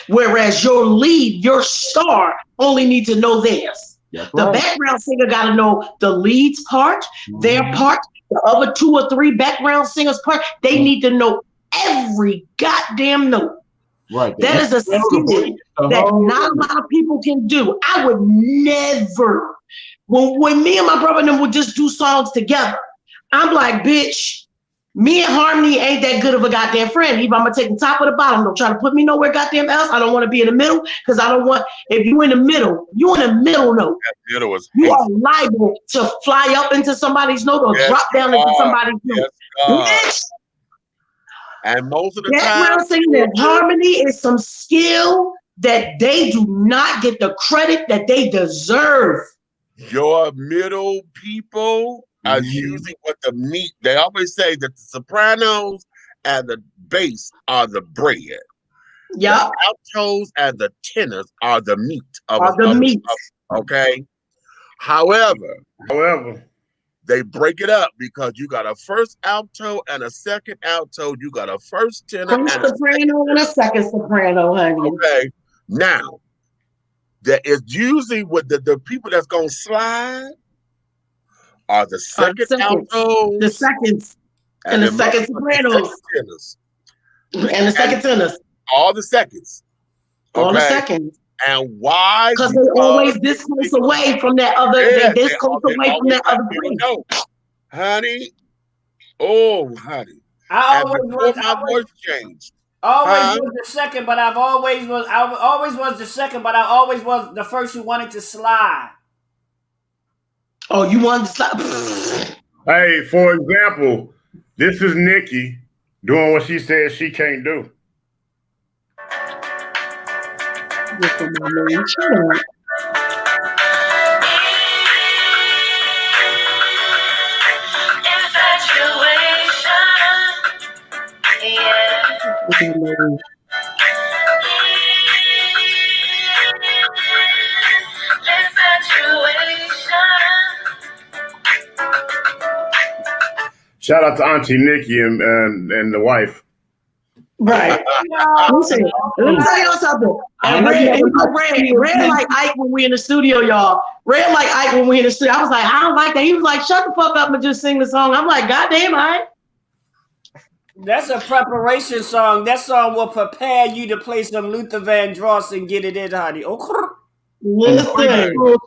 Whereas your lead, your star, only need to know theirs. The background singer gotta know the lead's part, their part, the other 2 or 3 background singers' part. They need to know every goddamn note. Right. That is a skill that not a lot of people can do. I would never. When me and my brother and them would just do songs together, I'm like, bitch, me and Harmony ain't that good of a goddamn friend. Either I'm gonna take the top or the bottom. Don't try to put me nowhere goddamn else. I don't want to be in the middle because I don't want. If you in the middle, you in the middle note. That middle is you are liable to fly up into somebody's note or drop down into somebody's note. Bitch. And most of the time, singing and harmony is some skill that they do not get the credit that they deserve. Your middle people are using what the meat. They always say that the sopranos and the bass are the bread. Yeah. The altos and the tenors are the meat of okay. However, they break it up because you got a first alto and a second alto. You got a first tenor and a second soprano, honey. Okay. Now, that is usually what the people that's gonna slide are the second altos, the seconds, and the second sopranos, and the second tenors. All the seconds. All the seconds. And why? Because they're always this close away from that other. They're this close away from that other place. Honey. Oh, honey. I always my voice changed. Always was the second, but I always was the second, but I always was the first who wanted to slide. Oh, you wanted to slide? Hey, for example, this is Nikki doing what she says she can't do. Shout out to Auntie Nikki and the wife. Right. Listen, let me tell y'all something. And Red like Ike when we in the studio, y'all. Red like Ike when we in the studio. I was like, I don't like that. He was like, shut the fuck up and just sing the song. I'm like, goddamn, Ike. That's a preparation song. That song will prepare you to play some Luther Vandross and get it in, honey. Oh, listen.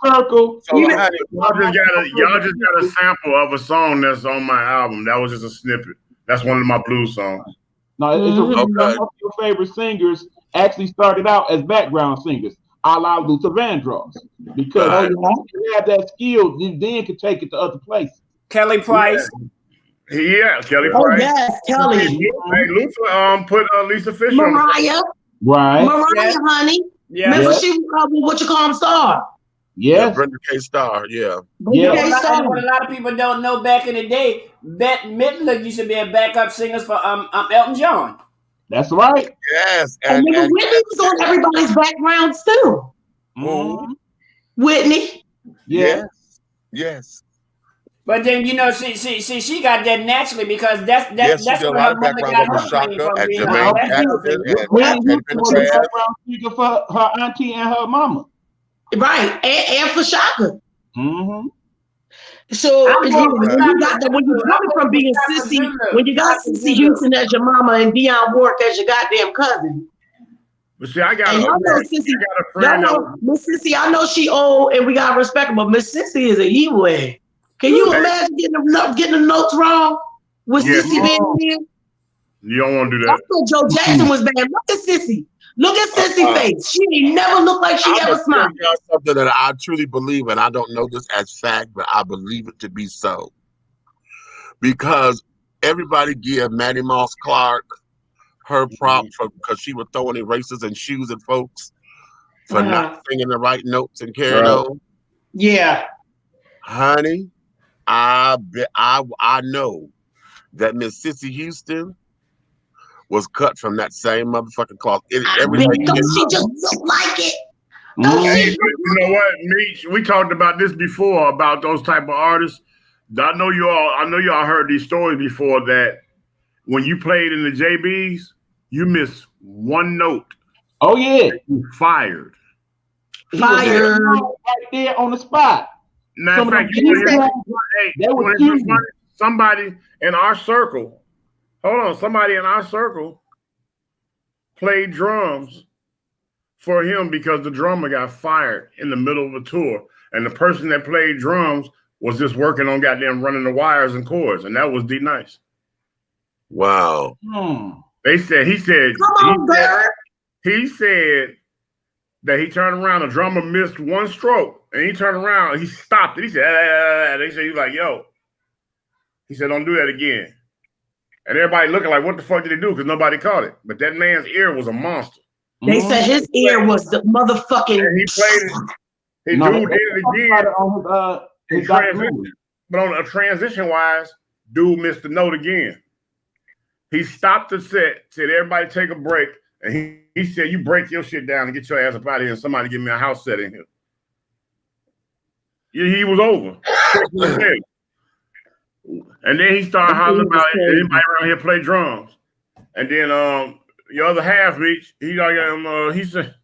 Circle. So y'all just got a sample of a song that's on my album. That was just a snippet. That's one of my blues songs. No, it's a reason some of your favorite singers actually started out as background singers, a la Luther Vandross, because you have that skill, you then can take it to other places. Kelly Price. Yeah, Kelly Price. Oh yes, Kelly. Hey, Luther put Lisa Fisher. Mariah. Right. Mariah, honey. Yeah. Remember she was what you call him, Star. Yes. Yeah, Brenda K. Starr, yeah. What a lot of people don't know, back in the day, Bette Midler used to be a backup singer for Elton John. That's right. Yes. And Whitney was on everybody's backgrounds too. Mm-hmm. Whitney. Yes. But then she got that naturally because that's what her mother got her money from being for her auntie and her mama. Right, and for Shaka. Mm-hmm. So when you coming from being Sissy, when you got Sissy Houston as your mama and Dionne Warwick as your goddamn cousin. But see, I got And y'all know Sissy. Y'all know Miss Sissy. I know she old and we got respect, but Miss Sissy is a evil ass. Can you imagine getting the notes wrong with Sissy being here? You don't want to do that. I thought Joe Jackson was bad. Look at Sissy. Look at Sissy's face. She ain't never looked like she ever smiled. Something that I truly believe, and I don't know this as fact, but I believe it to be so. Because everybody give Maddie Moss Clark her prop because she was throwing erasers and shoes at folks for not singing the right notes and carrying on. Yeah. Honey, I know that Miss Sissy Houston was cut from that same motherfucking cloth. Everything she just looked like it. Hey, you know what, Meech? We talked about this before about those type of artists. I know y'all heard these stories before that when you played in the JBs, you missed one note. Oh yeah, you fired. Fired right there on the spot. Matter of fact, somebody in our circle. Hold on, somebody in our circle played drums for him because the drummer got fired in the middle of a tour. And the person that played drums was just working on goddamn running the wires and cords. And that was D Nice. Wow. He said that he turned around, the drummer missed one stroke, and he turned around, he stopped it. He said, they said, he's like, yo. He said, don't do that again. And everybody looking like, what the fuck did he do? Because nobody caught it. But that man's ear was a monster. They said his ear was the motherfucking. And he played it. He did it again. But on a transition wise, dude missed the note again. He stopped the set, said, everybody take a break. And he said, you break your shit down and get your ass up out of here and somebody give me a house set in here. Yeah, he was over. And then he started hollering about anybody around here play drums. And then the other half, Meech, he said,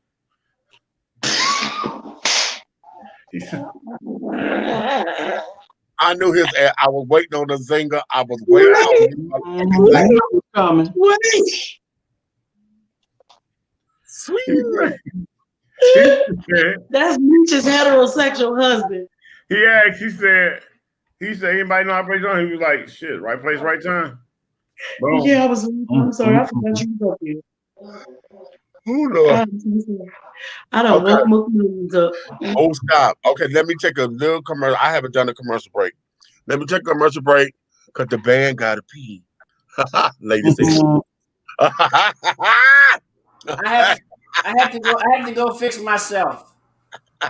I knew his ass. I was waiting on the zinger. I was waiting. Wait. Sweet. That's Meech's heterosexual husband. He asked, he said, anybody know how to play drums? He was like, shit, right place, right time. Boom. Yeah, I'm sorry, I forgot you was up here. Who knows? I don't woke my millions up. Oh, stop. Okay, let me take a little commercial. I haven't done a commercial break. Let me take a commercial break because the band got to pee. Ladies and gentlemen. I have to go fix myself. I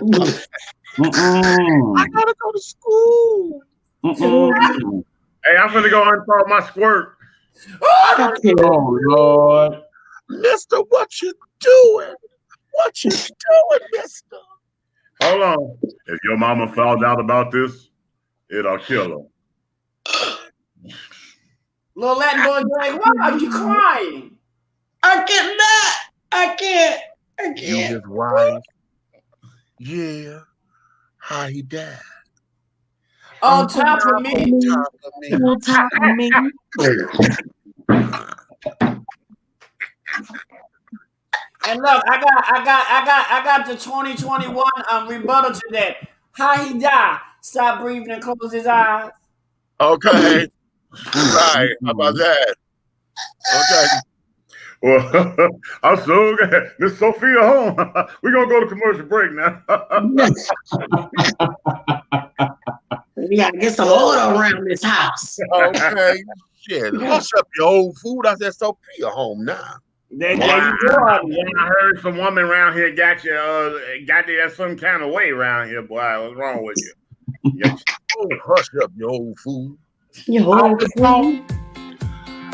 gotta go to school. Hey, I'm gonna go uninstall my squirt. Oh Lord, Mister, what you doing? What you doing, Mister? Hold on. If your mama found out about this, it'll kill her. Little Latin boy, like, why are you crying? I can't. You his wife. Yeah. How he died. On top of me. On top of me. And look, I got the 2021 rebuttal to that. How he died? Stop breathing and close his eyes. Okay. Right. How about that? Okay. Well, I'm so good. Miss Sophia home. We're gonna go to commercial break now. We gotta get some order around this house. Okay. Shit. Hush up your old food. I said Sophia home now. There you go. I heard some woman around here got you some kind of way around here, boy. What's wrong with you? Oh, hush up your old food. Your old food.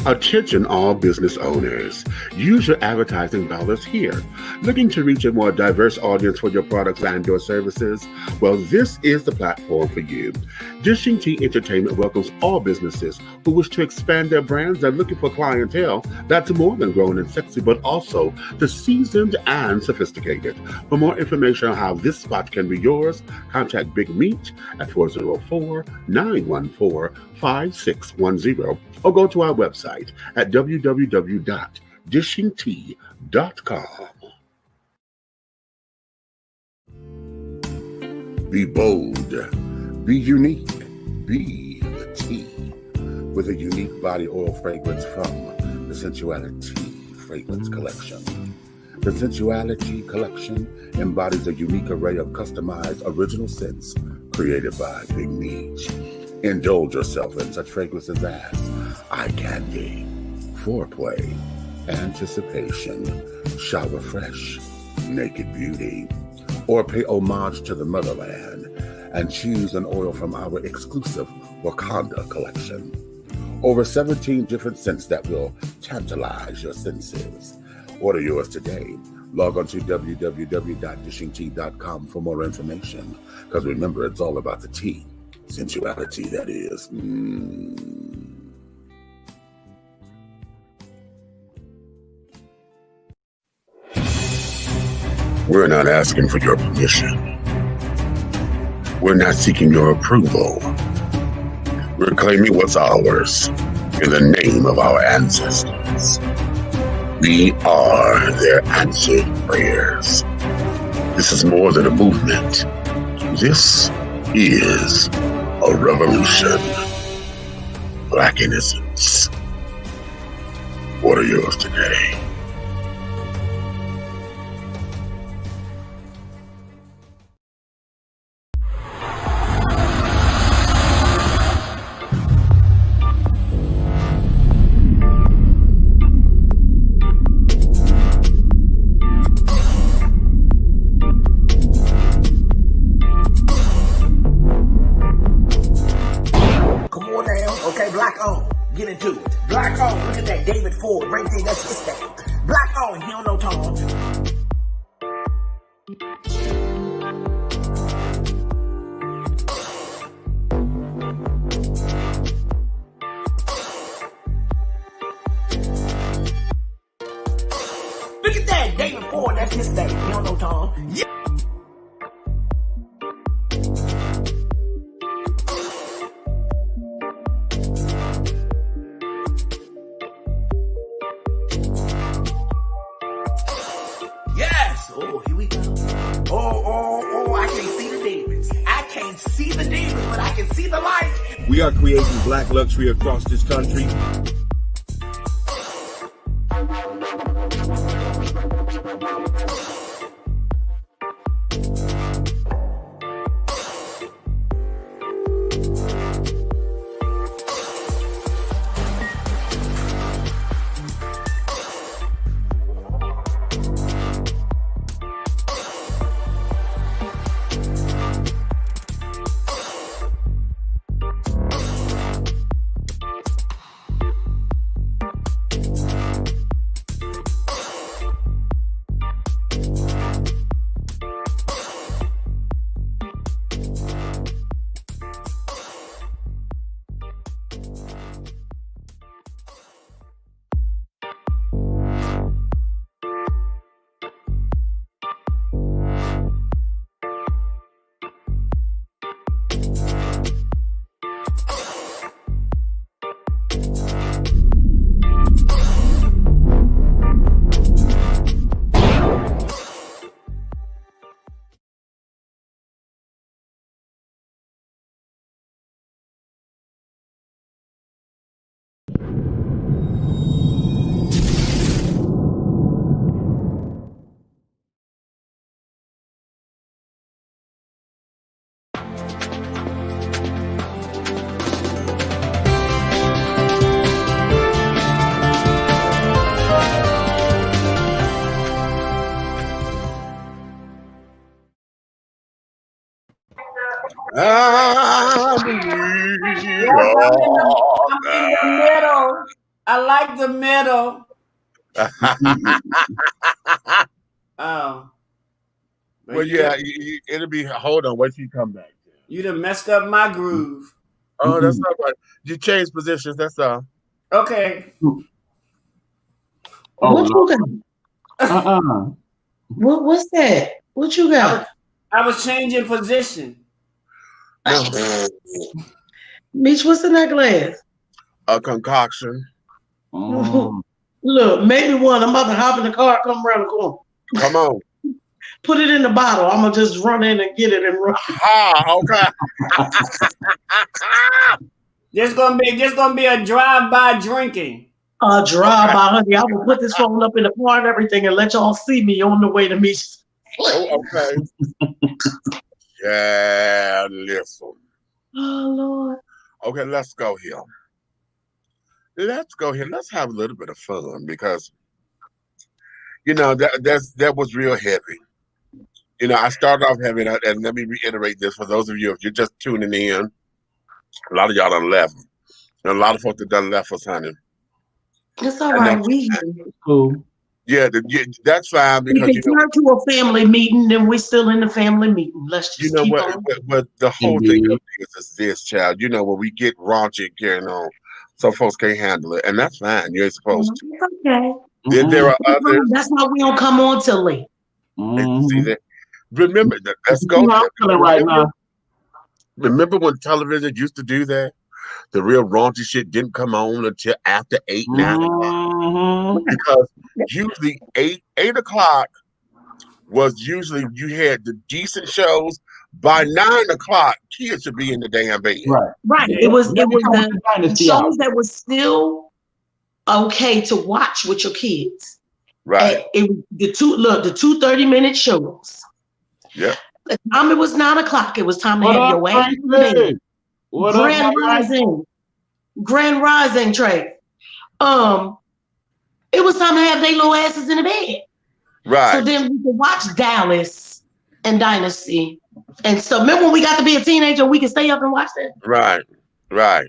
Attention all business owners. Use your advertising dollars here. Looking to reach a more diverse audience for your products and your services? Well, this is the platform for you. Dishing Tea Entertainment welcomes all businesses who wish to expand their brands and looking for clientele that's more than grown and sexy, but also the seasoned and sophisticated. For more information on how this spot can be yours, contact Big Meat at 404-914-5610 or go to our website at www.dishingtea.com. Be bold, be unique, be the tea with a unique body oil fragrance from the Sensuality Fragrance Collection. The Sensuality Collection embodies a unique array of customized original scents created by Big Meat. Indulge yourself in such fragrances as eye candy, foreplay, anticipation, shower fresh, naked beauty, or pay homage to the motherland and choose an oil from our exclusive Wakanda collection. Over 17 different scents that will tantalize your senses. Order yours today. Log on to www.dishingtea.com for more information. Because remember, it's all about the tea. Sensuality, that is. We're not asking for your permission. We're not seeking your approval. We're claiming what's ours in the name of our ancestors. We are their answered prayers. This is more than a movement. This is a revolution. Black innocence. Order yours today. We are creating black luxury across this country. Yes, I'm in the middle. I like the middle. Oh. But Well, you yeah, done- it'll be. Hold on, wait till you come back. you done messed up my groove. Oh, that's not right. You changed positions. That's all. Okay. Oh, What no. you got? Uh-uh. What's that? What you got? I was changing position. Mitch, what's in that glass? A concoction. Look, maybe one. I'm about to hop in the car, come around the corner. Come on. Put it in the bottle. I'm gonna just run in and get it and run. Ah, okay. There's gonna be a drive-by drinking. Drive by, honey. I will put this phone up in the car and everything and let y'all see me on the way to me. Oh, okay. Yeah, listen. Oh Lord. Okay, let's go here. Let's go here. Let's have a little bit of fun because, you know, that was real heavy. You know, I started off heavy, and let me reiterate this for those of you, if you're just tuning in, a lot of y'all done left. And a lot of folks that done left us, honey. It's all right. We cool. Yeah, that's fine because if it turned to a family meeting, then we're still in the family meeting. Let's just keep on. But the whole thing is this, child. You know, when we get raunchy and carrying on, some folks can't handle it, and that's fine. You ain't supposed to. Okay. Then there are others. That's why we don't come on till late. See that? Remember that. Let's go. Right now. Remember when television used to do that? The real raunchy shit didn't come on until after 8, 9 o'clock. Because usually 8 o'clock was usually you had the decent shows. By 9 o'clock, kids should be in the damn bed. Right. It was the shows that was still okay to watch with your kids. Right. The 2 shows. Yeah. The time it was 9 o'clock, it was time to have your ass in bed. Grand Rising, Trey. It was time to have their little asses in the bed. Right. So then we could watch Dallas and Dynasty. And so remember when we got to be a teenager, we could stay up and watch that? Right. I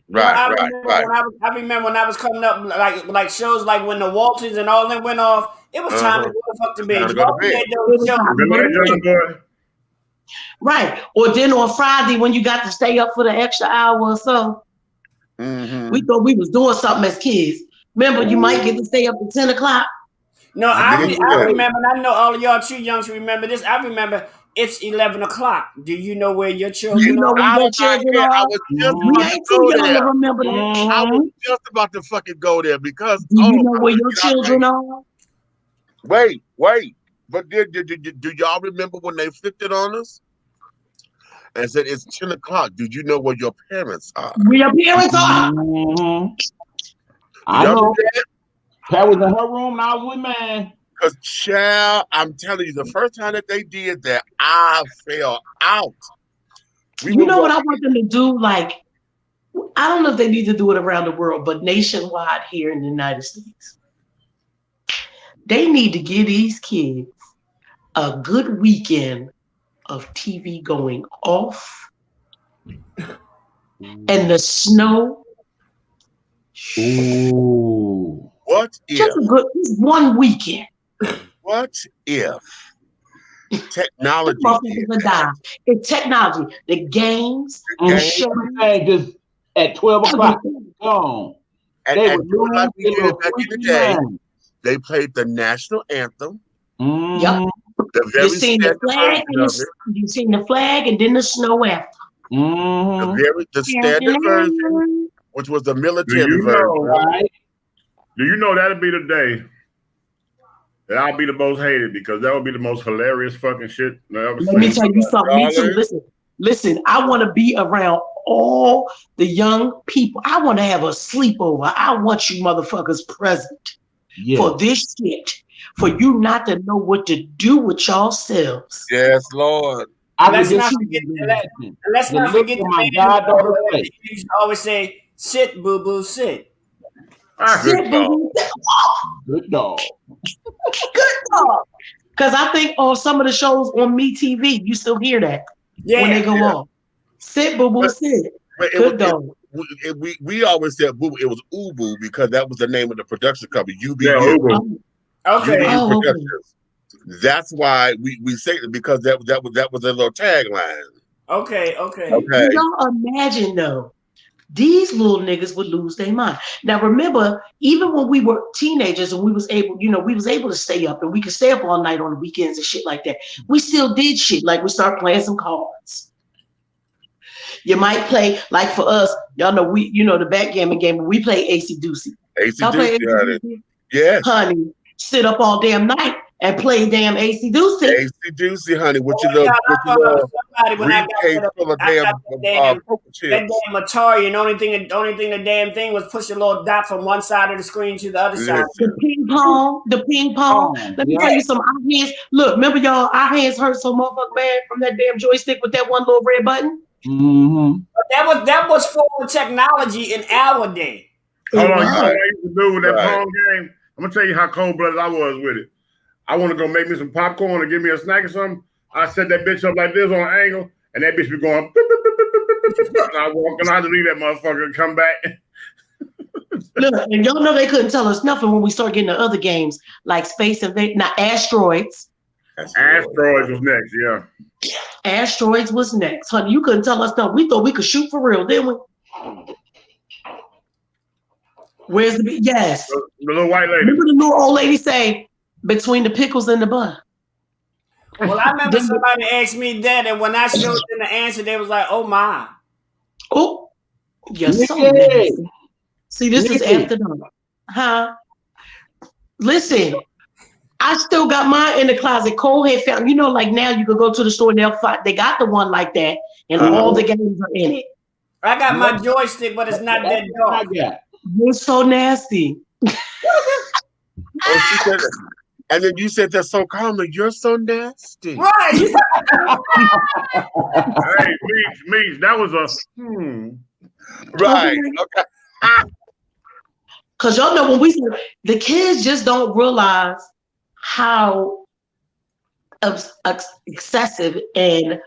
remember when I was coming up, like shows like when the Waltons and all them went off, it was time to go the fuck to bed. Right. Or then on Friday when you got to stay up for the extra hour or so, we thought we was doing something as kids. Remember, you might get to stay up at 10 o'clock. No, I remember, and I know all of y'all too young to remember this. I remember it's 11 o'clock. Do you know where your children are? Where your children are? We ain't too young to remember that. I was just about to fucking go there because do you know where your children are? Wait. But do y'all remember when they flipped it on us? And said it's 10 o'clock. Did you know where your parents are? Where your parents are? I know. That was in her room and I was with mine. Because, child, I'm telling you, the first time that they did that, I fell out. You know what I want them to do? Like, I don't know if they need to do it around the world, but nationwide here in the United States. They need to give these kids a good weekend of TV going off and the snow. Ooh. What if? Just one weekend. What if technology? It's technology. The games, the shows, just at 12 o'clock. Gone. And back in the day, they played the national anthem. Yep. You've seen the flag and then the snow after. The standard version, which was the military version. Right? Do you know that'll be the day that I'll be the most hated because that would be the most hilarious fucking shit I've ever seen. Let me tell you something. Me too. Listen. I want to be around all the young people. I want to have a sleepover. I want you motherfuckers present for this shit. For you not to know what to do with yourselves. Yes, Lord. Let's not forget my goddaughter. You used to always say, "Sit, boo boo, sit." Sit, boo boo. Good dog. Good dog. Because I think on some of the shows on MeTV, you still hear that when they go on. Sit, boo boo, sit. Good dog. we always said boo. It was Ubu because that was the name of the production company. UBU. Yeah, Ubu. Okay. UBU Productions. That's why we say it because that was a little tagline. Okay. Y'all imagine though, these little niggas would lose their mind. Now remember, even when we were teenagers and we was able to stay up and we could stay up all night on the weekends and shit like that. We still did shit like we started playing some cards. You might play like for us, y'all know the backgammon game. We play ACQUAINTANCESHIPS. ACQUAINTANCESHIPS, yes. Honey, sit up all damn night and play damn ACQUAINTANCESHIPS. ACQUAINTANCESHIPS, honey, with your little briefcase full of that damn Atari, and the only thing the damn thing was push a little dot from one side of the screen to the other side. The ping pong. Let me tell you something. Our hands, look, remember y'all, our hands hurt so motherfucking bad from that damn joystick with that one little red button. Mm-hmm. But that was forward technology in our day. Hold on, you know what I used to do with that phone game? I'm gonna tell you how cold-blooded I was with it. I want to go make me some popcorn and give me a snack or something. I set that bitch up like this on an angle, and that bitch be going. And I walk and I had to leave that motherfucker and come back. Look, and y'all know they couldn't tell us nothing when we start getting to other games like Space Invaders, not Asteroids. Asteroids was next, yeah. Asteroids was next, honey. You couldn't tell us nothing. We thought we could shoot for real, didn't we? Where's the yes? The little white lady. Remember the little old lady say, between the pickles and the bun. Well, I remember somebody asked me that, and when I showed them the answer, they was like, "Oh my!" Oh, you're so nasty. See, this is after dark, huh? Listen, I still got mine in the closet. Cole had found, like now you can go to the store and they got the one like that, and all the games are in it. I got my joystick, but it's not that dark. You're so nasty. She said, and then you said that's so common. You're so nasty. Right. Hey, Meech, that was a Right. Okay. Because y'all know when the kids just don't realize how excessive and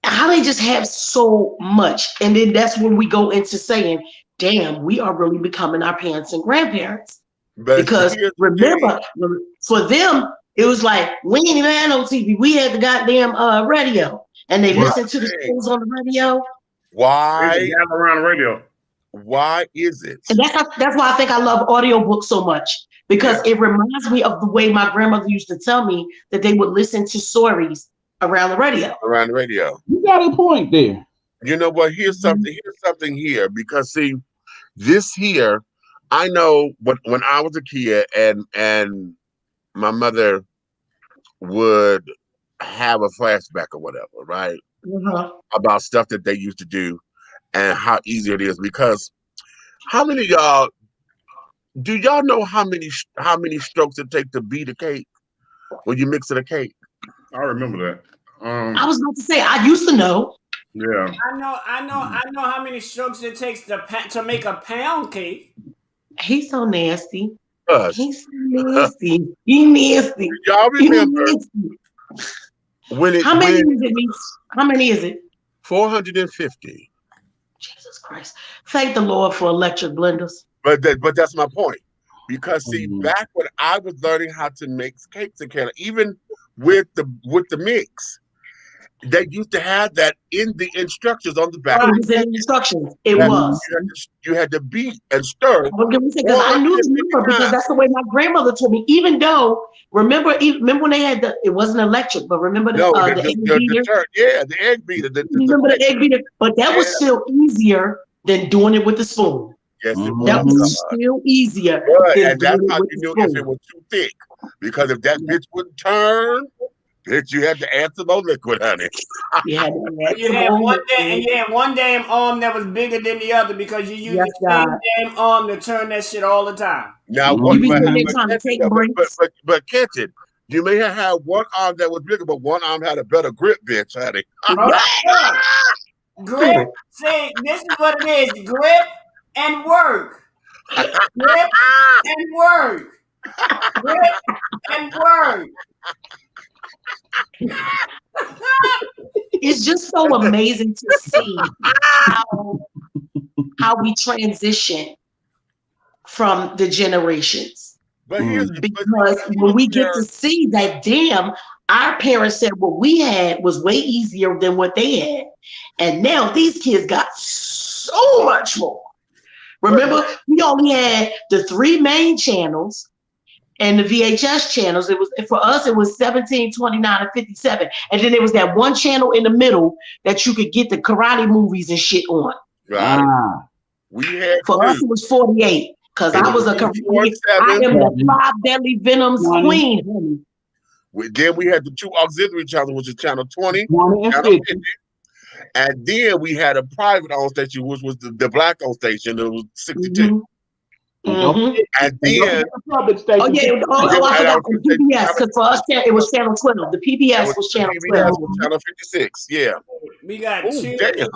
how they just have so much. And then that's when we go into saying, damn, we are really becoming our parents and grandparents. Because remember, for them, it was like, we ain't even had no TV. We had the goddamn radio. And they listened to the shows on the radio. Why? Around the radio. Why is it? And that's why I think I love audiobooks so much. Because it reminds me of the way my grandmother used to tell me that they would listen to stories around the radio. Around the radio. You got a point there. You know what? Here's something here. Because see, this here, I know when I was a kid and my mother would have a flashback or whatever, right? About stuff that they used to do and how easy it is. Because how many of y'all do y'all know how many strokes it takes to beat a cake when you mix it a cake? I remember that. I was about to say I used to know. Yeah. I know how many strokes it takes to make a pound cake. He's so nasty. He's so nasty. He nasty. Y'all remember How many is it? 450. Jesus Christ. Thank the Lord for electric blenders. But that's my point. Because see, back when I was learning how to make cakes in Canada, even with the mix, they used to have that in the instructions on the back. It was in the instructions. It was. You had to beat and stir. Because I knew the number because that's the way my grandmother told me. Even though, remember when they had it wasn't electric, but remember the egg beater? The egg beater. Remember the egg beater? But that was still easier than doing it with the spoon. Yes, it was. That was still easier. And that's how you knew if it was too thick. Because if that bitch wouldn't turn, you had to add some more liquid, honey. You had one damn arm that was bigger than the other because you used the same damn arm to turn that shit all the time. Now, but catch it. You may have had one arm that was bigger, but one arm had a better grip, bitch, honey. Grip. See, this is what it is: grip and work. Grip and work. And word. It's just so amazing to see how we transition from the generations. But here's because when we get to see that, damn, our parents said what we had was way easier than what they had. And now these kids got so much more. Remember, we only had the 3 main channels and the VHS channels. It was, for us, it was 17, 29, and 57. And then there was that one channel in the middle that you could get the karate movies and shit on. Right. We had for us, it was 48. Because I was a karate, I am the 5 deadly venoms queen. Then we had the 2 auxiliary channels, which is channel 20, and channel 50. And then we had a private on station, which was the black on station. It was 62. And then public station. Oh yeah, I forgot the PBS, because for us it was channel 12. The PBS was channel 12. Channel 56, yeah. We got 2, 11,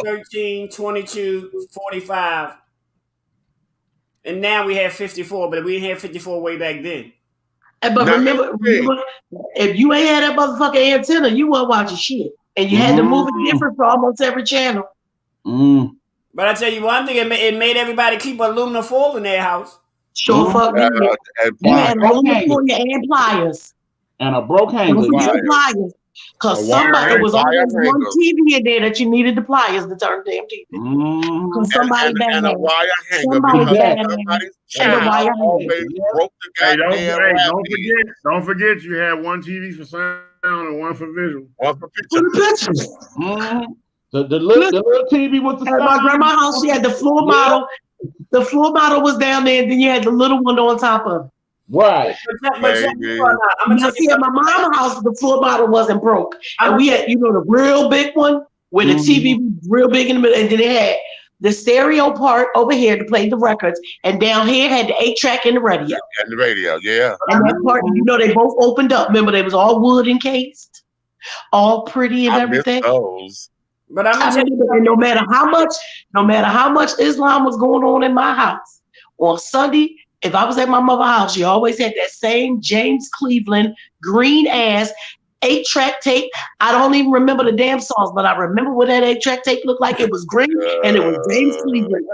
13, 22, 45. And now we have 54, but we didn't have 54 way back then. But remember, if you ain't had that motherfucking antenna, you weren't watching shit. And you had to move it different for almost every channel. But I tell you one thing, it made everybody keep aluminum foil in their house. Sure fuck me. You had aluminum foil and pliers. And a broke hanger. Pliers. Because somebody was always one TV in there that you needed the pliers to turn the damn TV. Because somebody and a wire hanger. Somebody's child always broke the goddamn don't forget you had one TV for sound and one for visual. One for pictures. The little TV with the at my grandma's house, she had the floor model. The floor model was down there, and then you had the little one on top of it. Right. I'm gonna see at my mom's house, the floor model wasn't broke. And we had, the real big one where the TV was real big in the middle, and then it had the stereo part over here to play the records, and down here had the 8-track and the radio. And the radio, yeah. And that part, they both opened up. Remember, they was all wood encased, all pretty and everything. Those. But I'm telling you, no matter how much Islam was going on in my house on Sunday, if I was at my mother's house, she always had that same James Cleveland green ass 8-track tape. I don't even remember the damn songs, but I remember what that 8-track tape looked like. It was green and it was James Cleveland.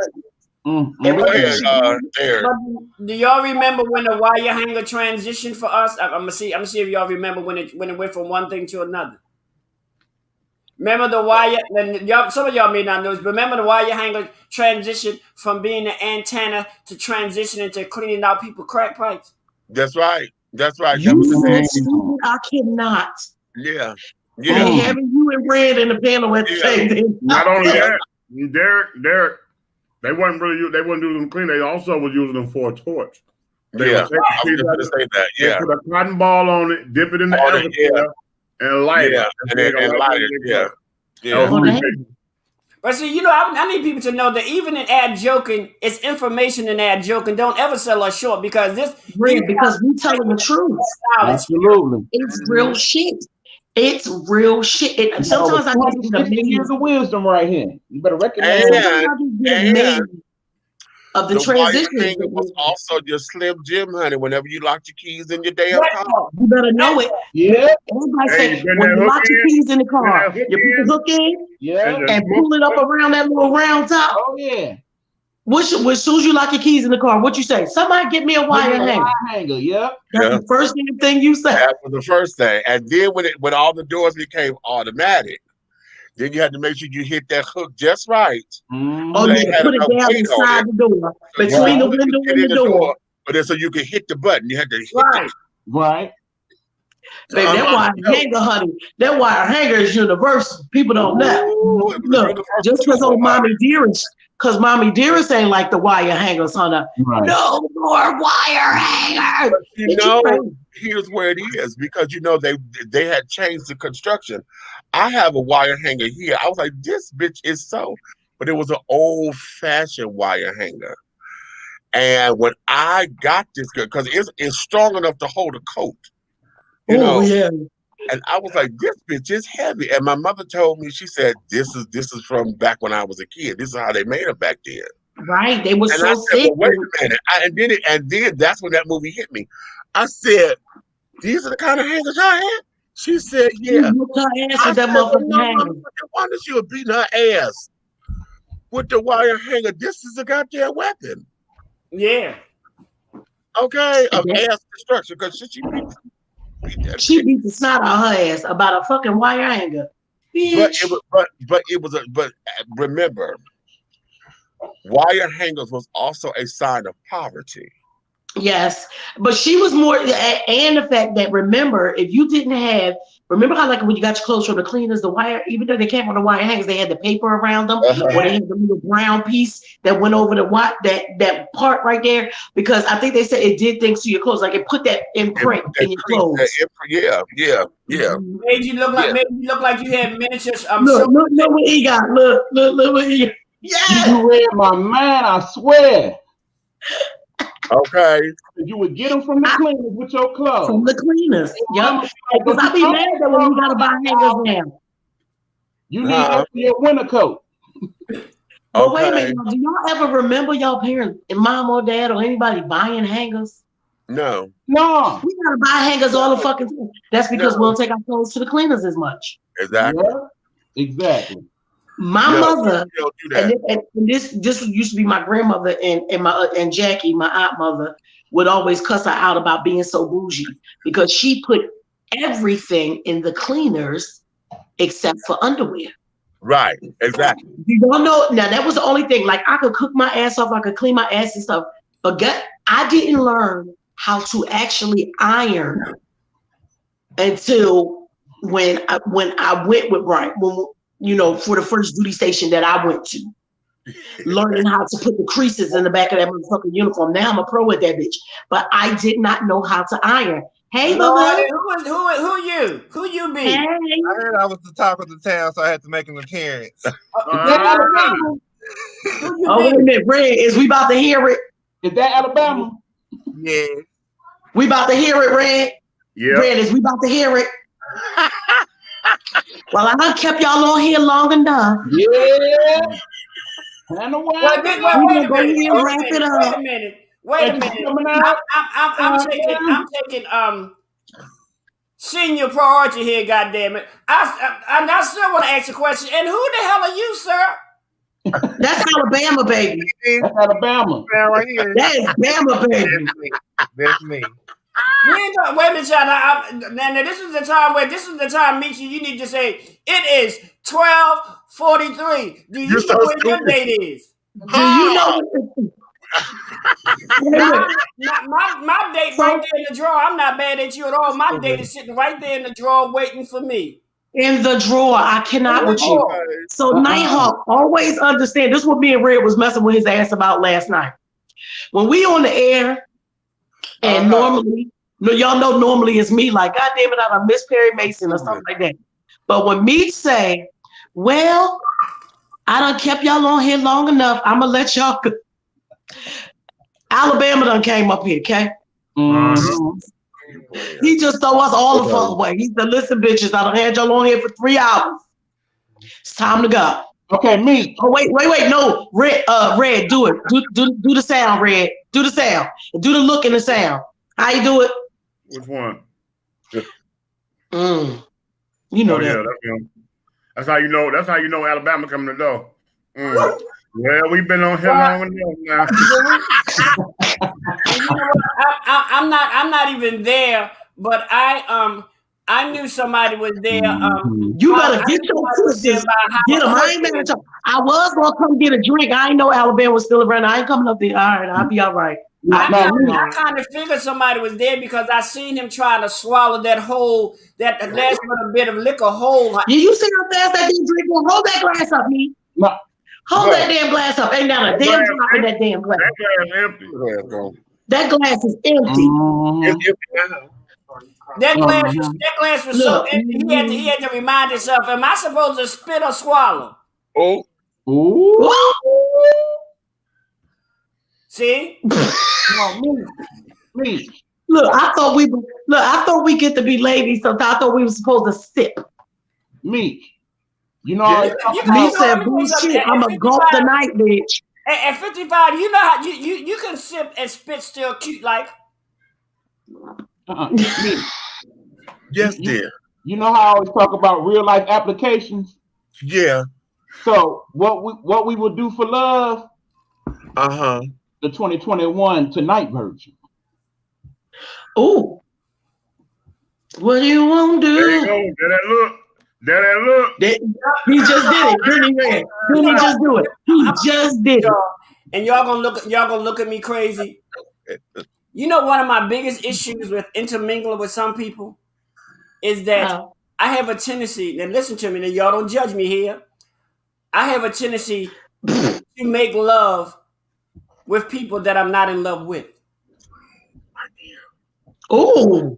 Do y'all remember when the wire hanger transitioned for us? I'm gonna see if y'all remember when it went from one thing to another. Remember the wire? Some of y'all may not know this, but remember the wire hanger transition from being an antenna to transitioning to cleaning out people's crack pipes? That's right. That's right. I cannot. Yeah. And having you and Red in the panel at the same time. Not only that, Derek, they weren't using them clean. They also was using them for a torch. They I was going to say that. Yeah. Put a cotton ball on it, dip it in the elevator, and light it. And light it. Yeah. But see, I need people to know that even in ad joking, it's information in ad joking. Don't ever sell us short because because we telling the truth. Absolutely. It's real shit. It's real shit. And sometimes I get the years of wisdom right here. You better recognize of the transition. It was also your Slim Jim, honey. Whenever you locked your keys in your damn car, you better know it. Yeah. Everybody say when you lock your keys in the car, you put the hook in, and pull it up around that little round top. Oh yeah. As soon as you lock your keys in the car, what you say? Somebody get me a wire hanger. Yep. That's the first thing you say. That was the first thing. And then when all the doors became automatic, then you had to make sure you hit that hook just right. Oh, yeah, put it down inside the door, between the window and the door. But then so you could hit the button. You had to hit it. Right. Baby, that wire hanger, honey, that wire hanger is universal. People don't know. Look, just because old Mommy Dearest ain't like the wire hangers, honey. Right. No more wire hangers. But here's where it is, because they had changed the construction. I have a wire hanger here. I was like, this bitch is but it was an old-fashioned wire hanger. And when I got this, because it's strong enough to hold a coat. Yeah. And I was like, this bitch is heavy. And my mother told me, she said, this is from back when I was a kid. This is how they made them back then. Right. They were And so I said, sick. well, wait a minute. And then that's when that movie hit me. I said, these are the kind of hangers I had? She said, yeah. Whooped her ass I with that said, well, motherfucking no, hanger. no wonder she was beating her ass with the wire hanger. This is a goddamn weapon. Yeah. Okay, of ass destruction, because she beat the snot out of her ass about a fucking wire hanger. Bitch. But remember, wire hangers was also a sign of poverty. Yes, but she was more, and the fact that, remember, if you didn't have, remember how like when you got your clothes from the cleaners, the wire, even though they came on the wire hangers, they had the paper around them, or they had the little brown piece that went over the that part right there, because I think they said it did things to your clothes, like it put that imprint in your clothes. Yeah. Made you look like you had miniature. Look what he got. Look what he got. Yeah. You read my mind, I swear. Okay. You would get them from the cleaners with your clothes. From the cleaners. Yep. Because I be mad that when we gotta buy hangers now. You need that for your winter coat. But wait a minute, do y'all ever remember y'all parents, mom or dad or anybody buying hangers? No. We gotta buy hangers all the fucking time. That's because we don't take our clothes to the cleaners as much. Exactly. Yeah, exactly. My mother, and this used to be my grandmother and Jackie, my aunt mother, would always cuss her out about being so bougie because she put everything in the cleaners except for underwear. Right, exactly. You don't know. Now that was the only thing. Like I could cook my ass off, I could clean my ass and stuff, but I didn't learn how to actually iron until when I went with Brian. For the first duty station that I went to, learning how to put the creases in the back of that motherfucking uniform. Now I'm a pro at that bitch, but I did not know how to iron. Hey, Lord, who you be? Hey. I heard I was the talk of the town, so I had to make an appearance. Oh, wait a minute, Red, is we about to hear it? Is that Alabama? Yeah. We about to hear it, Red? Yeah. Red, is we about to hear it? Well, I done kept y'all on here long enough. Yeah. Wait a minute. I'm taking senior priority here, goddammit. I still want to ask a question. And who the hell are you, sir? That's Alabama, baby. That's Alabama. Right here. That is Bama, baby. That's me. Wait a minute, y'all. Now, this is the time, Misha, you need to say, it is 12:43. Do you know what your date is? Do you know my date right there in the drawer? I'm not mad at you at all. My date is sitting right there in the drawer waiting for me. In the drawer. I cannot with you. So Nighthawk, always understand. This is what me and Red was messing with his ass about last night. When we on the air, and normally, y'all know normally it's me like, God damn it, I done miss Perry Mason or something like that. But when me say, well, I done kept y'all on here long enough, I'm gonna let y'all go. Alabama done came up here, okay? He just throw us all the fuck away. He said, listen, bitches, I done had y'all on here for 3 hours. It's time to go. Okay, me. Oh, wait, no. Red, do it. Do the sound, Red. Do the sound. Do the look and the sound. How you do it? Which one? You know that. Yeah, that's him. That's how you know. That's how you know Alabama coming to door. Well, we've been on here long enough now. I'm not even there, but I knew somebody was there. You better get your sisters. Get them. I ain't mad at y'all. I was gonna come get a drink. I ain't know Alabama was still around. I ain't coming up there. All right, I'll be all right. I kind of figured somebody was there because I seen him trying to swallow that last little bit of liquor whole. You see how fast that damn drink will? Hold that glass up, me. No. Hold that damn glass up. Ain't not a damn drop in that damn glass. That glass empty. That glass is empty. It's empty now. That glass was so empty. He had to remind himself, am I supposed to spit or swallow? Oh. Ooh. See? Me. Look, I thought we get to be ladies, so I thought we were supposed to sip. Me. You know, me said bullshit. I'm a gulp tonight, bitch. At 55, you know how you can sip and spit still cute like. Yes, dear. You know how I always talk about real life applications? Yeah. So what we will do for love? The 2021 Tonight version. Oh. What do you want to do? There you go. There that look. There that look. He just did it. Didn't he, Red? Didn't he just do it? He just did it. And y'all gonna look at me crazy. You know, one of my biggest issues with intermingling with some people is that I have a tendency, and listen to me, and y'all don't judge me here. I have a tendency to make love with people that I'm not in love with. Oh.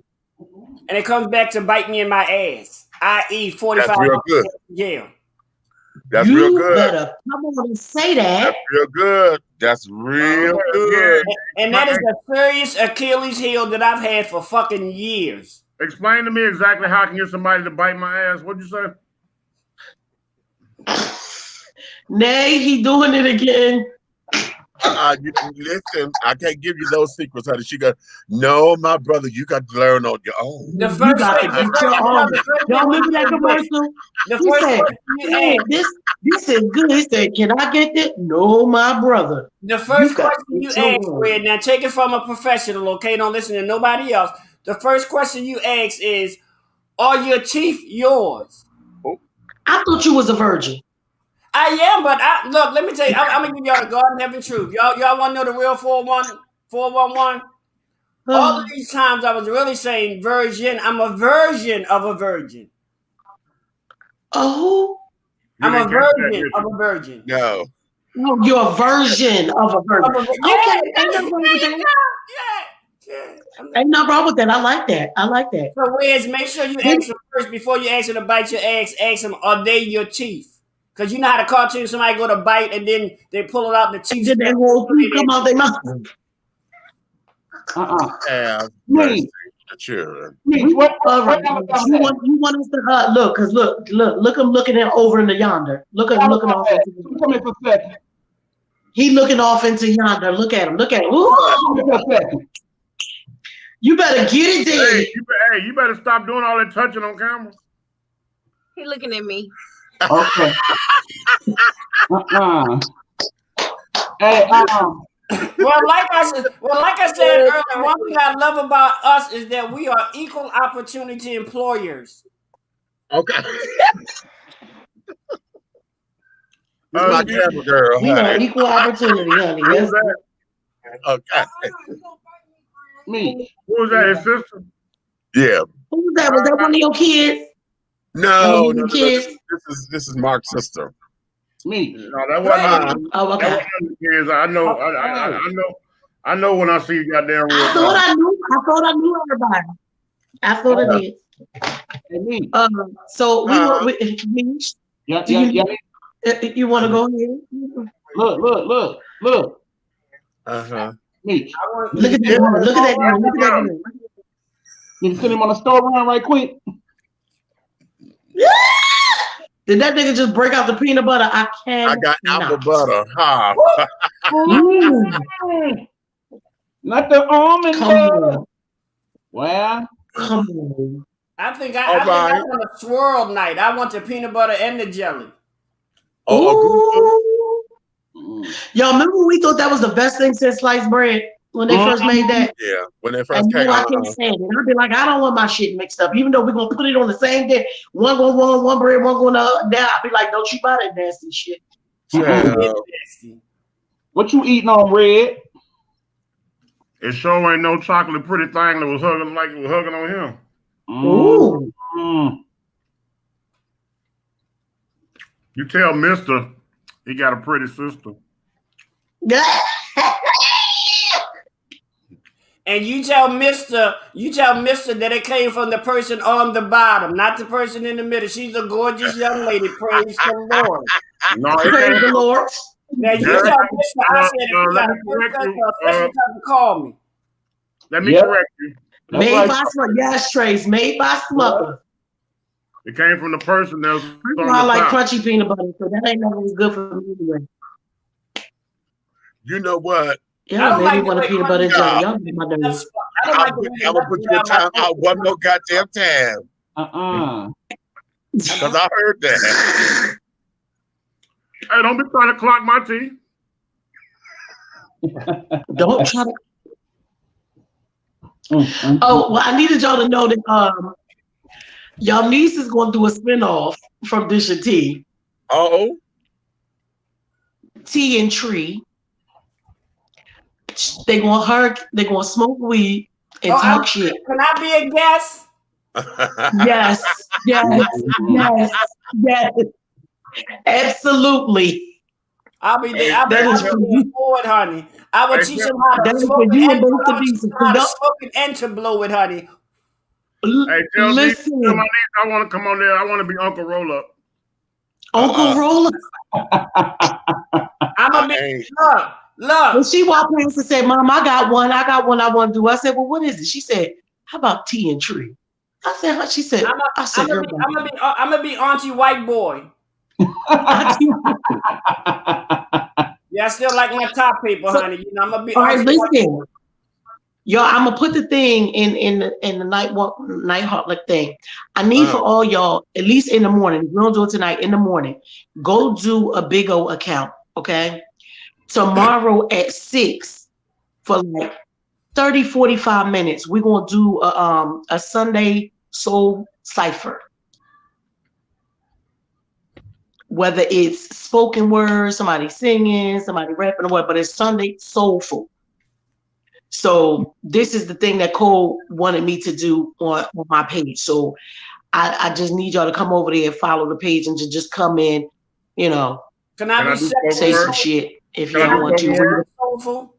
And it comes back to bite me in my ass, i.e. 45 That's real good. jail. That's real good. You better come on and say that. That's real good. That's real good. And that is a serious Achilles heel that I've had for fucking years. Explain to me exactly how I can get somebody to bite my ass. What'd you say? Nay, he doing it again. Listen, I can't give you those secrets, honey. She got no, my brother. You got to learn on your own. The first thing, y'all remember that commercial? He said, "Hey, this is good." He said, "Can I get this?" No, my brother. The first question you ask, Red, now take it from a professional, okay? Don't listen to nobody else. The first question you ask is, "Are your teeth yours?" I thought you was a virgin. I am, but look, let me tell you, I'm gonna give y'all the garden heaven truth. Y'all want to know the real 411? All of these times I was really saying virgin. I'm a version of a virgin. Oh. I'm a virgin of a virgin. No. No, you're a version of a virgin. Okay, ain't nothing wrong with that. Ain't nothing wrong with that. I like that. I like that. So, Rez, make sure you ask them first before you ask them to bite your ass. Ask them, are they your teeth? Because you know how the cartoon, somebody go to bite and then they pull it out the teeth. Then they whole teeth come out their mouth. The children. You want us to look, because look him looking over into yonder. Look at him looking off into yonder. He looking off into yonder. Look at him. Ooh. You better get it there. Hey, you better stop doing all that touching on camera. He looking at me. Okay. Hey, Well, like I said earlier, one thing I love about us is that we are equal opportunity employers. Okay. My camera girl. We are equal opportunity, honey. Yes. Okay. Me. Who was that? His sister? Yeah. Who was that? Was that one of your kids? No. This is Mark's sister. Me. No, that wasn't. Oh, okay. That wasn't kids. I know when I see you goddamn real. I thought I knew everybody. I thought I did. Me. So we were with me. Yeah. You want to go ahead? Look. Me. Look at that one. Look at that one. You can send him on a store run right quick. Did that nigga just break out the peanut butter? I can't. I got apple butter. Not the almond. Come on. Well. Come on. I think I want a swirl night. I want the peanut butter and the jelly. Y'all remember we thought that was the best thing since sliced bread when they first made that? Yeah, when they first came out. I can't stand it. I'd be like, I don't want my shit mixed up. Even though we're going to put it on the same day. One going one bread, one going the other. Now I'd be like, don't you buy that nasty shit. What you eating on, Red? It sure ain't no chocolate pretty thing that was hugging like it was hugging on him. Ooh. You tell Mister he got a pretty sister. And you tell Mister that it came from the person on the bottom, not the person in the middle. She's a gorgeous young lady. Praise the Lord. No, praise the Lord. Now you tell Mister, I said if you got a person to call me. Let me correct you. Made by Smucker. Yes, Trace. Made by Smucker. It came from the person that was. I like crunchy peanut butter, so that ain't never was good for me anyway. You know what? Yeah, maybe want a peanut butter and jelly. Y'all be my dirty. I'm gonna put you in time out one more goddamn time. Because I heard that. Hey, don't be trying to clock my tea. Don't try to. Oh, well, I needed y'all to know that y'all niece is going to do a spinoff from Dish and Tea. Oh. Tea and Tree. They're going to smoke weed and talk shit. Can I be a guest? Yes. Absolutely. I'll be there. I'll be forward, honey. I will teach them how to smoke it and to blow it, honey. Hey, tell my niece I want to come on there. I want to be Uncle Roll Up. Uncle Roll Up. I'm a big look. When she walked past and said, "Mom, I got one I want to do." I said, "Well, what is it?" She said, "How about Tea and Tree?" I said, "Huh?" She said, I'm gonna be Auntie White Boy. Yeah, I still like my top people, honey. You know, I'm gonna be. All right, listen, y'all. I'm gonna put the thing in the night hotlick thing. I need for all y'all, at least in the morning. If we don't do it tonight, in the morning, go do a Big O account, okay? Tomorrow at 6 for like 30, 45 minutes. We're gonna do a Sunday soul cipher. Whether it's spoken word, somebody singing, somebody rapping, or what, but it's Sunday soulful. So this is the thing that Cole wanted me to do on my page. So I just need y'all to come over there and follow the page and to just come in, you know, can I say some shit if you want to. Soulful?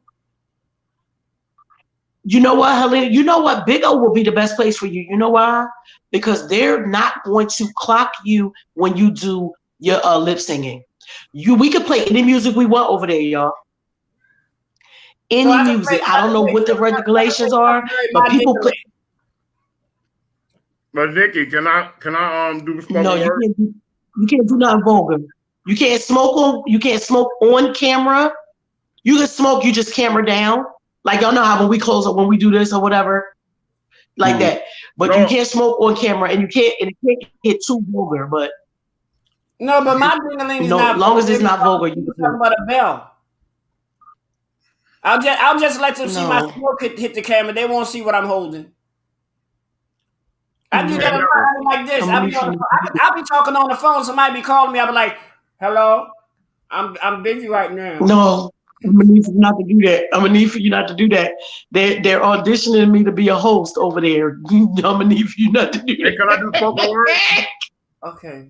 You know what, Helena? You know what? Big O will be the best place for you. You know why? Because they're not going to clock you when you do your lip singing. We can play any music we want over there, y'all. Any music. I don't know what the regulations are, but people play. But Nikki, can I do spoken No, word? You can't do nothing vulgar. You can't smoke on camera. You can smoke, you just camera down. Like y'all know how when we close up, when we do this or whatever, like that. But you can't smoke on camera, and it can't get too vulgar. But no, but my ding-a-ling is not. As long as it's not vulgar, you can talk about a bell. I'll just let them see my smoke hit the camera. They won't see what I'm holding. I do that like this. I'll be talking on the phone. Somebody be calling me. I'll be like, "Hello, I'm busy right now." No, I'm gonna need for you not to do that. I'm gonna need for you not to do that. They're auditioning me to be a host over there. I'm gonna need for you not to do that. Hey, can I do spoken word? Okay.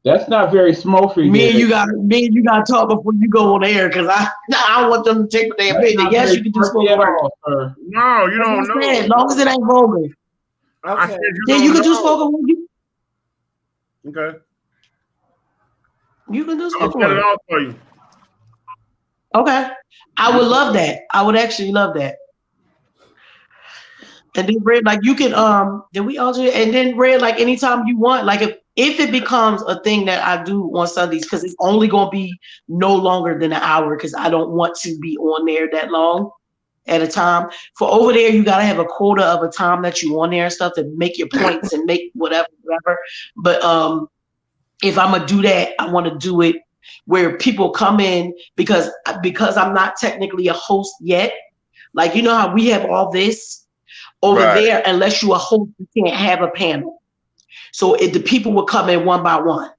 That's not very smoky. Me and you got to talk before you go on air because I want them to take their opinion. Yes, you can do spoken word. No, you don't know. As long as it ain't vulgar. Okay. Then you can do spoken word. Okay. You can do I'll spoken set word. it off for you. Okay. I would love that. I would actually love that. And then Red, like you can then we all do it. And then Red, like anytime you want, like if it becomes a thing that I do on Sundays, because it's only gonna be no longer than an hour, because I don't want to be on there that long at a time. For over there, you gotta have a quota of a time that you on there and stuff to make your points and make whatever. But if I'm gonna do that, I want to do it where people come in because I'm not technically a host yet. Like you know how we have all this over there, unless you're a host, you can't have a panel. So the people will come in one by one.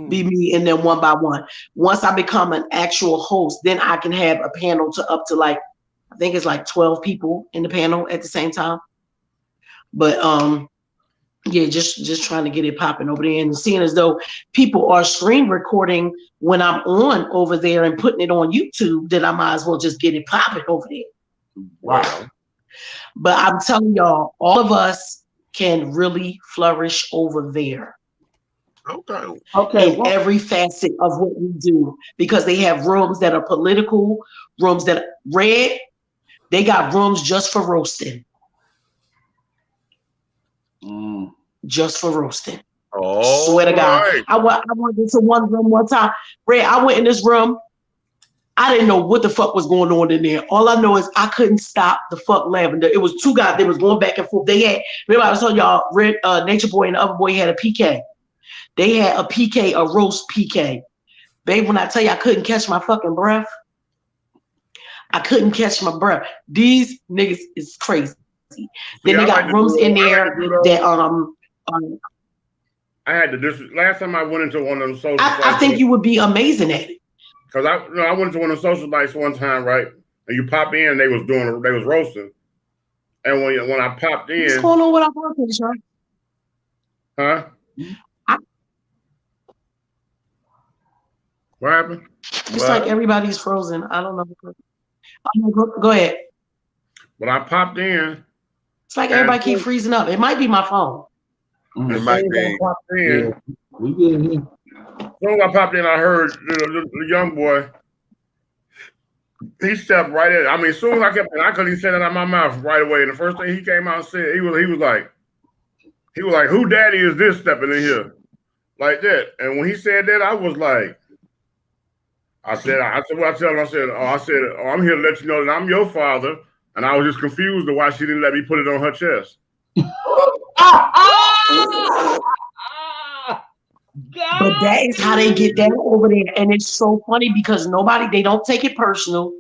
Be me and then one by one. Once I become an actual host, then I can have a panel to up to like, I think it's like 12 people in the panel at the same time. But yeah, just trying to get it popping over there and seeing as though people are screen recording when I'm on over there and putting it on YouTube, then I might as well just get it popping over there. Wow. But I'm telling y'all, all of us can really flourish over there. Okay. In every facet of what we do, because they have rooms that are political, rooms that are red. They got rooms just for roasting. Just for roasting. Oh, swear to God. I went into one room one time. Red, I went in this room I didn't know what the fuck was going on in there. All I know is I couldn't stop the fuck laughing. It was two guys. They was going back and forth. They had, remember I was telling y'all, Nature Boy and the other boy had a PK. They had a PK, a roast PK. Babe, when I tell you I couldn't catch my fucking breath, I couldn't catch my breath. These niggas is crazy. Then they got rooms in there that I had to last time I went into one of those social sites. I think you would be amazing at it. Cause I went to one of the social sites one time, right? And you pop in, they was roasting. And when I popped in, what's going on with our podcast, right? Huh? What happened? It's like everybody's frozen. I don't know. Go ahead. When I popped in, it's like everybody keep freezing up. It might be my phone. It might be. We get in here. As soon as I popped in, I heard the young boy. He stepped right in. I mean, as soon as I kept in, I couldn't even say that out of my mouth right away. And the first thing he came out and said, he was like, "Who daddy is this stepping in here?" Like that. And when he said that, I was like, I said, what I tell him, I said, I'm here to let you know that I'm your father. And I was just confused of why she didn't let me put it on her chest. But that is how they get down over there. And it's so funny because they don't take it personal.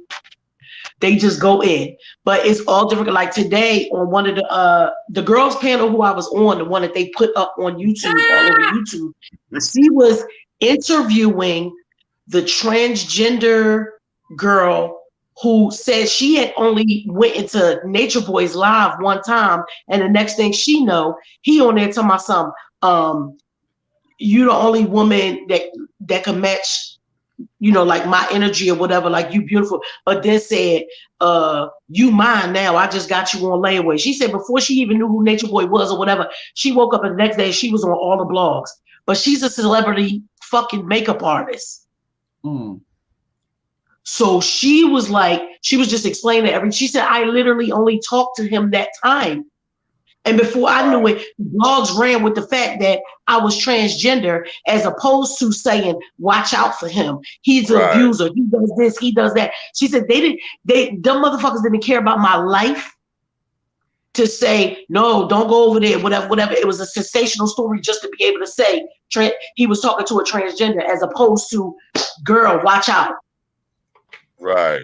They just go in. But it's all different. Like today on one of the girls panel who I was on, the one that they put up on YouTube, all over YouTube, she was interviewing the transgender girl who said she had only went into Nature Boy's live one time, and the next thing she know, he on there telling my son, you the only woman that can match, like my energy or whatever, like you beautiful. But then said, you mine now. I just got you on layaway. She said before she even knew who Nature Boy was or whatever, she woke up and the next day she was on all the blogs. But she's a celebrity fucking makeup artist. So she was just explaining she said, I literally only talked to him that time. And before I knew it, blogs ran with the fact that I was transgender, as opposed to saying, watch out for him. He's an abuser. He does this, he does that. She said them motherfuckers didn't care about my life to say, no, don't go over there, whatever. It was a sensational story just to be able to say he was talking to a transgender, as opposed to, girl, watch out. Right.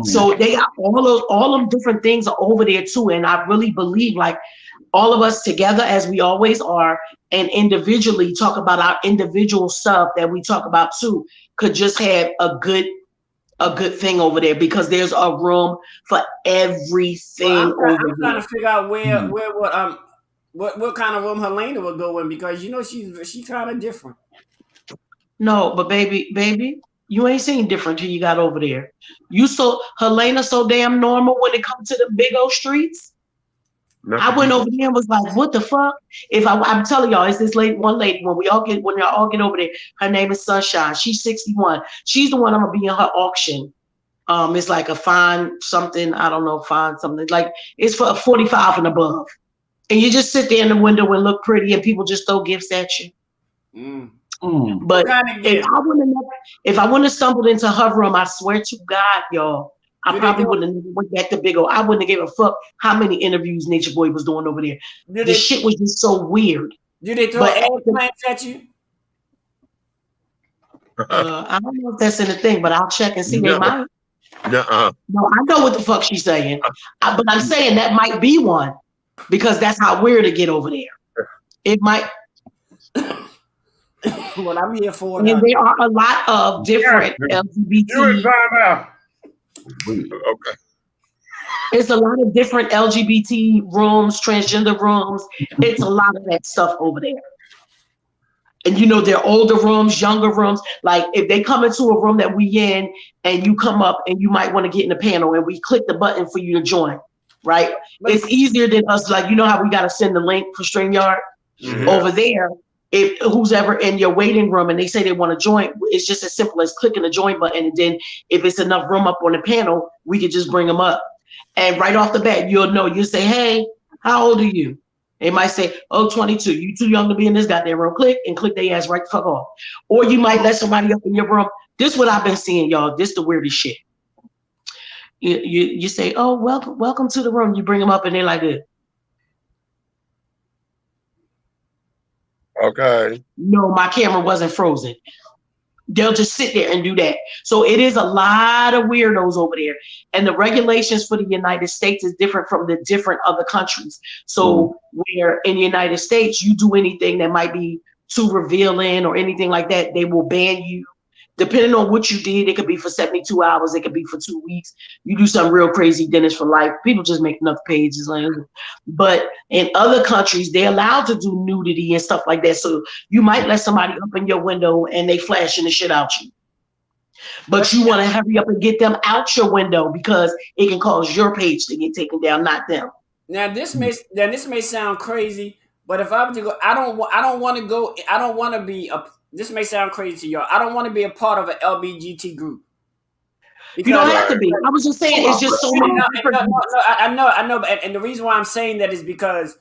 So they got all them different things are over there too. And I really believe like all of us together, as we always are, and individually talk about our individual stuff that we talk about too, could just have a good thing over there, because there's a room for everything. I'm trying to figure out what kind of room Helena would go in, because she's kind of different. No, but baby, you ain't seen different till you got over there. Helena so damn normal when it comes to the big old streets. I went over there and was like, what the fuck? I'm telling y'all, it's this one lady, when y'all get over there, her name is Sunshine. She's 61. She's the one I'm gonna be in her auction. It's like a fine something, I don't know, fine something. Like it's for 45 and above. And you just sit there in the window and look pretty, and people just throw gifts at you. But if I wouldn't have stumbled into her room, I swear to God, y'all, I probably wouldn't have went back to Big O. I wouldn't have given a fuck how many interviews Nature Boy was doing over there. This shit was just so weird. Did they throw eggplants at you? I don't know if that's in the thing, but I'll check and see. They might. No, I know what the fuck she's saying. But I'm saying that might be one, because that's how weird to get over there. It might. What I'm here for. And there are a lot of different LGBT. Okay. It's a lot of different LGBT rooms, transgender rooms. It's a lot of that stuff over there. And there are older rooms, younger rooms. Like if they come into a room that we in, and you come up and you might want to get in the panel, and we click the button for you to join, right? It's easier than us. Like, how we got to send the link for StreamYard over there. If who's ever in your waiting room and they say they want to join, it's just as simple as clicking the join button. And then if it's enough room up on the panel, we can just bring them up. And right off the bat, you'll say, hey, how old are you? They might say, 22. You too young to be in this goddamn room. Click their ass right the fuck off. Or you might let somebody up in your room. This is what I've been seeing, y'all. This the weirdest shit. You say, oh, welcome to the room. You bring them up and they're like this. Okay. No, my camera wasn't frozen. They'll just sit there and do that. So it is a lot of weirdos over there. And the regulations for the United States is different from the different other countries. So where in the United States, you do anything that might be too revealing or anything like that, they will ban you. Depending on what you did, it could be for 72 hours, it could be for 2 weeks. You do something real crazy, then it's for life. People just make enough pages. But in other countries, they're allowed to do nudity and stuff like that. So you might let somebody open your window and they flashing the shit out you. But you want to hurry up and get them out your window because it can cause your page to get taken down, not them. Now this may sound crazy, but if I were to go, I don't want to go. I don't want to be a. This may sound crazy to y'all. I don't want to be a part of an LBGT group. You don't have to be. I was just saying it's just so many different. I know, and the reason why I'm saying that is because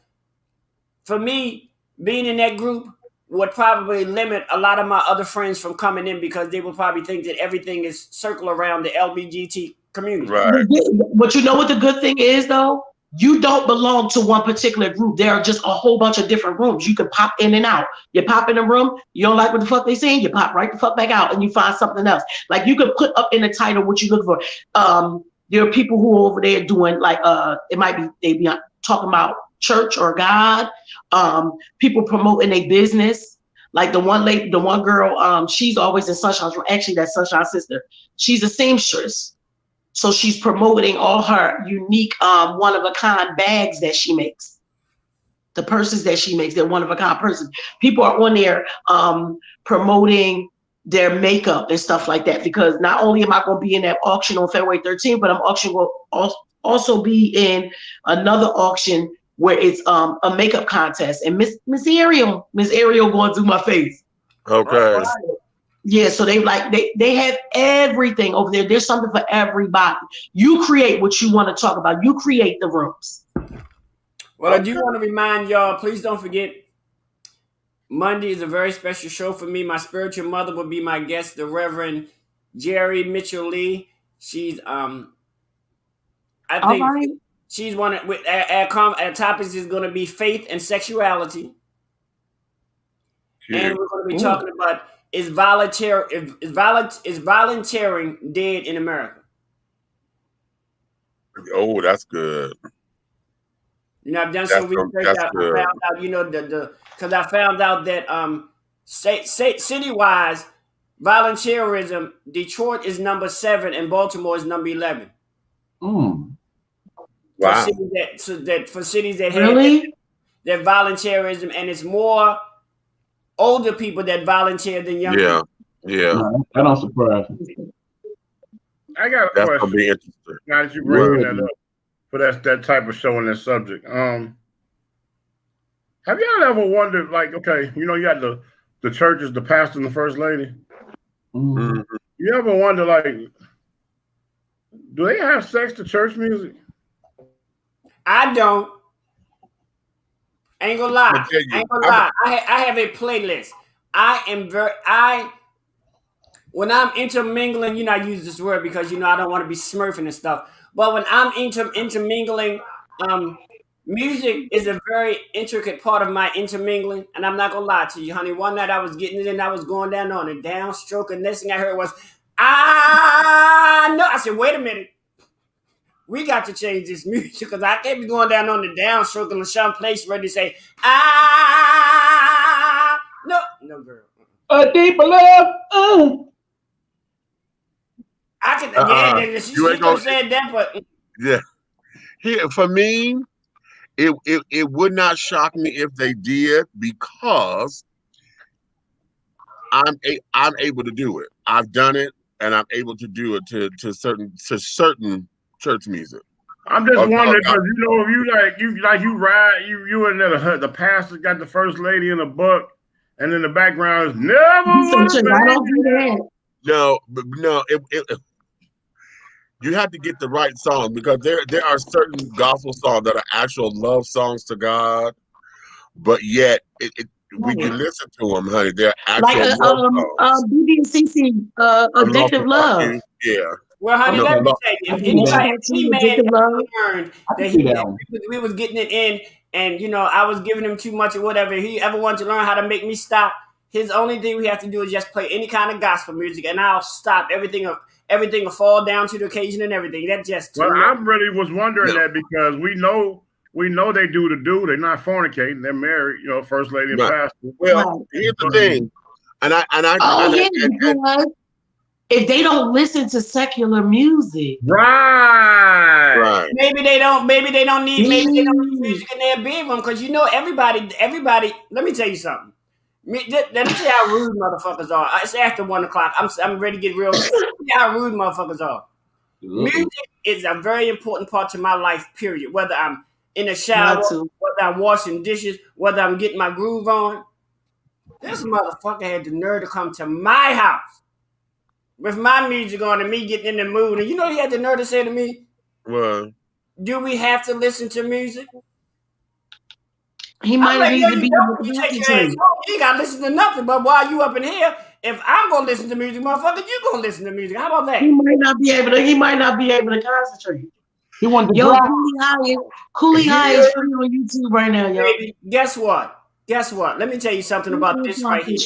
for me, being in that group would probably limit a lot of my other friends from coming in because they will probably think that everything is circled around the LBGT community. Right. But you know what the good thing is though? You don't belong to one particular group. There are just a whole bunch of different rooms. You can pop in and out. You pop in a room, you don't like what the fuck they saying, you pop right the fuck back out and you find something else. Like you can put up in the title what you look for. There are people who are over there doing like it might be they be talking about church or God. People promoting their business. Like the one lady, the one girl, she's always in Sunshine's room. Actually, that's Sunshine's sister. She's a seamstress. So she's promoting all her unique one-of-a-kind bags that she makes. The purses that she makes, they're one-of-a-kind purses. People are on there promoting their makeup and stuff like that because not only am I going to be in that auction on February 13th, but I'm will also be in another auction where it's a makeup contest. And Miss Ariel going to do my face. Okay. Yeah, so they have everything over there. There's something for everybody. You create what you want to talk about. You create the rooms. Well, I do want to remind y'all, please don't forget, Monday is a very special show for me. My spiritual mother will be my guest, the Reverend Jerry Mitchell Lee. She's I think she's one of our topics is going to be faith and sexuality. And we're going to be talking about is volunteering dead in America? Oh, that's good. You know, I've done some research. I found out, you know, because I found out that city-wise, volunteerism, Detroit is number 7 and Baltimore is number 11. Wow. For cities that really? have that volunteerism, and it's more older people that volunteer than young people. Yeah. That don't surprise me. I got a question. Gonna be interesting. Now that you bring that up for that type of show on that subject. Have y'all ever wondered, like, okay, you know, you got the churches, the pastor and the first lady. Mm-hmm. You ever wonder, like, do they have sex to church music? I don't. Ain't gonna lie. I have a playlist. When I'm intermingling, you know, I use this word because, you know, I don't want to be smurfing and stuff. But when I'm intermingling, music is a very intricate part of my intermingling. And I'm not gonna lie to you, honey. One night I was getting it and I was going down on a downstroke, and next thing I heard was, no. I said, wait a minute. We got to change this music because I can't be going down on the downstroke in some place ready to say, no, girl. A deeper love. I can, she could have said that, but yeah. Here for me, it would not shock me if they did because I'm able to do it. I've done it, and I'm able to do it to certain church music. I'm just wondering because you know if you ride you and the pastor got the first lady in a buck, and in the background is never. I don't do that. No, you have to get the right song because there are certain gospel songs that are actual love songs to God, but yet when you listen to them, honey, they're like actual love songs. BB&CC, I'm lost Addictive without Love. you. Yeah. Well, honey, No, let me lo- tell you, I if can see that. anybody, if any man Addictive Love. ever learned I that can see that one. we was getting it in, and I was giving him too much or whatever, he ever wanted to learn how to make me stop, his only thing we have to do is just play any kind of gospel music, and I'll stop everything. Everything will fall down to the occasion and everything. That just Well, I really was wondering Yeah. that because we know they do the do. They're not fornicating. They're married. First lady and Right. pastor. Well, here's the thing, Because if they don't listen to secular music, Right. maybe they don't need music in their bedroom because everybody. Let me tell you something. Let me tell you how rude motherfuckers are. It's after 1 o'clock. I'm ready to get real. Let me tell you how rude motherfuckers are. Music is a very important part to my life. Period. Whether I'm in the shower, whether I'm washing dishes, whether I'm getting my groove on. This motherfucker had the nerve to come to my house with my music on and me getting in the mood. And you know he had the nerve to say to me, well, do we have to listen to music? He might like, need to be able to you take your ass home. You ain't got to listen to nothing. But while you up in here, if I'm going to listen to music, motherfucker, you going to listen to music. How about that? He might not be able to concentrate. He wanted to Yo, drive. Coolie High is free on YouTube right now, yo. Baby, guess what? Let me tell you something about this right here.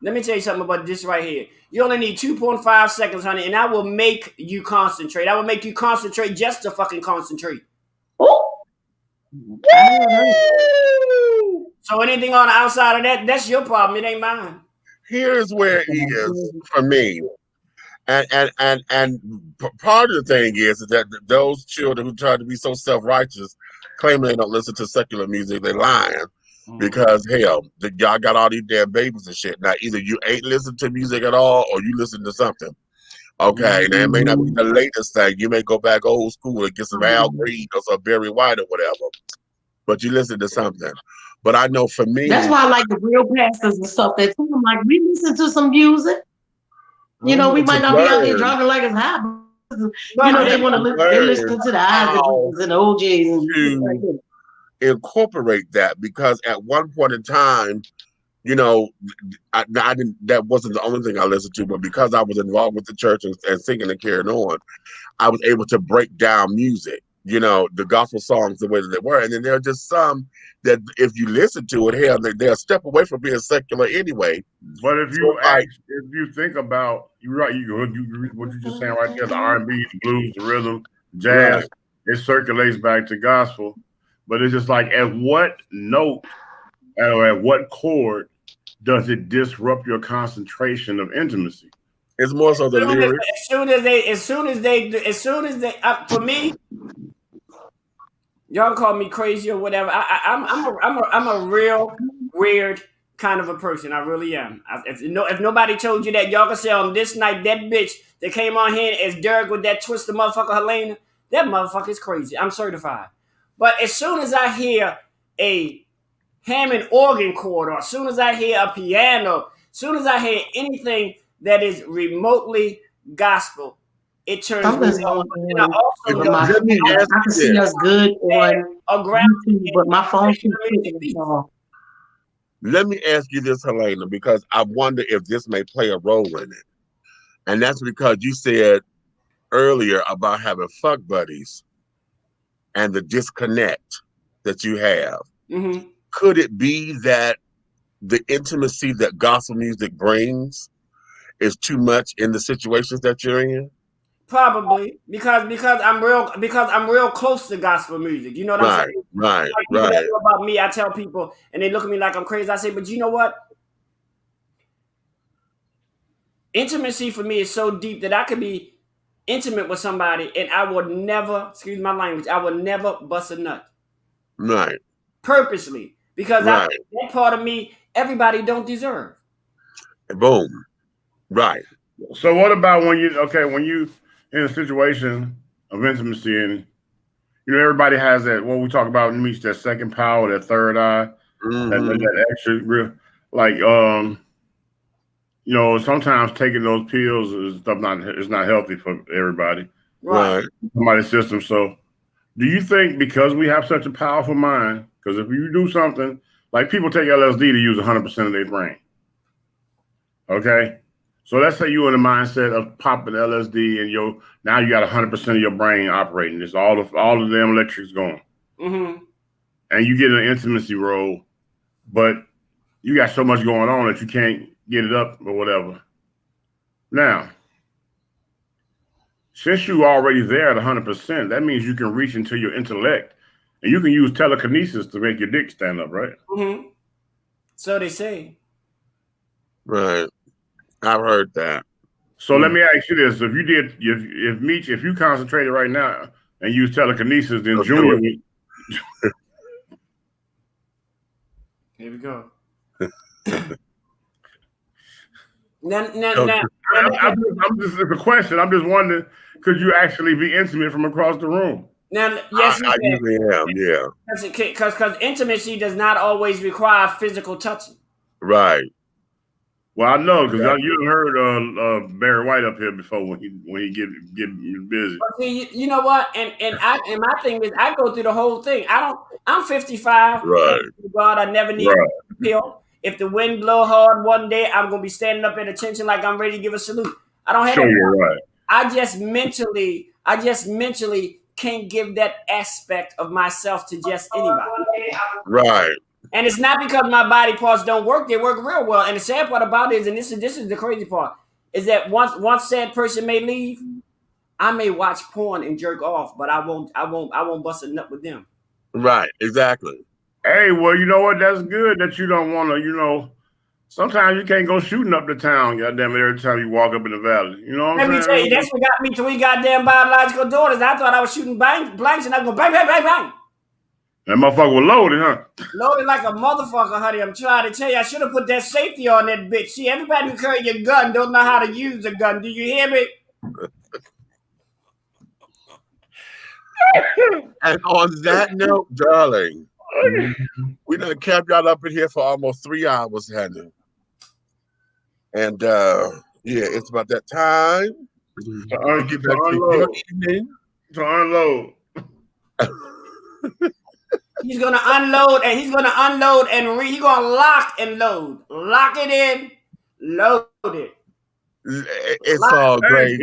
Let me tell you something about this right here. You only need 2.5 seconds, honey, and I will make you concentrate. I will make you concentrate just to fucking concentrate. Oh. So anything on the outside of that, that's your problem. It ain't mine. Here's where it is for me. And part of the thing is that those children who try to be so self-righteous, claiming they don't listen to secular music, they're lying. Because hell, y'all got all these damn babies and shit. Now either you ain't listen to music at all, or you listen to something. Okay, now it may not be the latest thing. You may go back old school and get some Al Green or some Barry White or whatever, but you listen to something. But I know for me, that's why I like the real pastors and stuff. That tell them like we listen to some music. We might not be out here driving like it's hot. But, they want to listen. They listen to the Isaacs and the OJs and incorporate that, because at one point in time, I didn't. That wasn't the only thing I listened to, but because I was involved with the church and singing and carrying on, I was able to break down music. The gospel songs the way that they were, and then there are just some that if you listen to it, hell, they're a step away from being secular anyway. But if you think about, you're right, what you just saying right there, the R&B, the blues, the rhythm, jazz, it circulates back to gospel. But it's just like, at what note or at what chord does it disrupt your concentration of intimacy? It's more so the lyrics. As soon as they, for me, y'all call me crazy or whatever. I'm a real weird kind of a person. I really am. If nobody told you that, y'all can say on this night, that bitch that came on here as Derek with that twisted motherfucker Helena, that motherfucker is crazy. I'm certified. But as soon as I hear a Hammond organ chord, or as soon as I hear a piano, as soon as I hear anything that is remotely gospel, it turns me on. And I also know I can see us good on YouTube, but my phone keeps clicking. Let me ask you this, Helena, because I wonder if this may play a role in it. And that's because you said earlier about having fuck buddies and the disconnect that you have. Mm-hmm. Could it be that the intimacy that gospel music brings is too much in the situations that you're in? Probably because I'm real close to gospel music. You know what I'm saying? Right. About me, I tell people, and they look at me like I'm crazy. I say, but you know what? Intimacy for me is so deep that I could be intimate with somebody, and I would never, excuse my language, I would never bust a nut. Right. Purposely, because that part of me, everybody don't deserve. Boom. Right. So what about when you in a situation of intimacy, and everybody has that, what we talk about, meets that second power, that third eye, that extra real, like sometimes taking those pills is not healthy for everybody. Right. Somebody's system. So do you think because we have such a powerful mind, because if you do something Like people take LSD to use 100% of their brain. Okay? So let's say you're in the mindset of popping LSD and now you got 100% of your brain operating. It's all of them electrics going. Mm-hmm. And you get in an intimacy role, but you got so much going on that you can't get it up or whatever. Now, since you're already there at 100%, that means you can reach into your intellect and you can use telekinesis to make your dick stand up, right? Mm-hmm. So they say. Right. I've heard that. So let me ask you this: if you concentrated right now and use telekinesis, then Junior. Here we go. I'm just it's a question. I'm just wondering, could you actually be intimate from across the room? Now, yes, I usually am. Yeah. Because intimacy does not always require physical touching. Right. Well, I know because you heard Barry White up here before when he get busy. But see, you know what? And my thing is, I go through the whole thing. I'm 55. Right. God, I never need a pill. If the wind blow hard one day, I'm gonna be standing up at attention like I'm ready to give a salute. I don't have. Sure, you're right. I just mentally can't give that aspect of myself to just anybody. Right. And it's not because my body parts don't work; they work real well. And the sad part about it is, and this is the crazy part, is that once said person may leave, I may watch porn and jerk off, but I won't bust a nut with them. Right. Exactly. Hey, well, you know what? That's good that you don't want to. Sometimes you can't go shooting up the town. Goddamn it! Every time you walk up in the valley, you know what I'm saying? Let me tell you, that's what got me 3 goddamn biological daughters. I thought I was shooting blanks, and I go bang, bang, bang, bang. That motherfucker was loaded, huh? Loaded like a motherfucker, honey. I'm trying to tell you, I should have put that safety on that bitch. See, everybody who carry your gun don't know how to use a gun. Do you hear me? And on that note, darling, we done kept y'all up in here for almost 3 hours, honey. And yeah, it's about that time to get back to your evening. To unload. He's gonna unload and he's gonna he's gonna lock and load. Lock it in, load it. It's lock all great.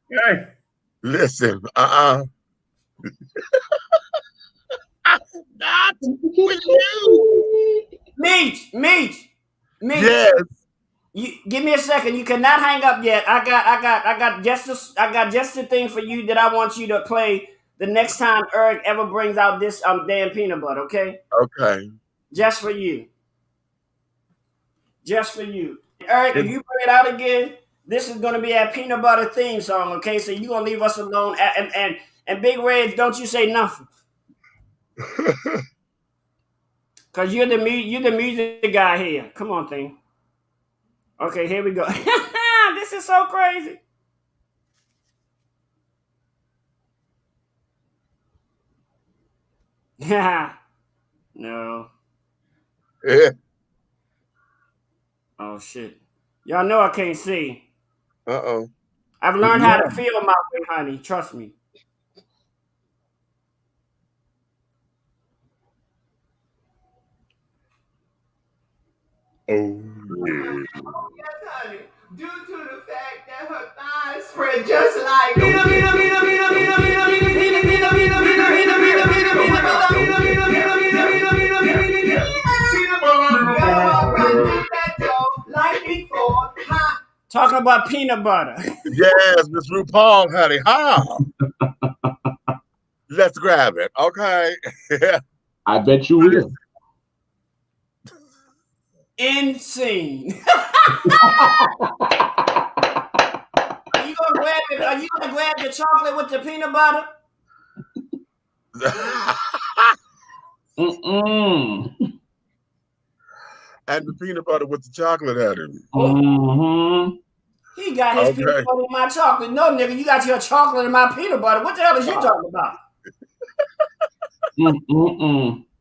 Hey. Listen, I'm not with you. Meech. Yes. You give me a second. You cannot hang up yet. I got just the thing for you that I want you to play the next time Eric ever brings out this damn peanut butter, okay? Okay. Just for you. Just for you. Eric, if you bring it out again, this is gonna be our peanut butter theme song, okay? So you're gonna leave us alone. And Big Reds, don't you say nothing. Cause you're the music guy here. Come on, thing. Okay, here we go. This is so crazy. No. Yeah. Oh shit. Y'all know I can't see. Uh-oh. I've learned how to feel my way, honey. Trust me. Oh yeah. Yes, honey. Due to the fact that her thighs spread just like before. Talking about peanut butter. Yes, Miss RuPaul, honey. Let's grab it, okay? I bet you will. Insane. Are you gonna grab it? Are you gonna grab the chocolate with the peanut butter? And the peanut butter with the chocolate at him. Mm-hmm. He got his peanut butter in my chocolate. No, nigga, you got your chocolate in my peanut butter. What the hell is you talking about?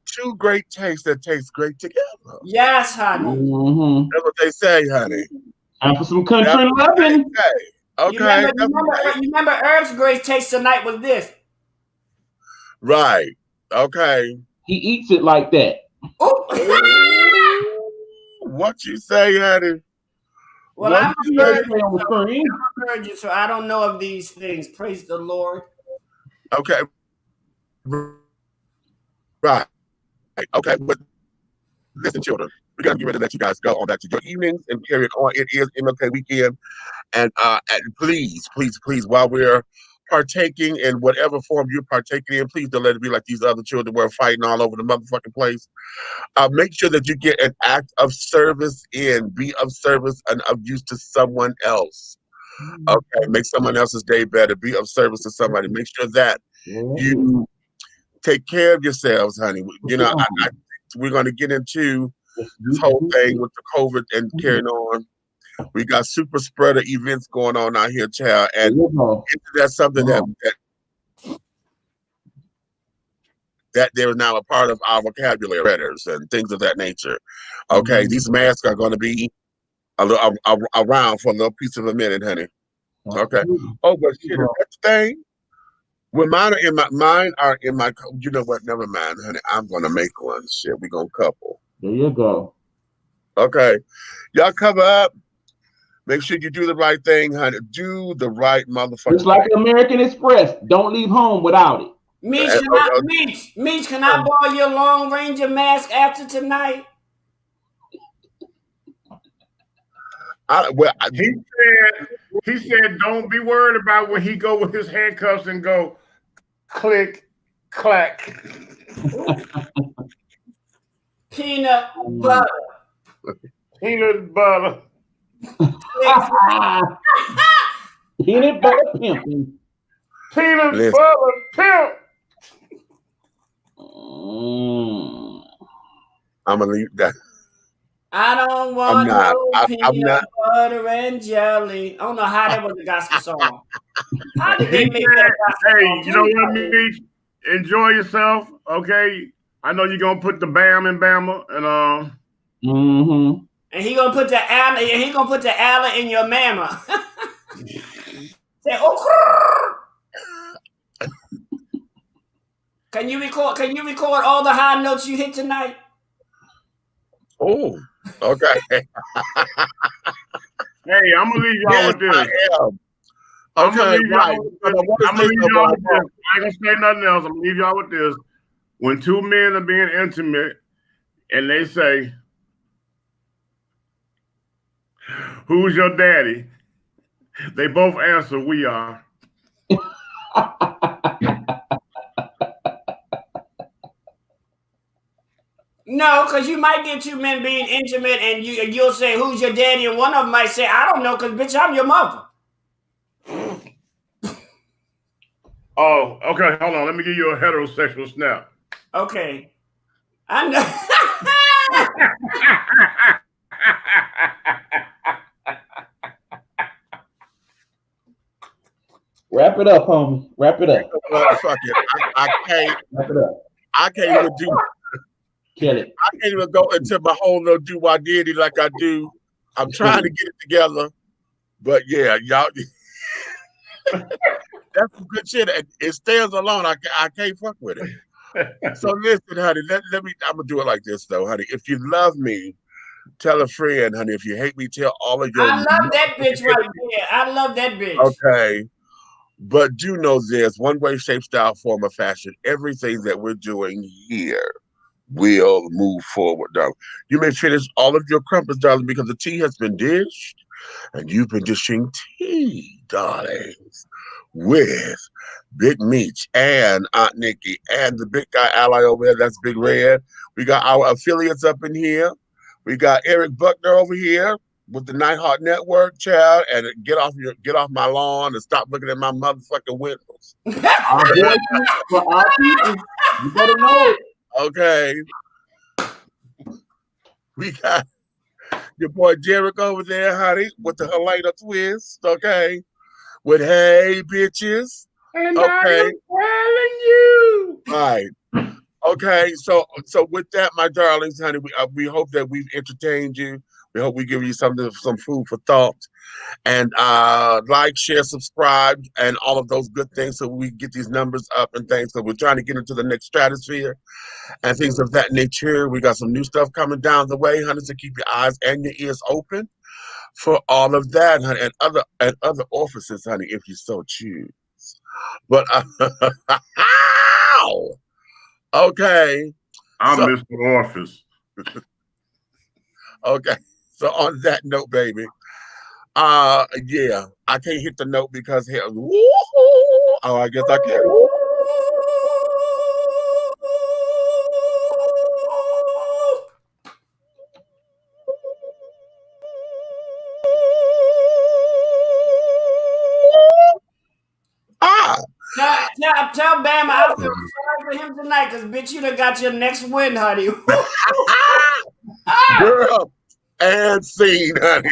Two great tastes that taste great together. Yes, honey. Mm-hmm. That's what they say, honey. And for some country loving. Okay. You remember Eric's great taste tonight was this. Right. Okay. He eats it like that. Oh. What you say, honey? Well, What I'm you a say? virgin, so I don't know of these things. Praise the Lord. Okay. Right. Okay. But listen, children, we got to get ready to let you guys go on back to your evenings and carry on. It is MLK weekend. And please, please, please, while we're partaking in whatever form you're partaking in, please don't let it be like these other children were fighting all over the motherfucking place. Make sure that you get an act of service in, be of service and of use to someone else. Okay, make someone else's day better. Be of service to somebody. Make sure that you take care of yourselves, honey. You know, we're going to get into this whole thing with the COVID and carrying on. We got super spreader events going on out here, child, and that's something that they're now a part of our vocabulary, spreaders and things of that nature. Okay, these masks are going to be around for a little piece of a minute, honey. Okay. Oh, but shit, that's the thing. When mine are in my, you know what? Never mind, honey. I'm gonna make one. Shit, we gonna couple. There you go. Okay, y'all cover up. Make sure you do the right thing, honey. Do the right motherfucker. It's like American Express. Don't leave home without it. Meech, can I borrow your Long Ranger mask after tonight? He said, don't be worried about when he go with his handcuffs and go click, clack. Peanut butter. Peanut butter. Peanut butter pimping. Peanut butter pimp. I'm gonna leave that. I don't want no peanut butter and jelly. I don't know how that was a gospel song. How did they make that a gospel song? Hey, you know what, Meech? Enjoy yourself, okay? I know you're gonna put the Bam in Bama and And he gonna put the Allen, and he gonna put the Allen in your mama. Say, oh. Can you record all the high notes you hit tonight? Oh, okay. Hey, I'm gonna leave y'all with this. I'm gonna leave y'all with this. I ain't gonna say nothing else. I'm gonna leave y'all with this. When two men are being intimate and they say, "Who's your daddy?" They both answer, "We are." No, because you might get two men being intimate and you'll say, "Who's your daddy?" And one of them might say, "I don't know, because bitch, I'm your mother." Oh, okay. Hold on. Let me give you a heterosexual snap. Okay. I know. Wrap it up, homie. Wrap it up. Fuck it. I can't. Wrap it up. I can't even do. Kill it. I can't even go into my whole little do-wah-diddy like I do. I'm trying to get it together, but yeah, y'all. That's some good shit. It stands alone. I can't fuck with it. So listen, honey. Let me. I'm gonna do it like this though, honey. If you love me, tell a friend, honey. If you hate me, tell all of your. I love that bitch right there. I love that bitch. Okay. But do know this: one way, shape, style, form, or fashion, everything that we're doing here will move forward, darling. You may finish all of your crumpets, darling, because the tea has been dished, and you've been dishing tea, darlings, with Big Meech and Aunt Nikki and the big guy ally over there. That's Big Red. We got our affiliates up in here. We got Eric Buckner over here with the Nighthawk Network, child, and get off my lawn and stop looking at my motherfucking windows. For our people, you better know it. Okay. We got your boy Jerick over there, honey, with the Helena twist, okay? With hey bitches. And I'm telling you. Right. Okay, so with that, my darlings, honey, we hope that we've entertained you. We hope we give you some food for thought. And like, share, subscribe, and all of those good things so we get these numbers up and things. So we're trying to get into the next stratosphere and things of that nature. We got some new stuff coming down the way, honey, so keep your eyes and your ears open for all of that, honey, and other offices, honey, if you so choose. But okay. I'm Mr. Office. Okay. So on that note, baby, yeah, I can't hit the note because here. Oh, I guess I can. Tell Bama I feel sorry for him tonight, because bitch, you done got your next win, honey. Girl, and scene, honey.